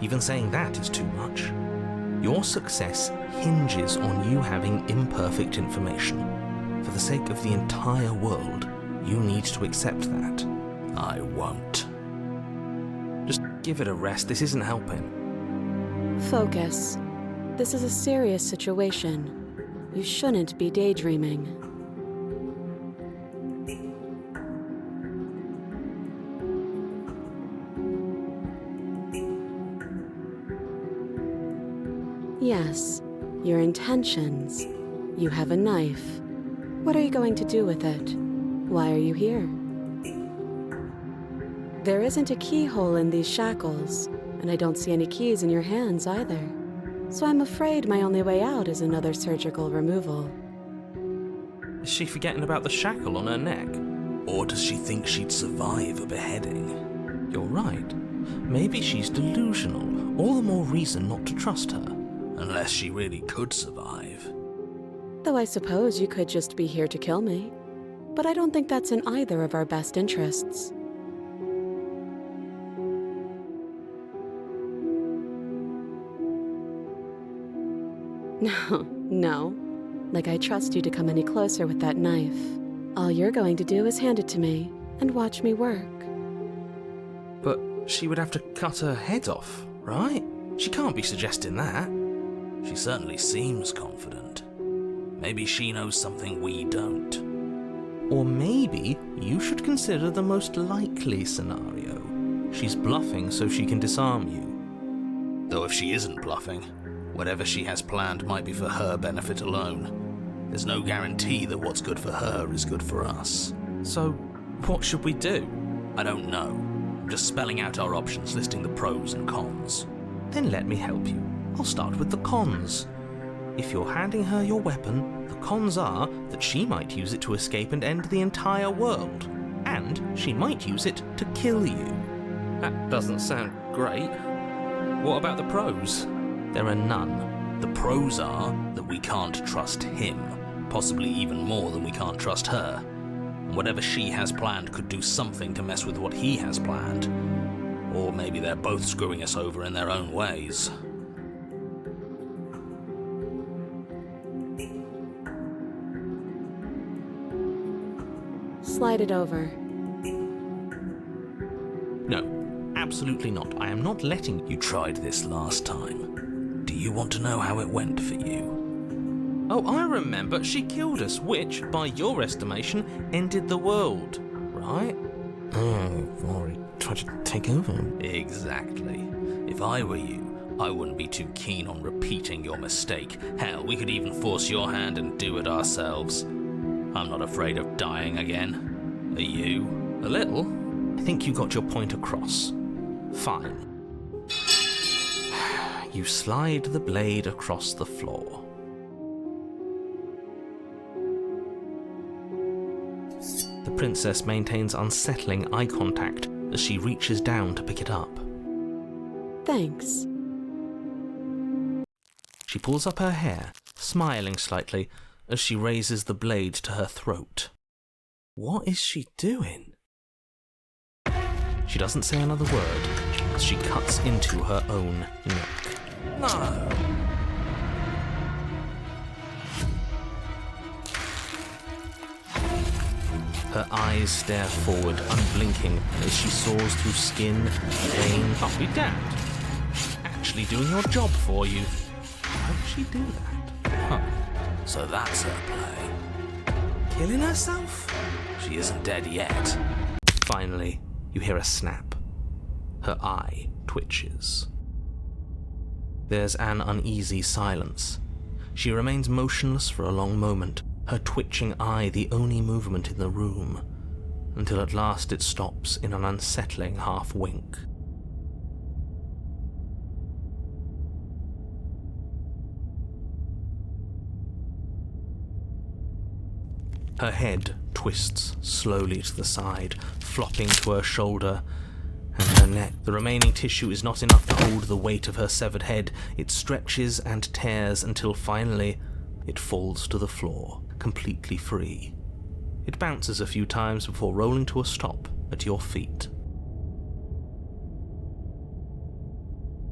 Even saying that is too much. Your success hinges on you having imperfect information. For the sake of the entire world, you need to accept that. I won't. Just give it a rest, this isn't helping. Focus. This is a serious situation. You shouldn't be daydreaming. Yes, your intentions. You have a knife. What are you going to do with it? Why are you here? There isn't a keyhole in these shackles, and I don't see any keys in your hands either. So I'm afraid my only way out is another surgical removal. Is she forgetting about the shackle on her neck? Or does she think she'd survive a beheading? You're right. Maybe she's delusional. All the more reason not to trust her. Unless she really could survive. Though I suppose you could just be here to kill me. But I don't think that's in either of our best interests. No. Like I trust you to come any closer with that knife. All you're going to do is hand it to me and watch me work. But she would have to cut her head off, right? She can't be suggesting that. She certainly seems confident. Maybe she knows something we don't. Or maybe you should consider the most likely scenario. She's bluffing so she can disarm you. Though if she isn't bluffing, whatever she has planned might be for her benefit alone. There's no guarantee that what's good for her is good for us. So, what should we do? I don't know. I'm just spelling out our options, listing the pros and cons. Then let me help you. I'll start with the cons. If you're handing her your weapon, the cons are that she might use it to escape and end the entire world. And she might use it to kill you. That doesn't sound great. What about the pros? There are none. The pros are that we can't trust him, possibly even more than we can't trust her. And whatever she has planned could do something to mess with what he has planned. Or maybe they're both screwing us over in their own ways. Slide it over. No, absolutely not. I am not letting you. You tried this last time. Do you want to know how it went for you? Oh, I remember. She killed us, which, by your estimation, ended the world, right? Oh, or he tried to take over. Exactly. If I were you, I wouldn't be too keen on repeating your mistake. Hell, we could even force your hand and do it ourselves. I'm not afraid of dying again. Are you? A little. I think you got your point across. Fine. You slide the blade across the floor. The princess maintains unsettling eye contact as she reaches down to pick it up. Thanks. She pulls up her hair, smiling slightly, as she raises the blade to her throat. What is she doing? She doesn't say another word as she cuts into her own neck. No! Her eyes stare forward, unblinking, as she soars through skin, vein. I'll be damned. Actually doing your job for you. How does she do that? Huh. So that's her play. Killing herself? She isn't dead yet. Finally, you hear a snap. Her eye twitches. There's an uneasy silence. She remains motionless for a long moment, her twitching eye the only movement in the room, until at last it stops in an unsettling half-wink. Her head twists slowly to the side, flopping to her shoulder and her neck. The remaining tissue is not enough to hold the weight of her severed head. It stretches and tears until finally it falls to the floor, completely free. It bounces a few times before rolling to a stop at your feet.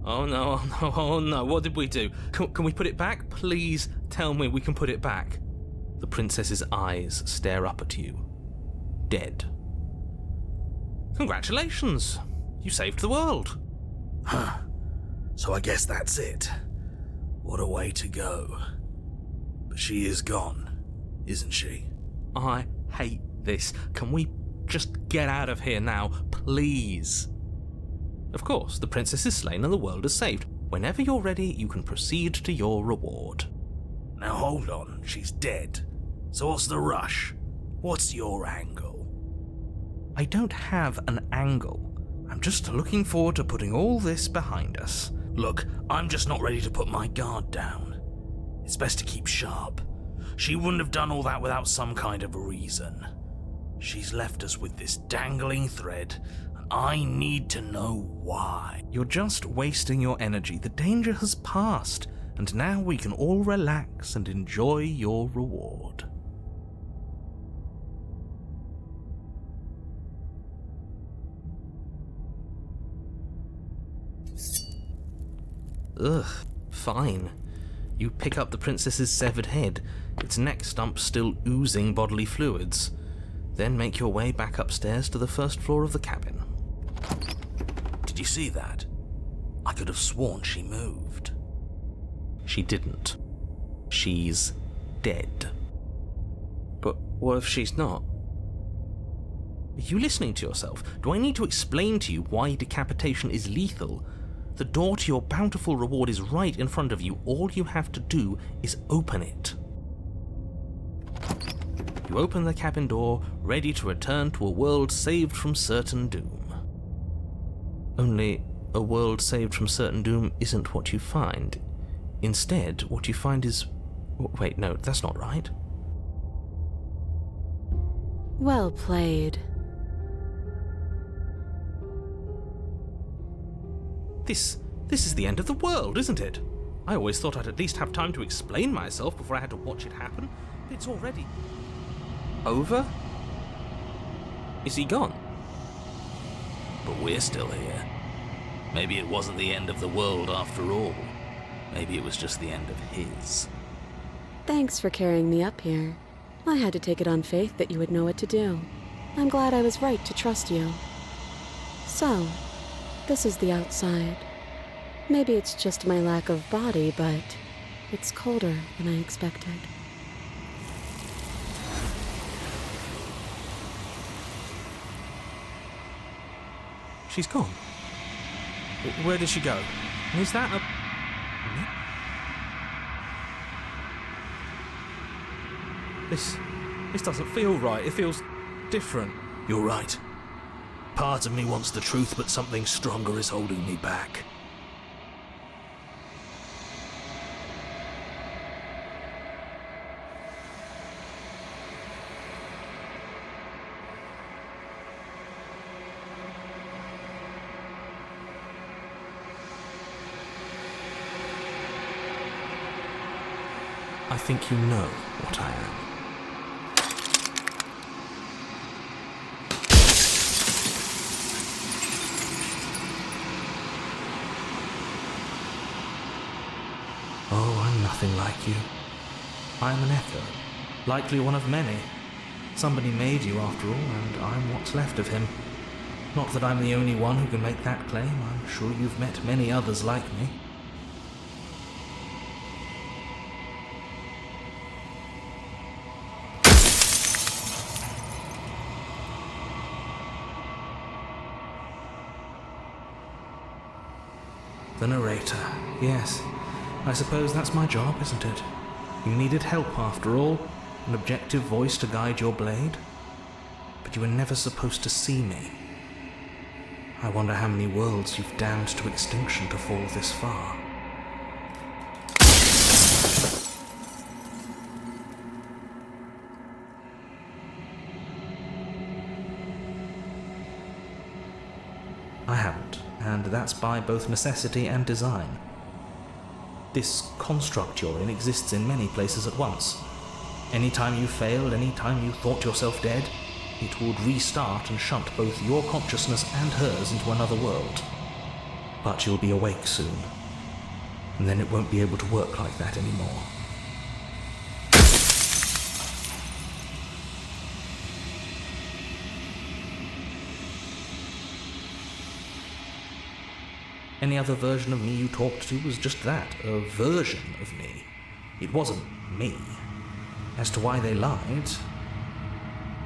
Oh no, oh no, oh no, what did we do? Can we put it back? Please tell me we can put it back. The princess's eyes stare up at you. Dead. Congratulations! You saved the world. Huh. So I guess that's it. What a way to go. But she is gone, isn't she? I hate this. Can we just get out of here now, please? Of course, the princess is slain and the world is saved. Whenever you're ready, you can proceed to your reward. Now hold on, she's dead. So what's the rush? What's your angle? I don't have an angle. I'm just looking forward to putting all this behind us. Look, I'm just not ready to put my guard down. It's best to keep sharp. She wouldn't have done all that without some kind of reason. She's left us with this dangling thread, and I need to know why. You're just wasting your energy. The danger has passed, and now we can all relax and enjoy your reward. Ugh, fine. You pick up the princess's severed head, its neck stump still oozing bodily fluids. Then make your way back upstairs to the first floor of the cabin. Did you see that? I could have sworn she moved. She didn't. She's dead. But what if she's not? Are you listening to yourself? Do I need to explain to you why decapitation is lethal? The door to your bountiful reward is right in front of you. All you have to do is open it. You open the cabin door, ready to return to a world saved from certain doom. Only, a world saved from certain doom isn't what you find. Instead, what you find is... Wait, no, that's not right. Well played. This is the end of the world, isn't it? I always thought I'd at least have time to explain myself before I had to watch it happen. It's already... over? Is he gone? But we're still here. Maybe it wasn't the end of the world after all. Maybe it was just the end of his. Thanks for carrying me up here. I had to take it on faith that you would know what to do. I'm glad I was right to trust you. So, this is the outside. Maybe it's just my lack of body, but it's colder than I expected. She's gone. Where did she go? Is that a... This doesn't feel right. It feels different. You're right. Part of me wants the truth, but something stronger is holding me back. I think you know what I am. Oh, I'm nothing like you. I'm an echo, likely one of many. Somebody made you after all, and I'm what's left of him. Not that I'm the only one who can make that claim. I'm sure you've met many others like me. The narrator. Yes, I suppose that's my job, isn't it? You needed help after all, an objective voice to guide your blade. But you were never supposed to see me. I wonder how many worlds you've damned to extinction to fall this far. I haven't, and that's by both necessity and design. This construct you're in exists in many places at once. Anytime you failed, anytime you thought yourself dead, it would restart and shunt both your consciousness and hers into another world. But you'll be awake soon, and then it won't be able to work like that anymore. Any other version of me you talked to was just that, a version of me. It wasn't me. As to why they lied,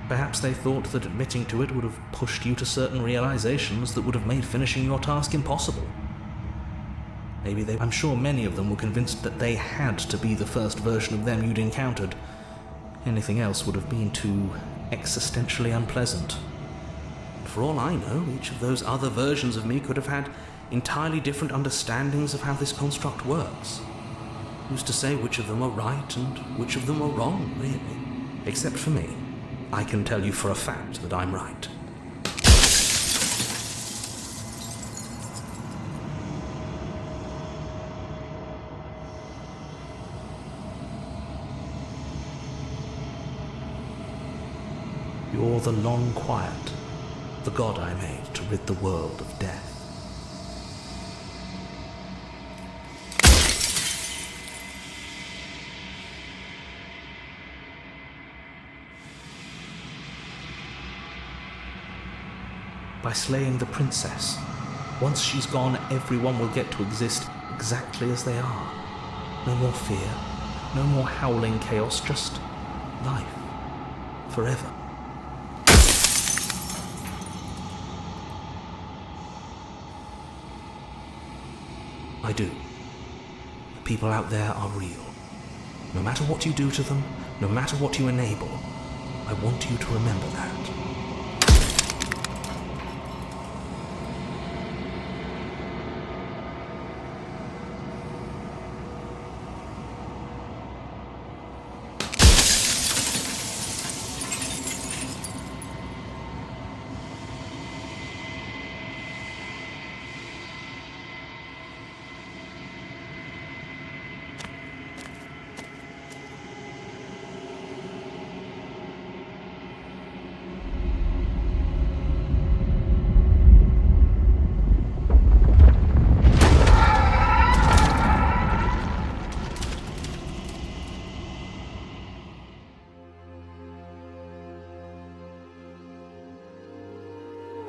perhaps they thought that admitting to it would have pushed you to certain realizations that would have made finishing your task impossible. I'm sure many of them were convinced that they had to be the first version of them you'd encountered. Anything else would have been too existentially unpleasant. For all I know, each of those other versions of me could have had entirely different understandings of how this construct works. Who's to say which of them are right and which of them are wrong, really? Except for me. I can tell you for a fact that I'm right. You're the long quiet, the god I made to rid the world of death. By slaying the princess, once she's gone, everyone will get to exist exactly as they are. No more fear, no more howling chaos, just life, forever. I do. The people out there are real. No matter what you do to them, no matter what you enable, I want you to remember that.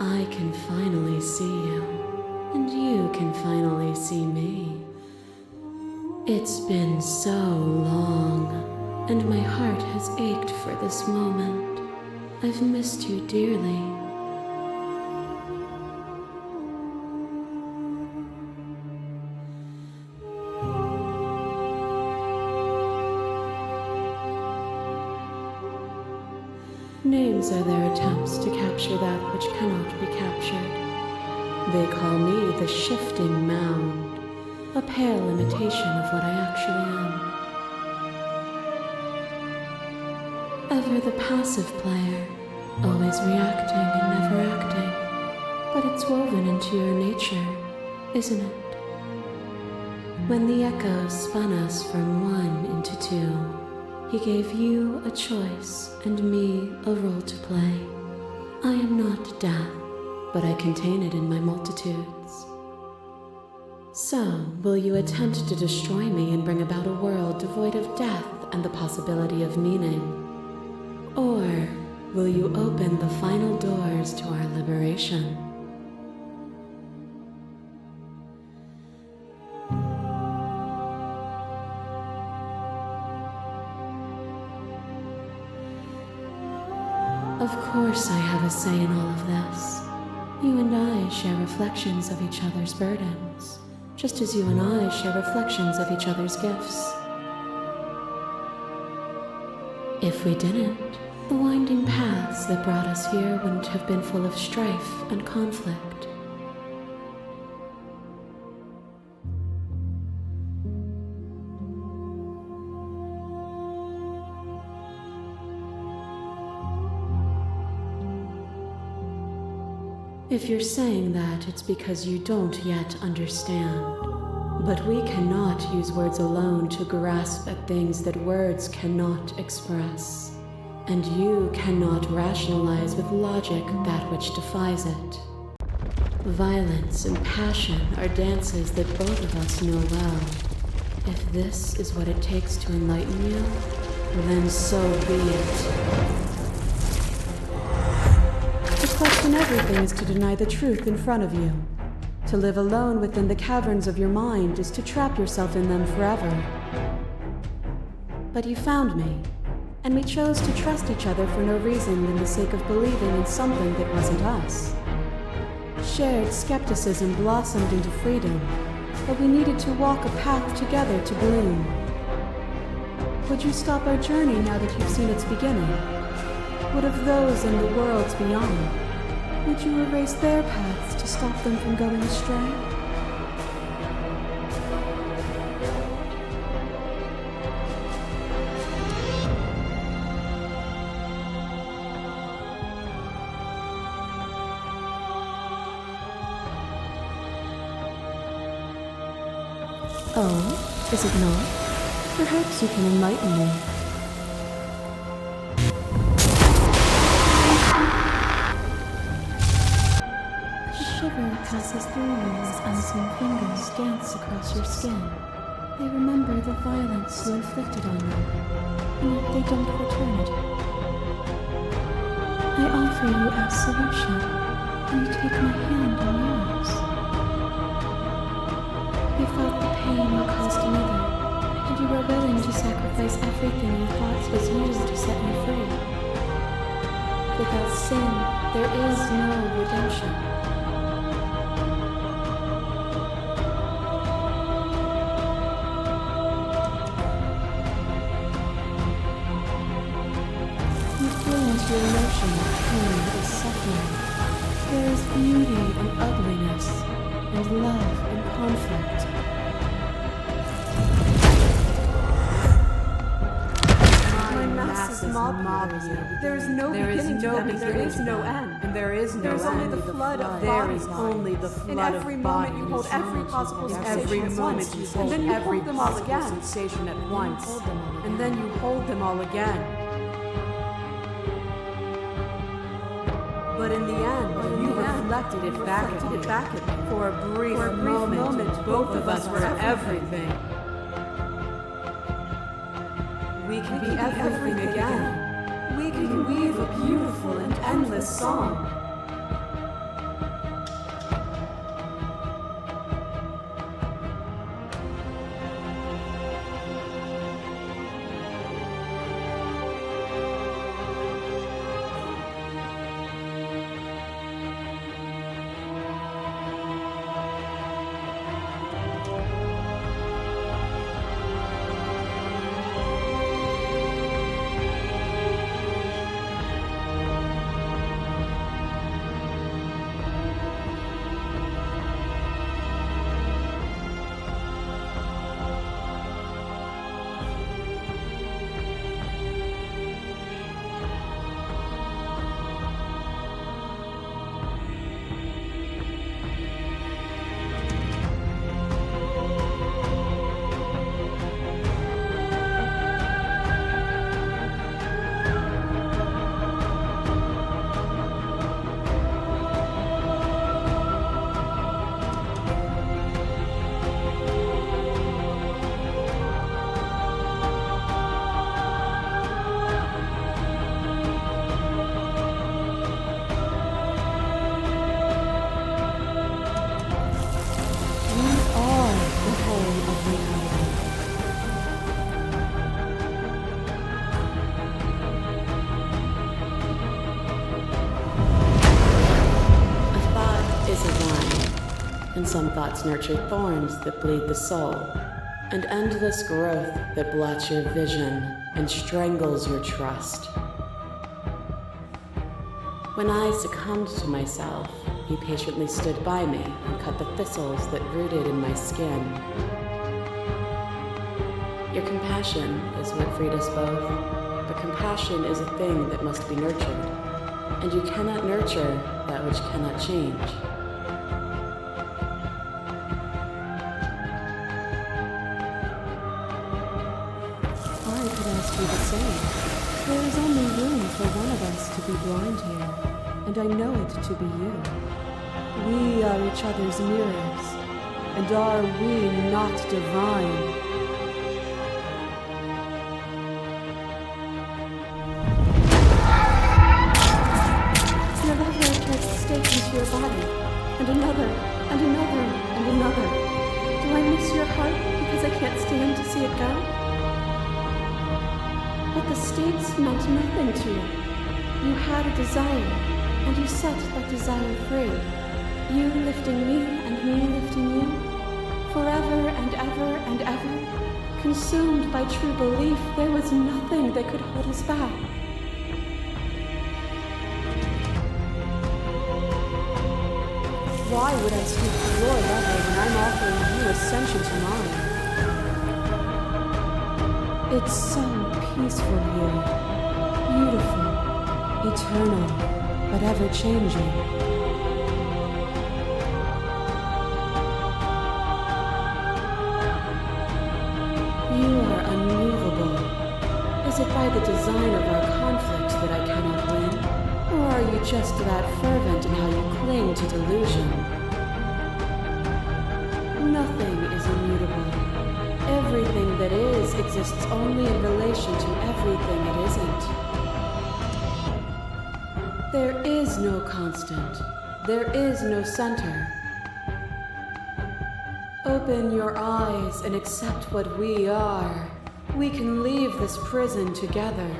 I can finally see you, and you can finally see me. It's been so long, and my heart has ached for this moment. I've missed you dearly. Names are their attempts to capture that which cannot be captured. They call me the shifting mound, a pale imitation of what I actually am. Ever the passive player, always reacting and never acting. But it's woven into your nature, isn't it? When the echoes spun us from one into two, he gave you a choice and me a role to play. I am not death, but I contain it in my multitudes. So, will you attempt to destroy me and bring about a world devoid of death and the possibility of meaning? Or will you open the final doors to our liberation? Of course I have a say in all of this. You and I share reflections of each other's burdens, just as you and I share reflections of each other's gifts. If we didn't, the winding paths that brought us here wouldn't have been full of strife and conflict. If you're saying that, it's because you don't yet understand. But we cannot use words alone to grasp at things that words cannot express. And you cannot rationalize with logic that which defies it. Violence and passion are dances that both of us know well. If this is what it takes to enlighten you, then so be it. To question everything is to deny the truth in front of you. To live alone within the caverns of your mind is to trap yourself in them forever. But you found me, and we chose to trust each other for no reason than the sake of believing in something that wasn't us. Shared skepticism blossomed into freedom, but we needed to walk a path together to bloom. Would you stop our journey now that you've seen its beginning? What of those in the worlds beyond? Would you erase their paths to stop them from going astray? Oh, is it not? Perhaps you can enlighten me. A shiver passes through you as unseen fingers dance across your skin. They remember the violence you inflicted on them, and yet they don't return it. I offer you absolution, and you take my hand in yours. You felt the pain you caused another, and you were willing to sacrifice everything you thought was used to set me free. Without sin, there is no redemption. You feel into your emotion that pain is suffering. There is beauty in ugliness, and love in conflict. Masses mob you. There is no beginning to them, and there is no end. And there is no end. There is only the flood of bodies. There is only the flood of bodies. In every moment you hold every possible sensation at once. And then you hold them all again. Sensation at once. And then you hold them all again. But in the end, you reflected it back at me. For a brief moment, both of us were everything. We can be everything again. We can weave a beautiful and endless song. And some thoughts nurture thorns that bleed the soul, and endless growth that blots your vision and strangles your trust. When I succumbed to myself, you patiently stood by me and cut the thistles that rooted in my skin. Your compassion is what freed us both, but compassion is a thing that must be nurtured, and you cannot nurture that which cannot change. The same. There is only room for one of us to be blind here, and I know it to be you. We are each other's mirrors, and are we not divine? Your lover tries to stake into your body, and another, and another, and another. Do I miss your heart because I can't stand to see it go? But the stakes meant nothing to you. You had a desire, and you set that desire free. You lifting me, and me lifting you. Forever and ever and ever. Consumed by true belief, there was nothing that could hold us back. Why would I stoop to your level when I'm offering you ascension to mine? It's so peaceful here, beautiful, eternal, but ever-changing. design of our conflict that I cannot win? Or are you just that fervent in how you cling to delusion? Nothing is immutable. Everything that is exists only in relation to everything it isn't. There is no constant. There is no center. Open your eyes and accept what we are. We can leave this prison together.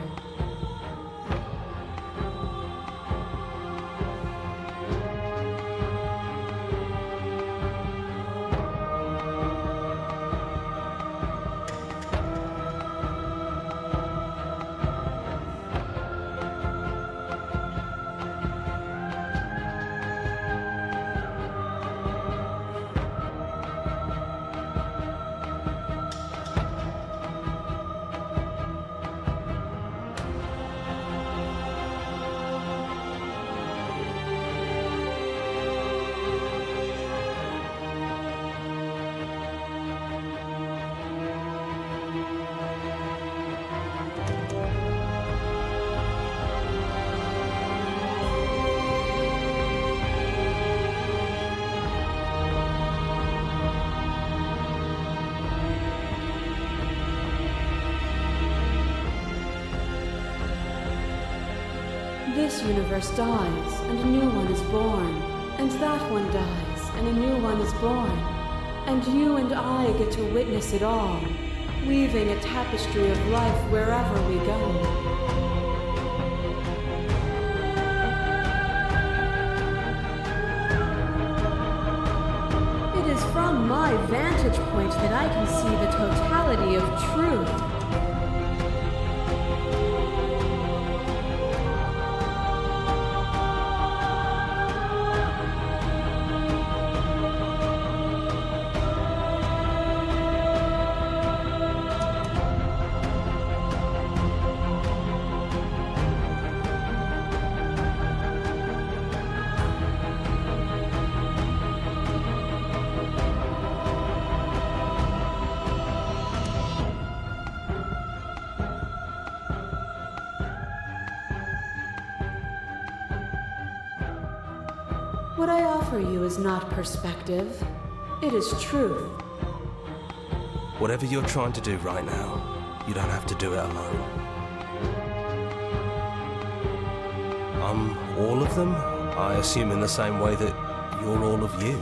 This universe dies, and a new one is born. And that one dies, and a new one is born. And you and I get to witness it all, weaving a tapestry of life wherever we go. It is from my vantage point that I can see the totality of truth. What I offer you is not perspective. It is truth. Whatever you're trying to do right now, you don't have to do it alone. I'm all of them, I assume in the same way that you're all of you.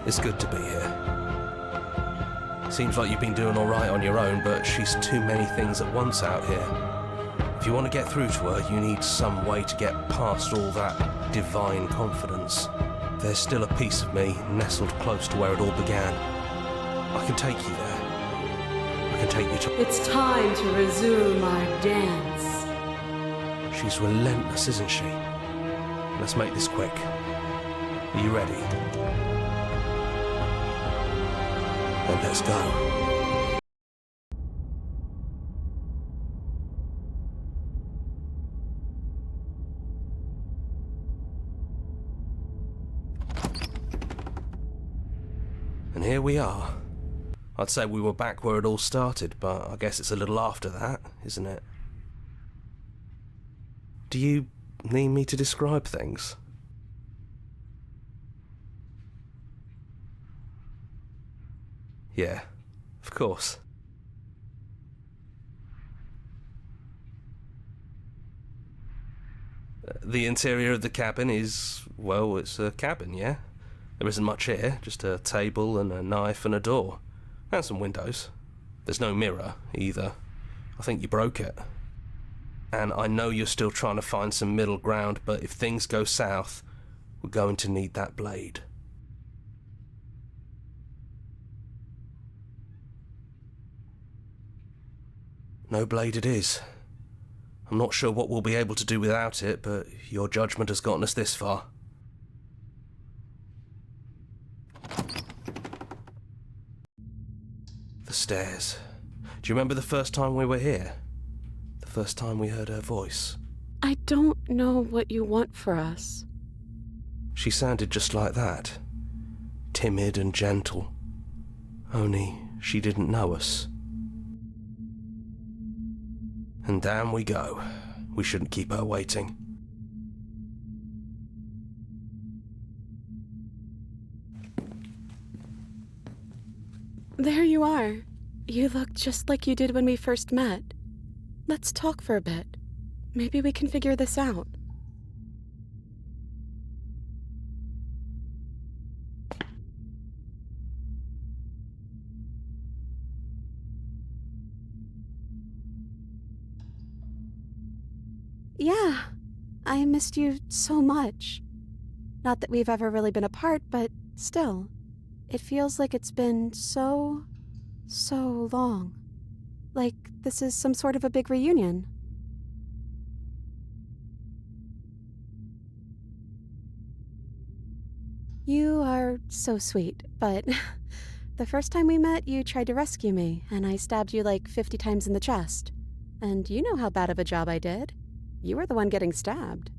It's good to be here. Seems like you've been doing all right on your own, but she's too many things at once out here. If you want to get through to her, you need some way to get past all that divine confidence. There's still a piece of me nestled close to where it all began. I can take you there. I can take you to... It's time to resume our dance. She's relentless, isn't she? Let's make this quick. Are you ready? Then let's go. And here we are. I'd say we were back where it all started, but I guess it's a little after that, isn't it? Do you need me to describe things? Yeah, of course. The interior of the cabin is, well, it's a cabin, yeah? There isn't much here, just a table and a knife and a door. And some windows. There's no mirror, either. I think you broke it. And I know you're still trying to find some middle ground, but if things go south, we're going to need that blade. No blade it is. I'm not sure what we'll be able to do without it, but your judgment has gotten us this far. The stairs. Do you remember the first time we were here? The first time we heard her voice? I don't know what you want for us. She sounded just like that. Timid and gentle. Only she didn't know us. And down we go. We shouldn't keep her waiting. There you are. You look just like you did when we first met. Let's talk for a bit. Maybe we can figure this out. Yeah, I missed you so much. Not that we've ever really been apart, but still, it feels like it's been so long. Like this is some sort of a big reunion. You are so sweet, but the first time we met, you tried to rescue me, and I stabbed you like 50 times in the chest. And you know how bad of a job I did. You were the one getting stabbed.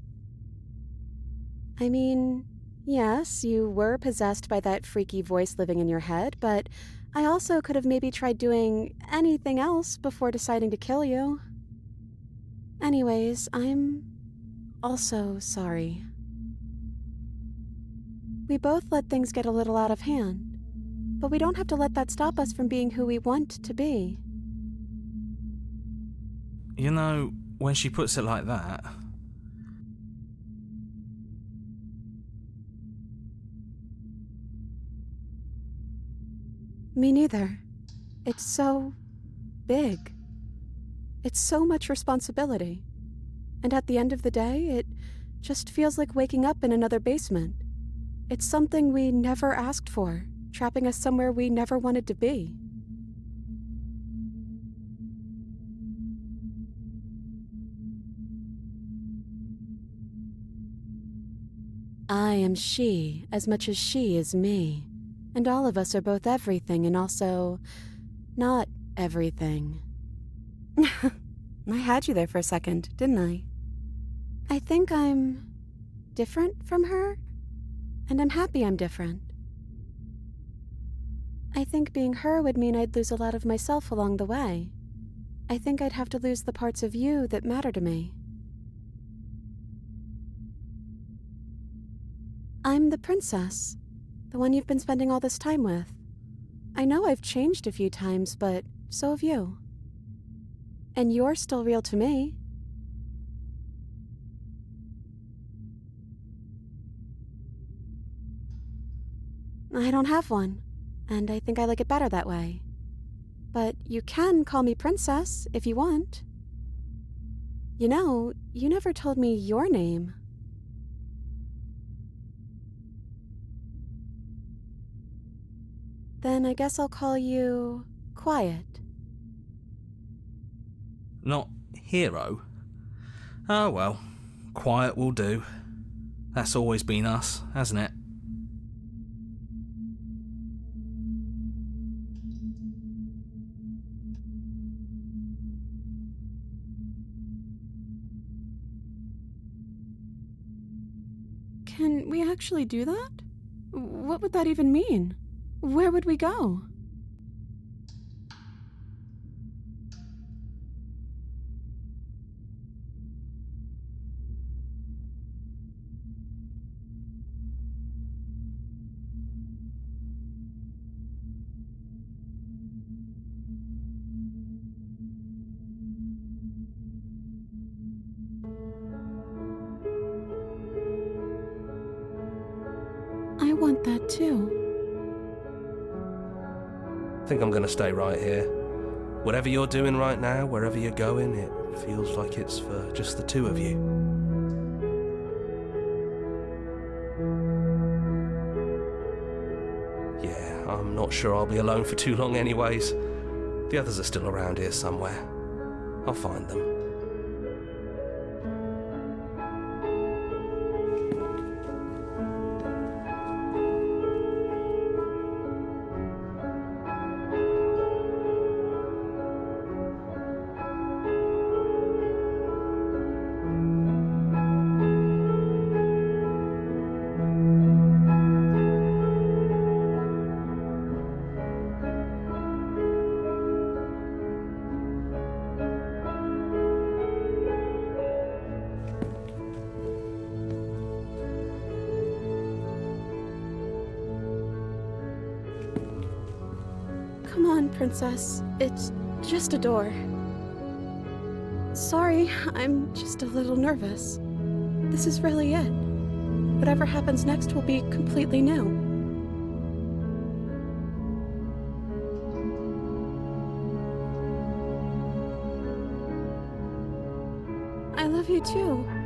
I mean, yes, you were possessed by that freaky voice living in your head, but I also could have maybe tried doing anything else before deciding to kill you. Anyways, I'm also sorry. We both let things get a little out of hand, but we don't have to let that stop us from being who we want to be. You know, when she puts it like that... Me neither. It's so big. It's so much responsibility. And at the end of the day, it just feels like waking up in another basement. It's something we never asked for, trapping us somewhere we never wanted to be. I am she as much as she is me. And all of us are both everything and also not everything. I had you there for a second, didn't I? I think I'm different from her, and I'm happy I'm different. I think being her would mean I'd lose a lot of myself along the way. I think I'd have to lose the parts of you that matter to me. I'm the princess. The one you've been spending all this time with. I know I've changed a few times, but so have you. And you're still real to me. I don't have one, and I think I like it better that way. But you can call me Princess if you want. You know, you never told me your name. Then I guess I'll call you Quiet. Not hero? Oh well, quiet will do. That's always been us, hasn't it? Can we actually do that? What would that even mean? Where would we go? I want that too. I think I'm gonna stay right here. Whatever you're doing right now, wherever you're going, it feels like it's for just the two of you. Yeah, I'm not sure I'll be alone for too long anyways. The others are still around here somewhere. I'll find them. Princess. It's just a door. Sorry, I'm just a little nervous. This is really it. Whatever happens next will be completely new. I love you too.